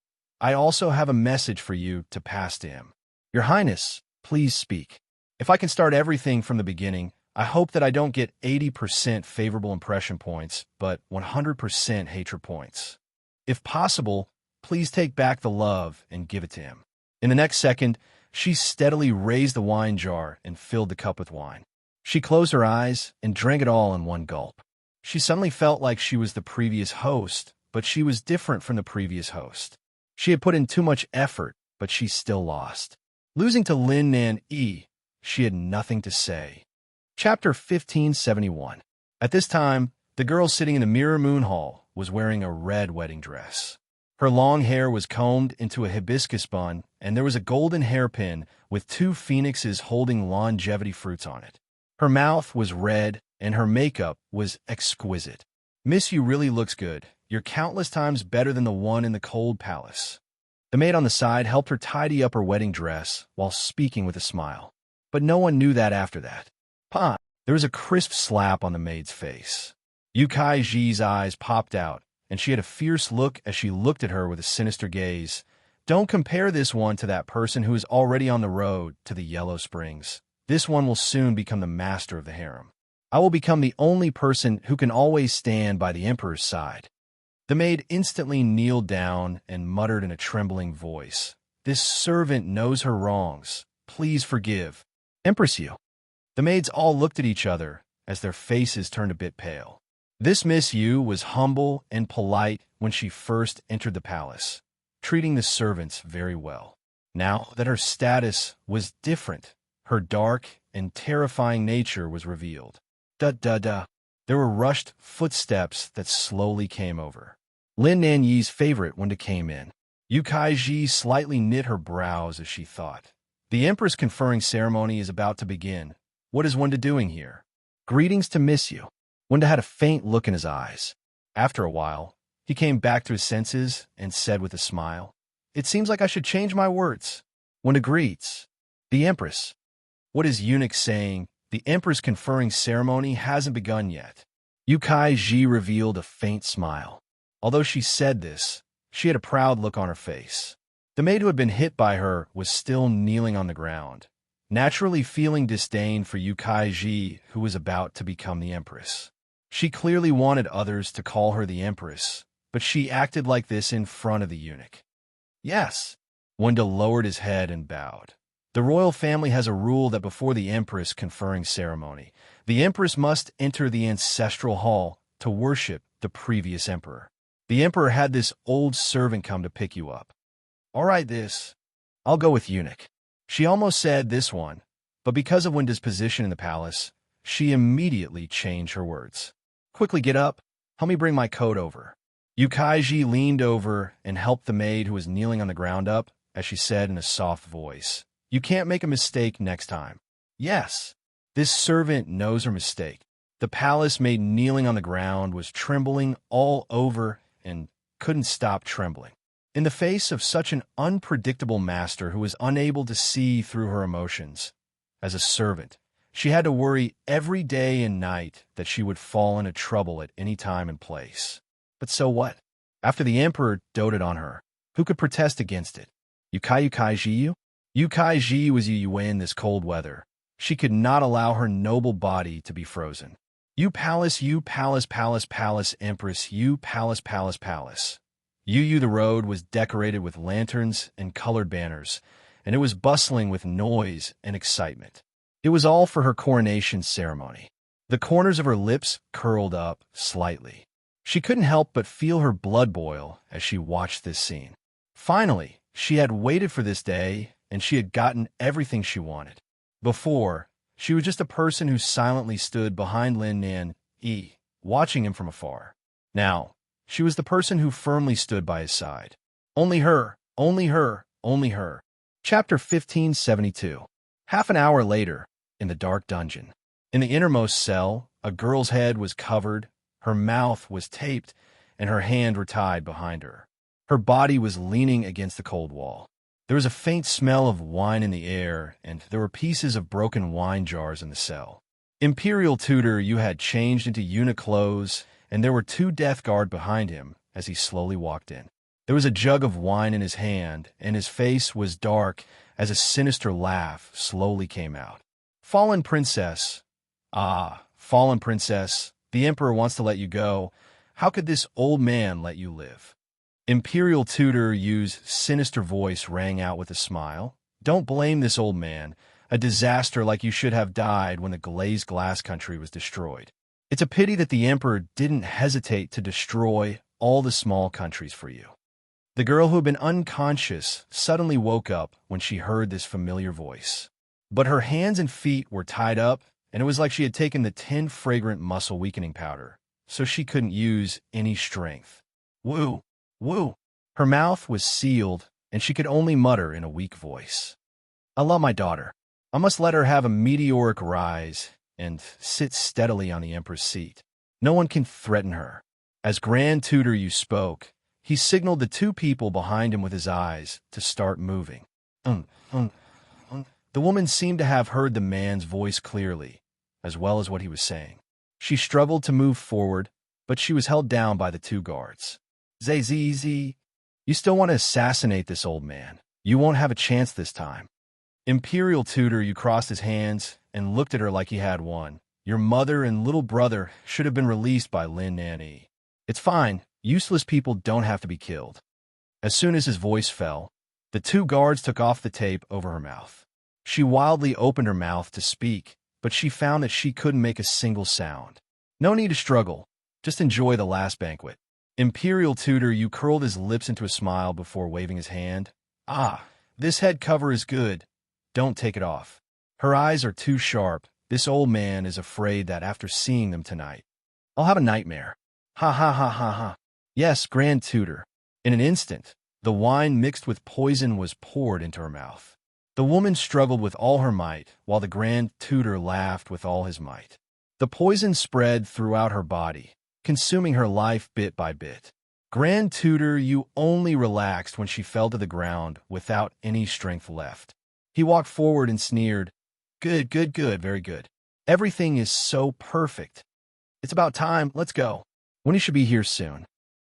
I also have a message for you to pass to him. Your Highness, please speak. If I can start everything from the beginning, I hope that I don't get 80% favorable impression points, but 100% hatred points. If possible, please take back the love and give it to him. In the next second, she steadily raised the wine jar and filled the cup with wine. She closed her eyes and drank it all in one gulp. She suddenly felt like she was the previous host, but she was different from the previous host. She had put in too much effort, but she still lost. Losing to Lin Nan, she had nothing to say. Chapter 1571. At this time, the girl sitting in the Mirror Moon Hall was wearing a red wedding dress. Her long hair was combed into a hibiscus bun, and there was a golden hairpin with 2 phoenixes holding longevity fruits on it. Her mouth was red, and her makeup was exquisite. Miss, you really looks good. You're countless times better than the one in the cold palace. The maid on the side helped her tidy up her wedding dress while speaking with a smile. But no one knew that after that. Pa! There was a crisp slap on the maid's face. Yukaiji's eyes popped out, and she had a fierce look as she looked at her with a sinister gaze. Don't compare this one to that person who is already on the road to the Yellow Springs. This one will soon become the master of the harem. I will become the only person who can always stand by the emperor's side. The maid instantly kneeled down and muttered in a trembling voice, This servant knows her wrongs. Please forgive. Empress Yu. The maids all looked at each other as their faces turned a bit pale. This Miss Yu was humble and polite when she first entered the palace, treating the servants very well. Now that her status was different, her dark and terrifying nature was revealed. Da-da-da. There were rushed footsteps that slowly came over. Lin Nanyi's favorite Wenda came in. Yukaiji slightly knit her brows as she thought. The Empress conferring ceremony is about to begin. What is Wenda doing here? Greetings to Miss Yu. Wenda had a faint look in his eyes. After a while, he came back to his senses and said with a smile, It seems like I should change my words. Wenda greets. The Empress. What is eunuch saying? The Empress conferring ceremony hasn't begun yet. Yukaiji revealed a faint smile. Although she said this, she had a proud look on her face. The maid who had been hit by her was still kneeling on the ground, naturally feeling disdain for Yukaiji, who was about to become the Empress. She clearly wanted others to call her the Empress, but she acted like this in front of the eunuch. Yes. Wenda lowered his head and bowed. The royal family has a rule that before the Empress conferring ceremony, the Empress must enter the ancestral hall to worship the previous emperor. The emperor had this old servant come to pick you up. All right, I'll go with eunuch. She almost said this one, but because of Wenda's position in the palace, she immediately changed her words. Quickly get up. Help me bring my coat over. Yukaiji leaned over and helped the maid who was kneeling on the ground up, as she said in a soft voice. You can't make a mistake next time. Yes. This servant knows her mistake. The palace maid kneeling on the ground was trembling all over and couldn't stop trembling. In the face of such an unpredictable master who was unable to see through her emotions, as a servant, she had to worry every day and night that she would fall into trouble at any time and place. But so what? After the emperor doted on her, who could protest against it? Yukaiji? Yukaiji was in this cold weather. She could not allow her noble body to be frozen. You palace, palace, empress, you palace, palace, palace. The road was decorated with lanterns and colored banners, and it was bustling with noise and excitement. It was all for her coronation ceremony. The corners of her lips curled up slightly. She couldn't help but feel her blood boil as she watched this scene. Finally, she had waited for this day, and she had gotten everything she wanted. Before, she was just a person who silently stood behind Lin Nan Yi, watching him from afar. Now, she was the person who firmly stood by his side. Only her, only her, only her. Chapter 1572. Half an hour later, in the dark dungeon. In the innermost cell, a girl's head was covered, her mouth was taped, and her hands were tied behind her. Her body was leaning against the cold wall. There was a faint smell of wine in the air, and there were pieces of broken wine jars in the cell. Imperial Tutor, you had changed into eunuch clothes, and there were 2 death guard behind him as he slowly walked in. There was a jug of wine in his hand, and his face was dark as a sinister laugh slowly came out. Fallen princess. Ah, fallen princess, the emperor wants to let you go. How could this old man let you live? Imperial Tutor Yu's sinister voice rang out with a smile. Don't blame this old man, a disaster like you should have died when the glazed glass country was destroyed. It's a pity that the emperor didn't hesitate to destroy all the small countries for you. The girl who had been unconscious suddenly woke up when she heard this familiar voice. But her hands and feet were tied up, and it was like she had taken the 10 fragrant muscle weakening powder, so she couldn't use any strength. Woo! Woo! Her mouth was sealed, and she could only mutter in a weak voice. I love my daughter. I must let her have a meteoric rise and sit steadily on the emperor's seat. No one can threaten her. As Grand Tutor you spoke, he signaled the 2 people behind him with his eyes to start moving. The woman seemed to have heard the man's voice clearly, as well as what he was saying. She struggled to move forward, but she was held down by the 2 guards. Zaz, you still want to assassinate this old man. You won't have a chance this time. Imperial Tutor, you crossed his hands and looked at her like he had one. Your mother and little brother should have been released by Lin Nan Yi. It's fine. Useless people don't have to be killed. As soon as his voice fell, the 2 guards took off the tape over her mouth. She wildly opened her mouth to speak, but she found that she couldn't make a single sound. No need to struggle. Just enjoy the last banquet. Imperial Tutor, you curled his lips into a smile before waving his hand. Ah, this head cover is good. Don't take it off. Her eyes are too sharp. This old man is afraid that after seeing them tonight, I'll have a nightmare. Ha ha ha ha ha. Yes, Grand Tutor. In an instant, the wine mixed with poison was poured into her mouth. The woman struggled with all her might, while the Grand Tutor laughed with all his might. The poison spread throughout her body, consuming her life bit by bit. Grand Tutor, you only relaxed when she fell to the ground without any strength left. He walked forward and sneered, Good, good, good, very good. Everything is so perfect. It's about time, let's go. Winnie should be here soon.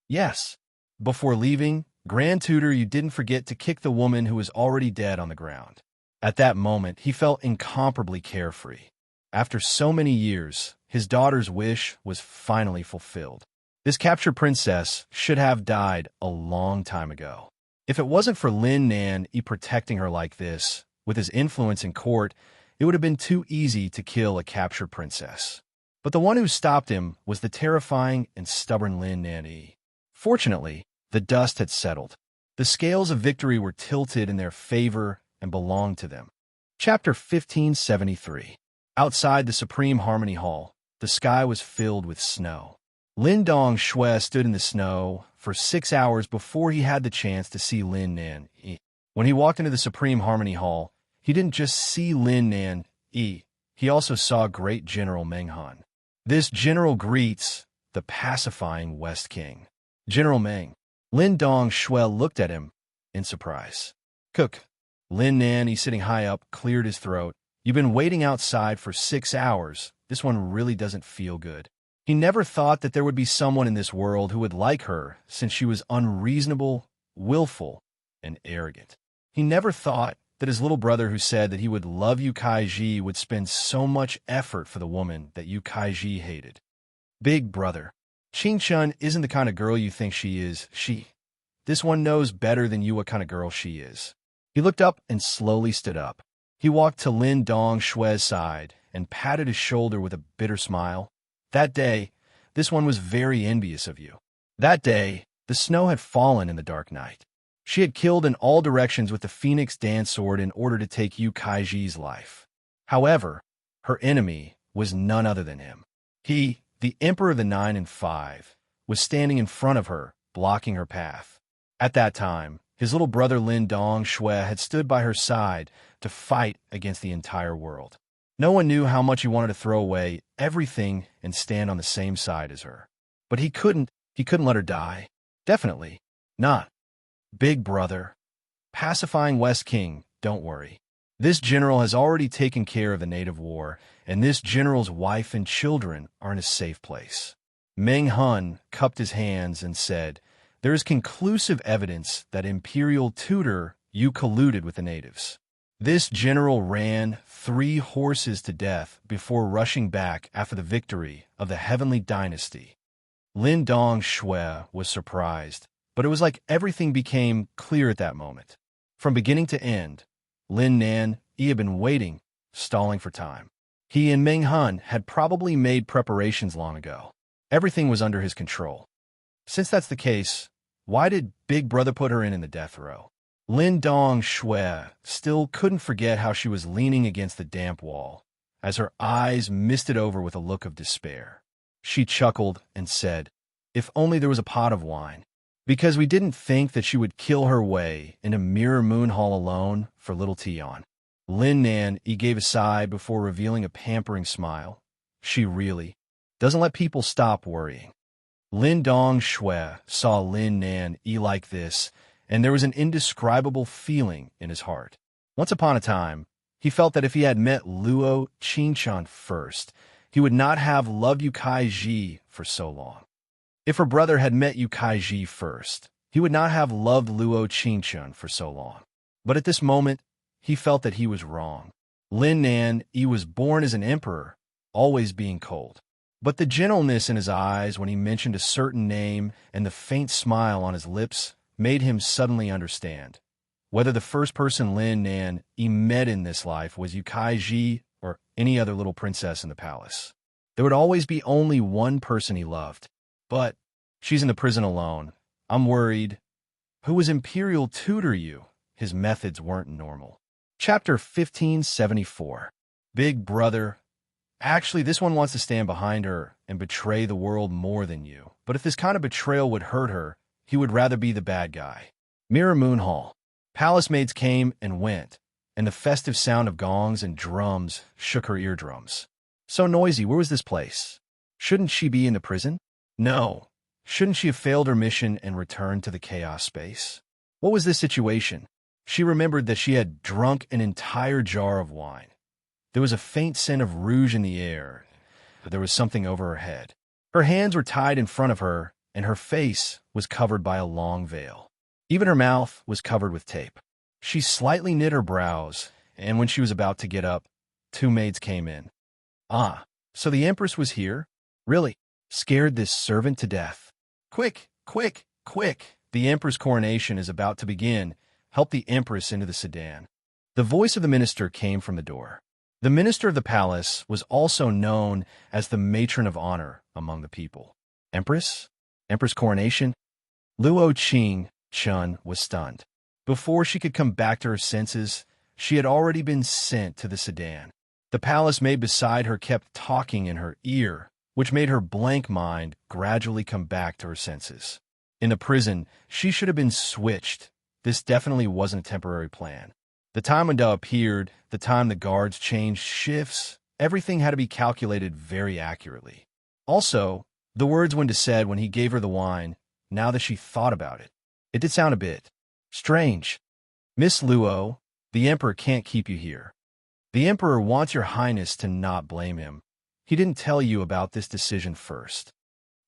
Yes. Before leaving, Grand Tutor, you didn't forget to kick the woman who was already dead on the ground. At that moment, he felt incomparably carefree. After so many years, his daughter's wish was finally fulfilled. This captured princess should have died a long time ago. If it wasn't for Lin Nan Yi protecting her like this, with his influence in court, it would have been too easy to kill a captured princess. But the one who stopped him was the terrifying and stubborn Lin Nan Yi. Fortunately, the dust had settled. The scales of victory were tilted in their favor and belonged to them. Chapter 1573. Outside the Supreme Harmony Hall, the sky was filled with snow. Lin Dongshui stood in the snow for 6 hours before he had the chance to see Lin Nan Yi. When he walked into the Supreme Harmony Hall, he didn't just see Lin Nan Yi, he also saw great General Meng Han. This general greets the pacifying West King. General Meng. Lin Dongshui looked at him in surprise. Cook. Lin Nan Yi, sitting high up, cleared his throat. You've been waiting outside for 6 hours. This one really doesn't feel good. He never thought that there would be someone in this world who would like her, since she was unreasonable, willful, and arrogant. He never thought that his little brother who said that he would love Yu Kaiji would spend so much effort for the woman that Yu Kaiji hated. Big brother. Qing Chun isn't the kind of girl you think she is. This one knows better than you what kind of girl she is. He looked up and slowly stood up. He walked to Lin Dongshui's side and patted his shoulder with a bitter smile. That day, this one was very envious of you. That day, the snow had fallen in the dark night. She had killed in all directions with the Phoenix dance sword in order to take Yu Kaiji's life. However, her enemy was none other than him. He, the Emperor of the 9 and 5, was standing in front of her, blocking her path. At that time, his little brother Lin Dong Shui had stood by her side to fight against the entire world. No one knew how much he wanted to throw away everything and stand on the same side as her. But he couldn't let her die. Definitely not. Big brother. Pacifying West King, don't worry. This general has already taken care of the native war, and this general's wife and children are in a safe place. Meng Hun cupped his hands and said, "There is conclusive evidence that Imperial tutor you colluded with the natives." This general ran 3 horses to death before rushing back after the victory of the Heavenly Dynasty. Lin Dong Shui was surprised, but it was like everything became clear at that moment. From beginning to end, Lin Nan, he had been waiting, stalling for time. He and Meng Hun had probably made preparations long ago. Everything was under his control. Since that's the case, why did Big Brother put her in the death row? Lin Dong Shui still couldn't forget how she was leaning against the damp wall, as her eyes misted over with a look of despair. She chuckled and said, "If only there was a pot of wine. Because we didn't think that she would kill her way in a Mirror Moon Hall alone for little Tion." Lin Nan, he gave a sigh before revealing a pampering smile. She really doesn't let people stop worrying. Lin Dong Shui saw Lin Nan like this, and there was an indescribable feeling in his heart. Once upon a time, he felt that if he had met Luo Qingquan first, he would not have loved Yu Kaiji for so long. If her brother had met Yu Kaiji first, he would not have loved Luo Qingquan for so long. But at this moment, he felt that he was wrong. Lin Nan, he was born as an emperor, always being cold. But the gentleness in his eyes when he mentioned a certain name and the faint smile on his lips made him suddenly understand. Whether the first person Lin Nan he met in this life was Yu Kaiji or any other little princess in the palace, there would always be only one person he loved. But she's in the prison alone. I'm worried. Who was Imperial tutor you? His methods weren't normal. Chapter 1574. Big Brother. Actually, this one wants to stand behind her and betray the world more than you. But if this kind of betrayal would hurt her, he would rather be the bad guy. Mirror Moon Hall. Palace maids came and went, and the festive sound of gongs and drums shook her eardrums. So noisy, where was this place? Shouldn't she be in the prison? No. Shouldn't she have failed her mission and returned to the chaos space? What was this situation? She remembered that she had drunk an entire jar of wine. There was a faint scent of rouge in the air. There was something over her head. Her hands were tied in front of her, and her face was covered by a long veil. Even her mouth was covered with tape. She slightly knit her brows, and when she was about to get up, 2 maids came in. Ah, so the Empress was here? Really? Scared this servant to death. Quick, quick, quick! The Emperor's coronation is about to begin. Help the Empress into the sedan. The voice of the minister came from the door. The minister of the palace was also known as the matron of honor among the people. Empress? Empress coronation? Luo Qingquan was stunned. Before she could come back to her senses, she had already been sent to the sedan. The palace maid beside her kept talking in her ear, which made her blank mind gradually come back to her senses. In the prison, she should have been switched. This definitely wasn't a temporary plan. The time window appeared, the time the guards changed shifts, everything had to be calculated very accurately. Also, the words Winda said when he gave her the wine, now that she thought about it, it did sound a bit strange. Miss Luo, the Emperor can't keep you here. The Emperor wants your Highness to not blame him. He didn't tell you about this decision first.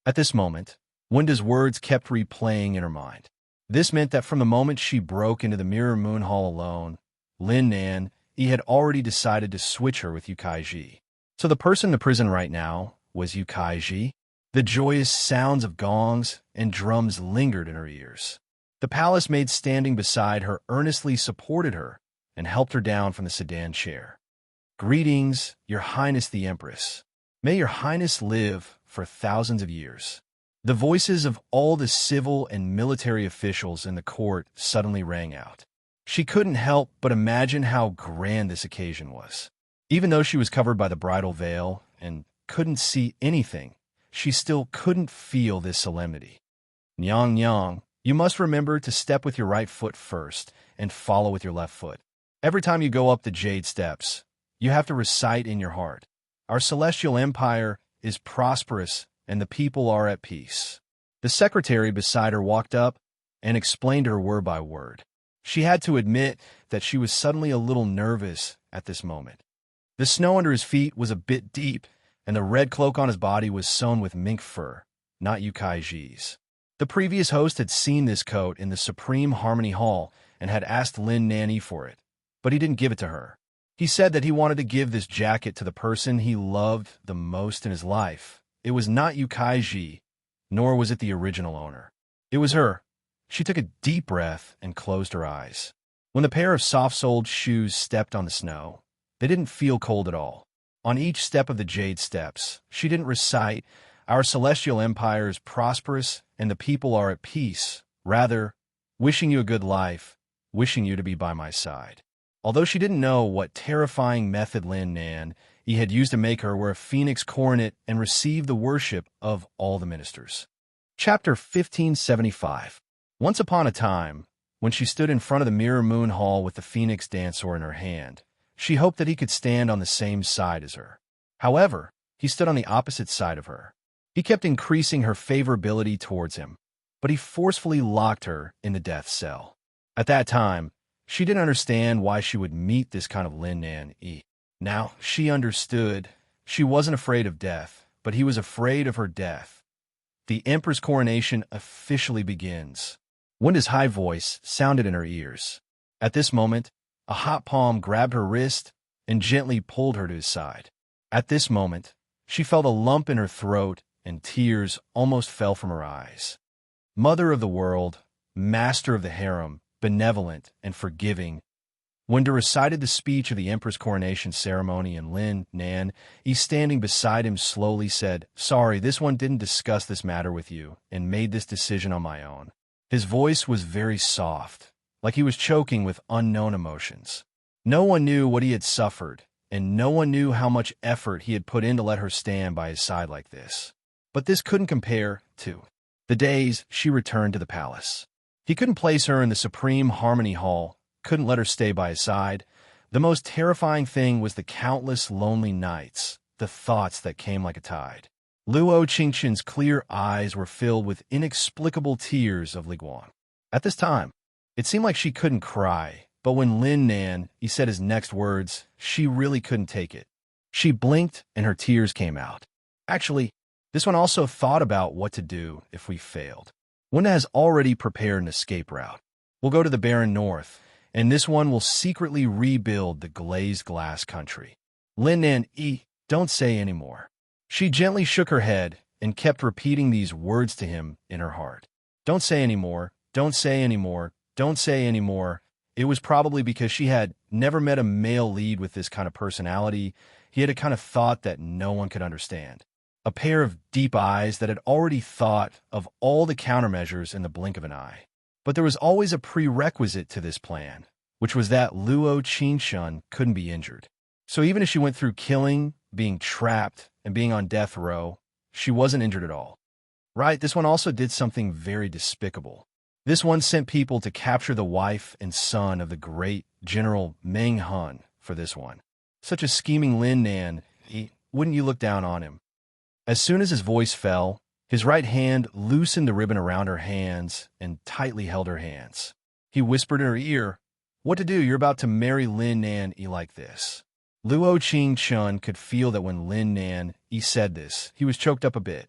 At this moment, Winda's words kept replaying in her mind. This meant that from the moment she broke into the Mirror Moon Hall alone, Lin Nan, he had already decided to switch her with Yu Kaiji. So the person in the prison right now was Yu Kaiji. The joyous sounds of gongs and drums lingered in her ears. The palace maid standing beside her earnestly supported her and helped her down from the sedan chair. Greetings, Your Highness the Empress. May Your Highness live for thousands of years. The voices of all the civil and military officials in the court suddenly rang out. She couldn't help but imagine how grand this occasion was. Even though she was covered by the bridal veil and couldn't see anything, she still couldn't feel this solemnity. Nyang Nyang, you must remember to step with your right foot first and follow with your left foot. Every time you go up the jade steps, you have to recite in your heart, "Our celestial empire is prosperous and the people are at peace." The secretary beside her walked up and explained her word by word. She had to admit that she was suddenly a little nervous at this moment. The snow under his feet was a bit deep, and the red cloak on his body was sewn with mink fur, not Yukai-ji's. The previous host had seen this coat in the Supreme Harmony Hall and had asked Lin Nanny for it, but he didn't give it to her. He said that he wanted to give this jacket to the person he loved the most in his life. It was not Yukai-ji, nor was it the original owner. It was her. She took a deep breath and closed her eyes. When the pair of soft-soled shoes stepped on the snow, they didn't feel cold at all. On each step of the jade steps, she didn't recite, "Our celestial empire is prosperous and the people are at peace." Rather, "Wishing you a good life, wishing you to be by my side." Although she didn't know what terrifying method Lin Nan he had used to make her wear a phoenix coronet and receive the worship of all the ministers. Chapter 1575. Once upon a time, when she stood in front of the Mirror Moon Hall with the phoenix dancer in her hand, she hoped that he could stand on the same side as her. However, he stood on the opposite side of her. He kept increasing her favorability towards him, but he forcefully locked her in the death cell. At that time, she didn't understand why she would meet this kind of Lin Nan. Now, she understood. She wasn't afraid of death, but he was afraid of her death. The Emperor's coronation officially begins. Wenda's high voice sounded in her ears. At this moment, a hot palm grabbed her wrist and gently pulled her to his side. At this moment, she felt a lump in her throat and tears almost fell from her eyes. Mother of the world, master of the harem, benevolent and forgiving, Wenda recited the speech of the Emperor's coronation ceremony, and Lin Nan, standing beside him, slowly said, "Sorry, this one didn't discuss this matter with you and made this decision on my own." His voice was very soft, like he was choking with unknown emotions. No one knew what he had suffered, and no one knew how much effort he had put in to let her stand by his side like this. But this couldn't compare to the days she returned to the palace. He couldn't place her in the Supreme Harmony Hall, couldn't let her stay by his side. The most terrifying thing was the countless lonely nights, the thoughts that came like a tide. Luo Qingqian's clear eyes were filled with inexplicable tears of Liguang. At this time, it seemed like she couldn't cry, but when Lin Nan said his next words, she really couldn't take it. She blinked and her tears came out. Actually, this one also thought about what to do if we failed. Wenda has already prepared an escape route. We'll go to the barren north, and this one will secretly rebuild the glazed glass country. Lin Nan, don't say any more. She gently shook her head and kept repeating these words to him in her heart. Don't say any more, don't say any more, don't say any more. It was probably because she had never met a male lead with this kind of personality. He had a kind of thought that no one could understand. A pair of deep eyes that had already thought of all the countermeasures in the blink of an eye. But there was always a prerequisite to this plan, which was that Luo Qingqian couldn't be injured. So even if she went through killing, being trapped, and being on death row, she wasn't injured at all. Right, this one also did something very despicable. This one sent people to capture the wife and son of the great General Meng Hun for this one. Such a scheming Lin Nan, wouldn't you look down on him? As soon as his voice fell, his right hand loosened the ribbon around her hands and tightly held her hands. He whispered in her ear, "What to do? You're about to marry Lin Nan like this." Luo Qingqian could feel that when Lin Nan said this, he was choked up a bit.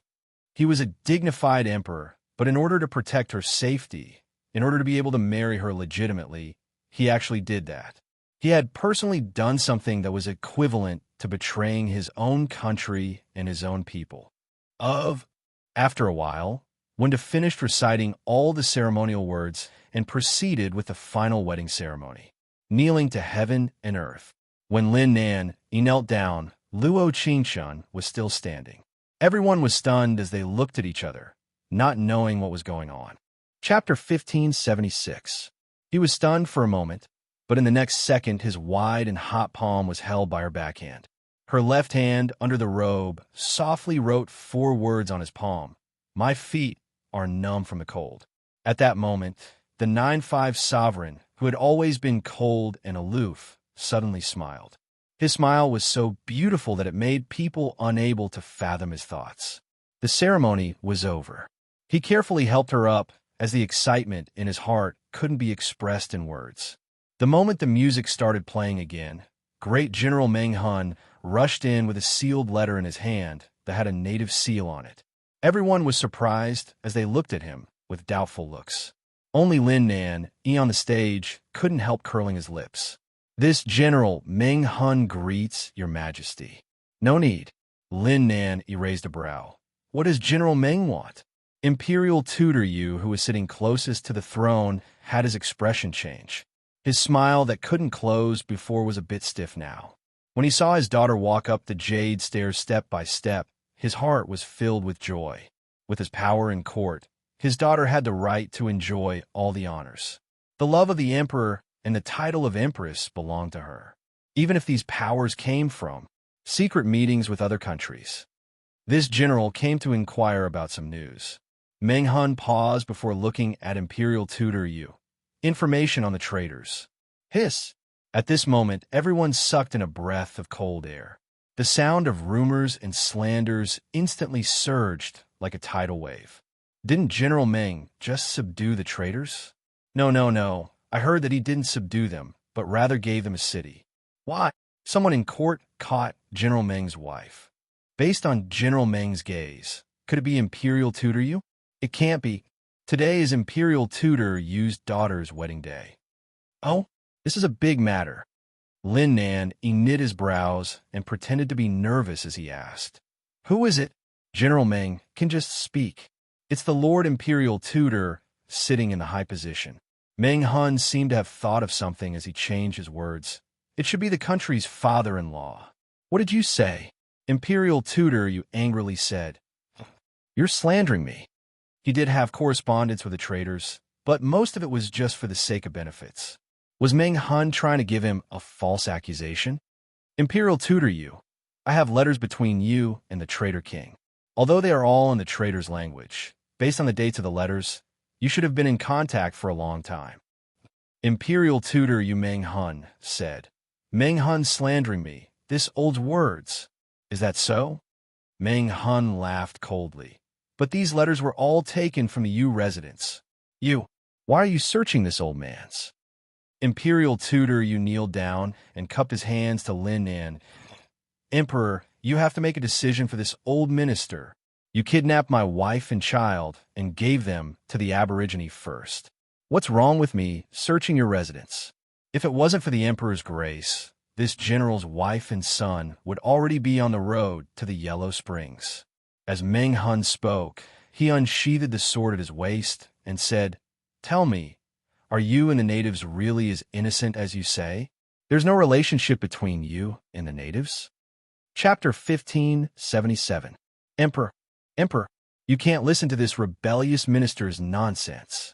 He was a dignified emperor, but in order to protect her safety, in order to be able to marry her legitimately, he actually did that. He had personally done something that was equivalent to betraying his own country and his own people. After a while, Wenda finished reciting all the ceremonial words and proceeded with the final wedding ceremony, kneeling to heaven and earth. When Lin Nan knelt down, Luo Qingqian was still standing. Everyone was stunned as they looked at each other, not knowing what was going on. Chapter 1576. He was stunned for a moment, but in the next second his wide and hot palm was held by her backhand. Her left hand, under the robe, softly wrote 4 words on his palm. "My feet are numb from the cold." At that moment, the 9-5 sovereign, who had always been cold and aloof, suddenly smiled. His smile was so beautiful that it made people unable to fathom his thoughts. The ceremony was over. He carefully helped her up, as the excitement in his heart couldn't be expressed in words. The moment the music started playing again, great General Meng Hun rushed in with a sealed letter in his hand that had a native seal on it. Everyone was surprised as they looked at him with doubtful looks. Only Lin Nan, on the stage, couldn't help curling his lips. "This General Meng Hun greets your majesty." "No need." Lin Nan raised a brow. "What does General Meng want?" Imperial Tutor Yu, who was sitting closest to the throne, had his expression change. His smile that couldn't close before was a bit stiff now. When he saw his daughter walk up the jade stairs step by step, his heart was filled with joy. With his power in court, his daughter had the right to enjoy all the honors. The love of the emperor and the title of empress belonged to her, even if these powers came from secret meetings with other countries. This general came to inquire about some news. Meng Hun paused before looking at Imperial Tutor Yu. "Information on the traitors." Hiss! At this moment, everyone sucked in a breath of cold air. The sound of rumors and slanders instantly surged like a tidal wave. Didn't General Meng just subdue the traitors? No. I heard that he didn't subdue them, but rather gave them a city. Why? Someone in court caught General Meng's wife. Based on General Meng's gaze, could it be Imperial Tutor Yu? It can't be. Today is Imperial Tutor Yu's daughter's wedding day. Oh, this is a big matter. Lin Nan knit his brows and pretended to be nervous as he asked, "Who is it?" General Meng can just speak. "It's the Lord Imperial Tutor sitting in the high position." Meng Hun seemed to have thought of something as he changed his words. "It should be the country's father-in-law." "What did you say?" Imperial Tutor Yu angrily said. "You're slandering me." He did have correspondence with the traitors, but most of it was just for the sake of benefits. Was Meng Hun trying to give him a false accusation? "Imperial Tutor Yu, I have letters between you and the traitor king. Although they are all in the traitor's language, based on the dates of the letters, you should have been in contact for a long time." Imperial Tutor Yu Meng Hun said. "Meng Hun slandering me. This old words. Is that so?" Meng Hun laughed coldly. "But these letters were all taken from the Yu residence. You, why are you searching this old man's?" Imperial Tutor Yu kneeled down and cupped his hands to Lin Nan. "Emperor, you have to make a decision for this old minister. You kidnapped my wife and child and gave them to the Aborigine first. What's wrong with me searching your residence? If it wasn't for the Emperor's grace, this general's wife and son would already be on the road to the Yellow Springs." As Meng Hun spoke, he unsheathed the sword at his waist and said, "Tell me, are you and the natives really as innocent as you say? There's no relationship between you and the natives?" Chapter 1577. Emperor, you can't listen to this rebellious minister's nonsense."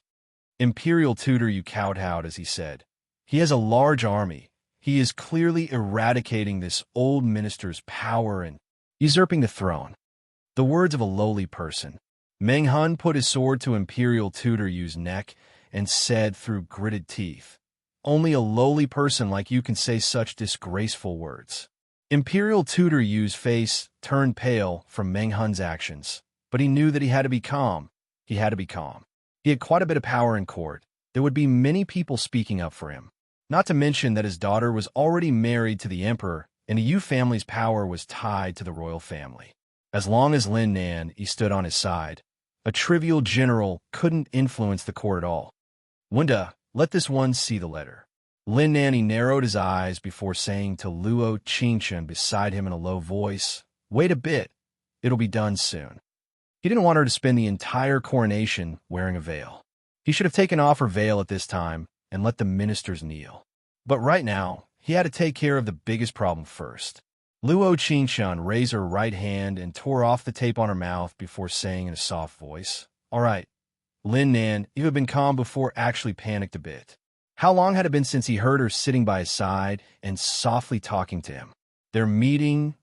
Imperial Tutor Yu kowtowed as he said, "He has a large army. He is clearly eradicating this old minister's power and usurping the throne." The words of a lowly person. Meng Hun put his sword to Imperial Tutor Yu's neck and said through gritted teeth, "Only a lowly person like you can say such disgraceful words." Imperial Tutor Yu's face turned pale from Meng Hun's actions, but he knew that he had to be calm. He had quite a bit of power in court. There would be many people speaking up for him. Not to mention that his daughter was already married to the emperor, and the Yu family's power was tied to the royal family. As long as Lin Nan stood on his side, a trivial general couldn't influence the court at all. "Wunda, let this one see the letter." Lin Nan narrowed his eyes before saying to Luo Qingchen beside him in a low voice, "Wait a bit, it'll be done soon." He didn't want her to spend the entire coronation wearing a veil. He should have taken off her veil at this time and let the ministers kneel. But right now, he had to take care of the biggest problem first. Luo Qingshan raised her right hand and tore off the tape on her mouth before saying in a soft voice, "All right, Lin Nan, you have been calm before actually panicked a bit." How long had it been since he heard her sitting by his side and softly talking to him? Their meeting,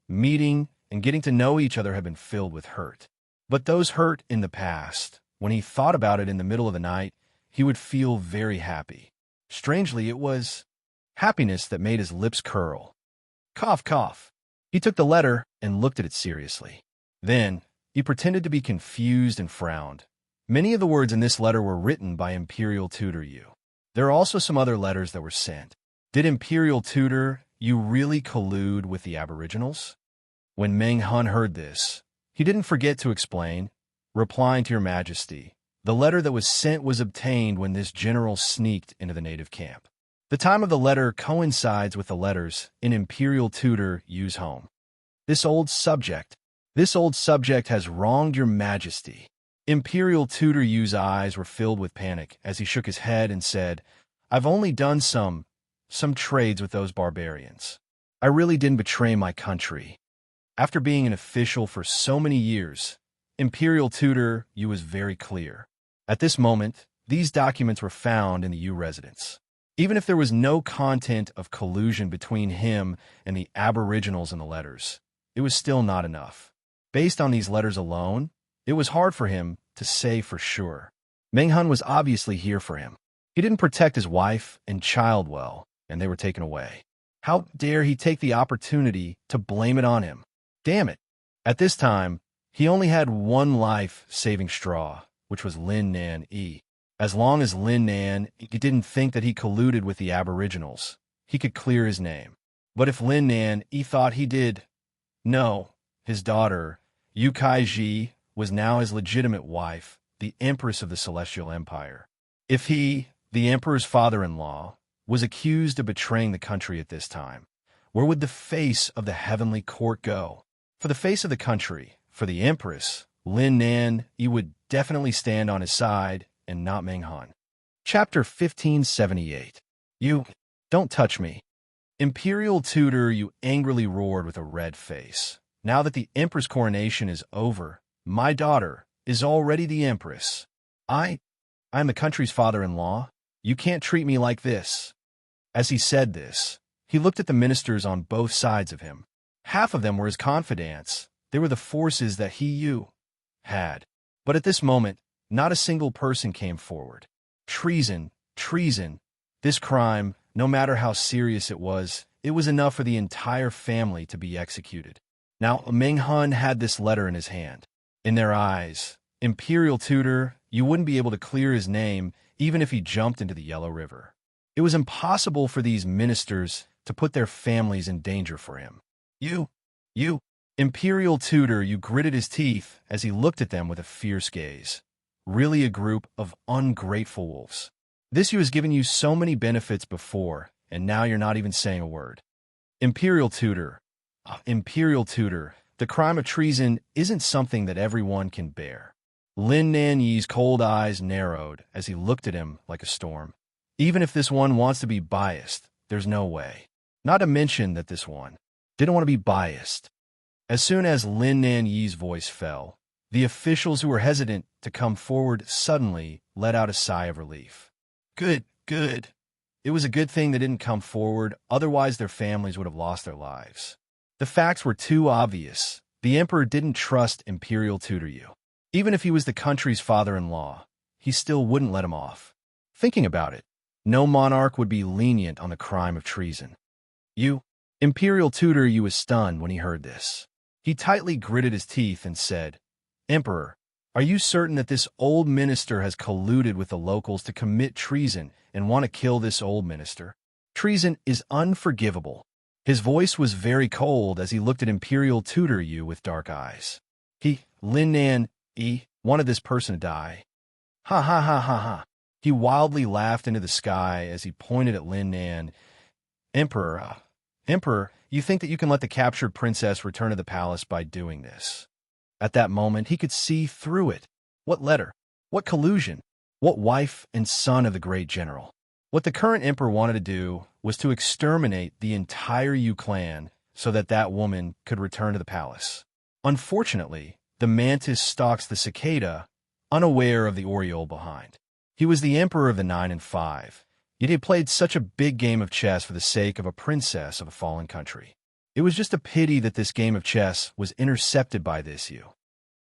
and getting to know each other had been filled with hurt. But those hurt in the past, when he thought about it in the middle of the night, he would feel very happy. Strangely, it was happiness that made his lips curl. Cough, cough. He took the letter and looked at it seriously. Then, he pretended to be confused and frowned. Many of the words in this letter were written by Imperial Tutor Yu. There are also some other letters that were sent. Did Imperial Tutor Yu really collude with the Aboriginals? When Meng Hun heard this, he didn't forget to explain, replying to Your Majesty, the letter that was sent was obtained when this general sneaked into the native camp. The time of the letter coincides with the letters in Imperial Tutor Yu's home. This old subject has wronged Your Majesty. Imperial Tutor Yu's eyes were filled with panic as he shook his head and said, "I've only done some trades with those barbarians. I really didn't betray my country." After being an official for so many years, Imperial Tutor Yu was very clear. At this moment, these documents were found in the Yu residence. Even if there was no content of collusion between him and the Aboriginals in the letters, it was still not enough. Based on these letters alone, it was hard for him to say for sure. Meng Hun was obviously here for him. He didn't protect his wife and child well, and they were taken away. How dare he take the opportunity to blame it on him? Damn it. At this time, he only had one life-saving straw, which was Lin Nan Yi. As long as Lin Nan didn't think that he colluded with the Aboriginals, he could clear his name. But if Lin Nan Yi thought he did, no, his daughter, Yu Kaiji, was now his legitimate wife, the Empress of the Celestial Empire. If he, the Emperor's father-in-law, was accused of betraying the country at this time, where would the face of the heavenly court go? For the face of the country, for the Empress, Lin Nan Yi would definitely stand on his side and not Meng Hun. Chapter 1578. You, don't touch me. Imperial Tutor Yu angrily roared with a red face. Now that the Empress coronation is over, my daughter is already the Empress. I am the country's father-in-law. You can't treat me like this. As he said this, he looked at the ministers on both sides of him. Half of them were his confidants. They were the forces that Yu had. But at this moment, not a single person came forward. Treason. This crime, no matter how serious it was enough for the entire family to be executed. Now, Meng Hun had this letter in his hand. In their eyes, Imperial Tutor, you wouldn't be able to clear his name even if he jumped into the Yellow River. It was impossible for these ministers to put their families in danger for him. You, Imperial Tutor, you gritted his teeth as he looked at them with a fierce gaze. Really a group of ungrateful wolves. This Yu has given you so many benefits before, and now you're not even saying a word. Imperial Tutor, the crime of treason isn't something that everyone can bear. Lin Nan Yi's cold eyes narrowed as he looked at him like a storm. Even if this one wants to be biased, there's no way. Not to mention that this one didn't want to be biased. As soon as Lin Nan Yi's voice fell, the officials who were hesitant to come forward suddenly let out a sigh of relief. Good. It was a good thing they didn't come forward, otherwise their families would have lost their lives. The facts were too obvious. The Emperor didn't trust Imperial Tutor Yu. Even if he was the country's father-in-law, he still wouldn't let him off. Thinking about it, no monarch would be lenient on the crime of treason. Imperial Tutor Yu was stunned when he heard this. He tightly gritted his teeth and said, "Emperor, are you certain that this old minister has colluded with the locals to commit treason and want to kill this old minister? Treason is unforgivable." His voice was very cold as he looked at Imperial Tutor Yu with dark eyes. Lin Nan Yi, wanted this person to die. Ha ha ha ha ha. He wildly laughed into the sky as he pointed at Lin Nan. Emperor, you think that you can let the captured princess return to the palace by doing this? At that moment, he could see through it. What letter? What collusion? What wife and son of the great general? What the current emperor wanted to do was to exterminate the entire Yu clan so that that woman could return to the palace. Unfortunately, the mantis stalks the cicada, unaware of the oriole behind. He was the emperor of the 9 and 5, yet he had played such a big game of chess for the sake of a princess of a fallen country. It was just a pity that this game of chess was intercepted by this you.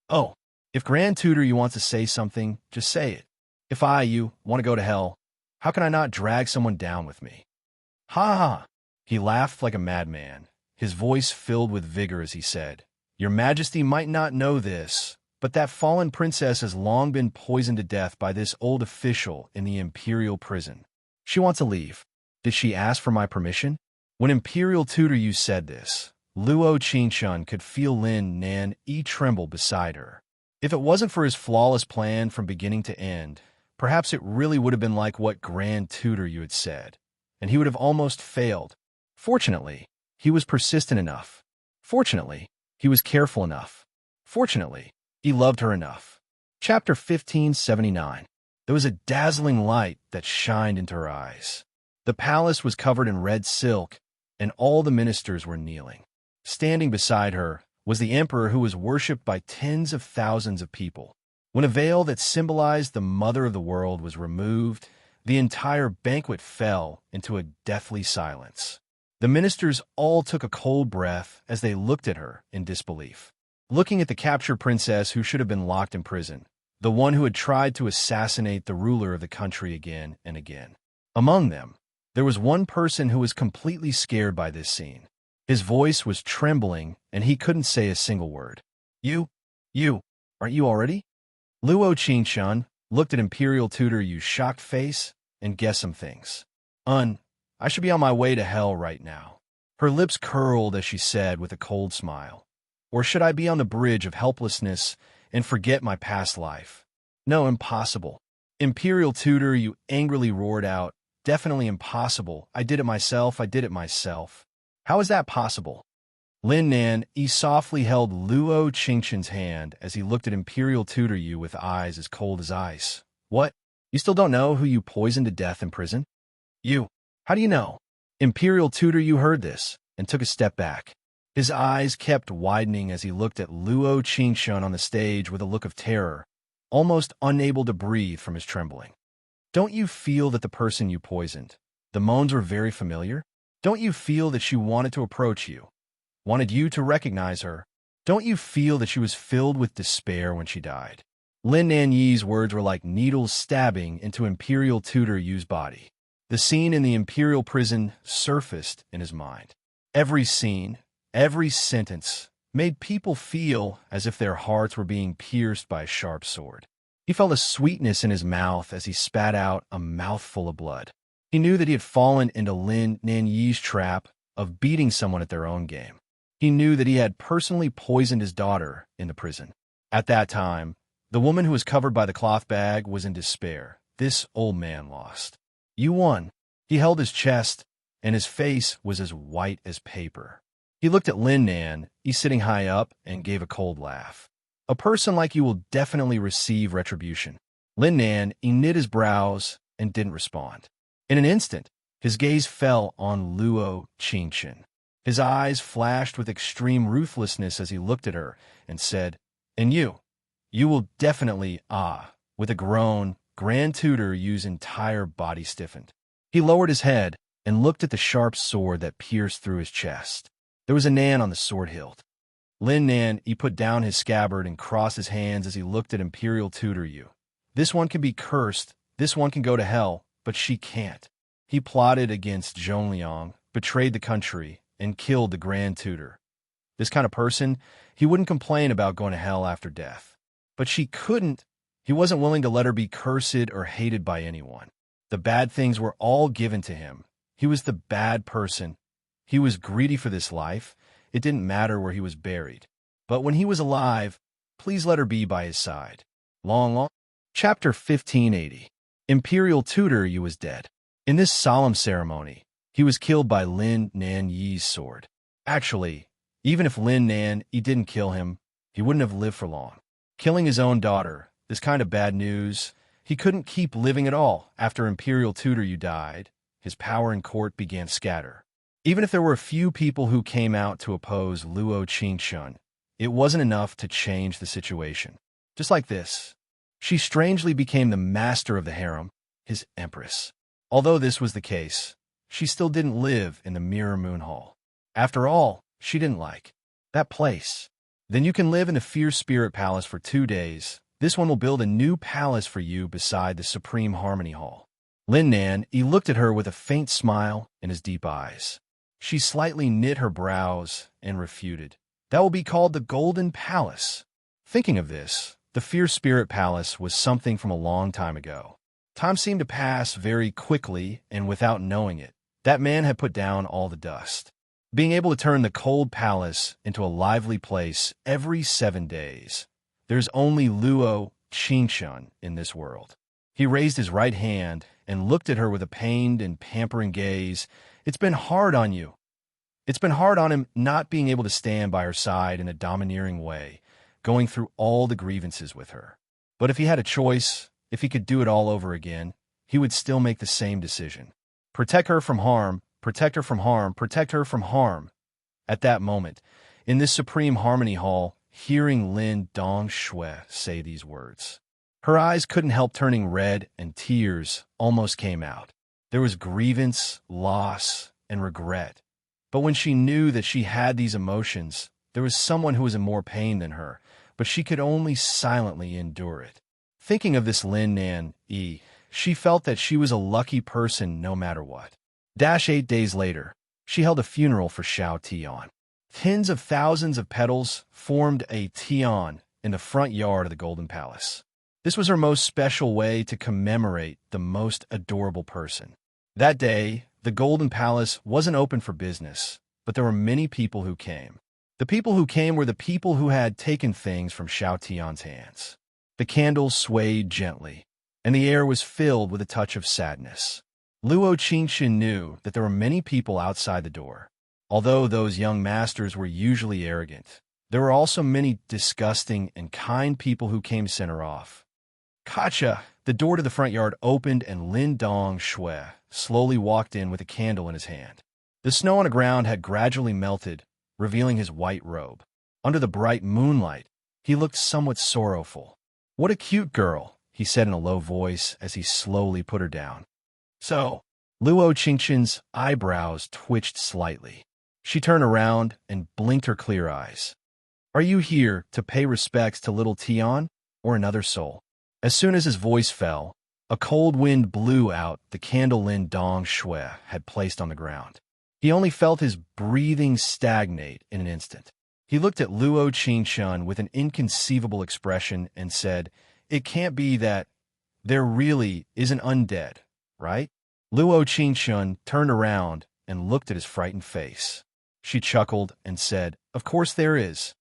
Oh, if Grand Tutor you want to say something, just say it. If you want to go to hell, how can I not drag someone down with me? Ha ha! He laughed like a madman, his voice filled with vigor as he said, Your Majesty might not know this, but that fallen princess has long been poisoned to death by this old official in the imperial prison. She wants to leave. Did she ask for my permission? When Imperial Tutor you said this, Luo Qingshun could feel Lin Nan tremble beside her. If it wasn't for his flawless plan from beginning to end, perhaps it really would have been like what Grand Tutor you had said, and he would have almost failed. Fortunately, he was persistent enough. Fortunately, he was careful enough. Fortunately, he loved her enough. Chapter 1579. There was a dazzling light that shined into her eyes. The palace was covered in red silk, and all the ministers were kneeling. Standing beside her was the emperor who was worshipped by tens of thousands of people. When a veil that symbolized the mother of the world was removed, the entire banquet fell into a deathly silence. The ministers all took a cold breath as they looked at her in disbelief. Looking at the captured princess who should have been locked in prison, the one who had tried to assassinate the ruler of the country again and again. Among them, there was one person who was completely scared by this scene. His voice was trembling, and he couldn't say a single word. You, aren't you already? Luo Qingshun looked at Imperial Tutor Yu's shocked face and guessed some things. I should be on my way to hell right now. Her lips curled as she said with a cold smile. Or should I be on the bridge of helplessness and forget my past life? No, impossible. Imperial Tutor Yu angrily roared out, Definitely impossible. I did it myself. How is that possible? Lin Nan softly held Luo Qingshun's hand as he looked at Imperial Tutor Yu with eyes as cold as ice. What? You still don't know who you poisoned to death in prison? You. How do you know? Imperial Tutor Yu heard this and took a step back. His eyes kept widening as he looked at Luo Qingshun on the stage with a look of terror, almost unable to breathe from his trembling. Don't you feel that the person you poisoned, the moans were very familiar? Don't you feel that she wanted to approach you, wanted you to recognize her? Don't you feel that she was filled with despair when she died? Lin Nanyi's words were like needles stabbing into Imperial Tutor Yu's body. The scene in the Imperial prison surfaced in his mind. Every scene, every sentence, made people feel as if their hearts were being pierced by a sharp sword. He felt a sweetness in his mouth as he spat out a mouthful of blood. He knew that he had fallen into Lin Nanyi's trap of beating someone at their own game. He knew that he had personally poisoned his daughter in the prison. At that time, the woman who was covered by the cloth bag was in despair. This old man lost. You won. He held his chest, and his face was as white as paper. He looked at Lin Nan, sitting high up, and gave a cold laugh. A person like you will definitely receive retribution. Lin Nan knit his brows and didn't respond. In an instant, his gaze fell on Luo Qingshun. His eyes flashed with extreme ruthlessness as he looked at her and said, And you will definitely, With a groan, Grand Tutor Yu's entire body stiffened. He lowered his head and looked at the sharp sword that pierced through his chest. There was a Nan on the sword hilt. Lin Nan put down his scabbard and crossed his hands as he looked at Imperial Tutor Yu. This one can be cursed, this one can go to hell, but she can't. He plotted against Zhongliang, betrayed the country, and killed the Grand Tutor. This kind of person, he wouldn't complain about going to hell after death. But she couldn't. He wasn't willing to let her be cursed or hated by anyone. The bad things were all given to him. He was the bad person. He was greedy for this life. It didn't matter where he was buried. But when he was alive, please let her be by his side. Long. Chapter 1580. Imperial Tutor Yu was dead. In this solemn ceremony, he was killed by Lin Nanyi's sword. Actually, even if Lin Nan didn't kill him, he wouldn't have lived for long. Killing his own daughter, this kind of bad news, he couldn't keep living at all. After Imperial Tutor Yu died, his power in court began to scatter. Even if there were a few people who came out to oppose Luo Qingshun, it wasn't enough to change the situation. Just like this, she strangely became the master of the harem, his empress. Although this was the case, she still didn't live in the Mirror Moon Hall. After all, she didn't like that place. Then you can live in the Fierce Spirit Palace for 2 days. This one will build a new palace for you beside the Supreme Harmony Hall. Lin Nan, he looked at her with a faint smile in his deep eyes. She slightly knit her brows and refuted. That will be called the Golden Palace. Thinking of this, the Fierce Spirit Palace was something from a long time ago. Time seemed to pass very quickly, and without knowing it, that man had put down all the dust. Being able to turn the cold palace into a lively place every 7 days. There's only Luo Qingshun in this world. He raised his right hand and looked at her with a pained and pampering gaze. It's been hard on you. It's been hard on him not being able to stand by her side in a domineering way, going through all the grievances with her. But if he had a choice, if he could do it all over again, he would still make the same decision. Protect her from harm, protect her from harm, protect her from harm. At that moment, in this Supreme Harmony Hall, hearing Lin Dongshui say these words, her eyes couldn't help turning red and tears almost came out. There was grievance, loss, and regret. But when she knew that she had these emotions, there was someone who was in more pain than her, but she could only silently endure it. Thinking of this Lin Nan, she felt that she was a lucky person no matter what. 8 days later, she held a funeral for Xiao Tian. Tens of thousands of petals formed a tian in the front yard of the Golden Palace. This was her most special way to commemorate the most adorable person. That day, the Golden Palace wasn't open for business, but there were many people who came. The people who came were the people who had taken things from Xiao Tian's hands. The candles swayed gently, and the air was filled with a touch of sadness. Luo Qingshun knew that there were many people outside the door. Although those young masters were usually arrogant, there were also many disgusting and kind people who came to send her off. Kacha, the door to the front yard opened and Lin Dongshui slowly walked in with a candle in his hand. The snow on the ground had gradually melted, revealing his white robe. Under the bright moonlight, he looked somewhat sorrowful. "What a cute girl," he said in a low voice as he slowly put her down. "So," Luo Qingshun's eyebrows twitched slightly. She turned around and blinked her clear eyes. "Are you here to pay respects to little Tian or another soul?" As soon as his voice fell, a cold wind blew out the candle Lin Dongshui had placed on the ground. He only felt his breathing stagnate in an instant. He looked at Luo Qingshun with an inconceivable expression and said, "It can't be that there really is an undead, right?" Luo Qingshun turned around and looked at his frightened face. She chuckled and said, "Of course there is.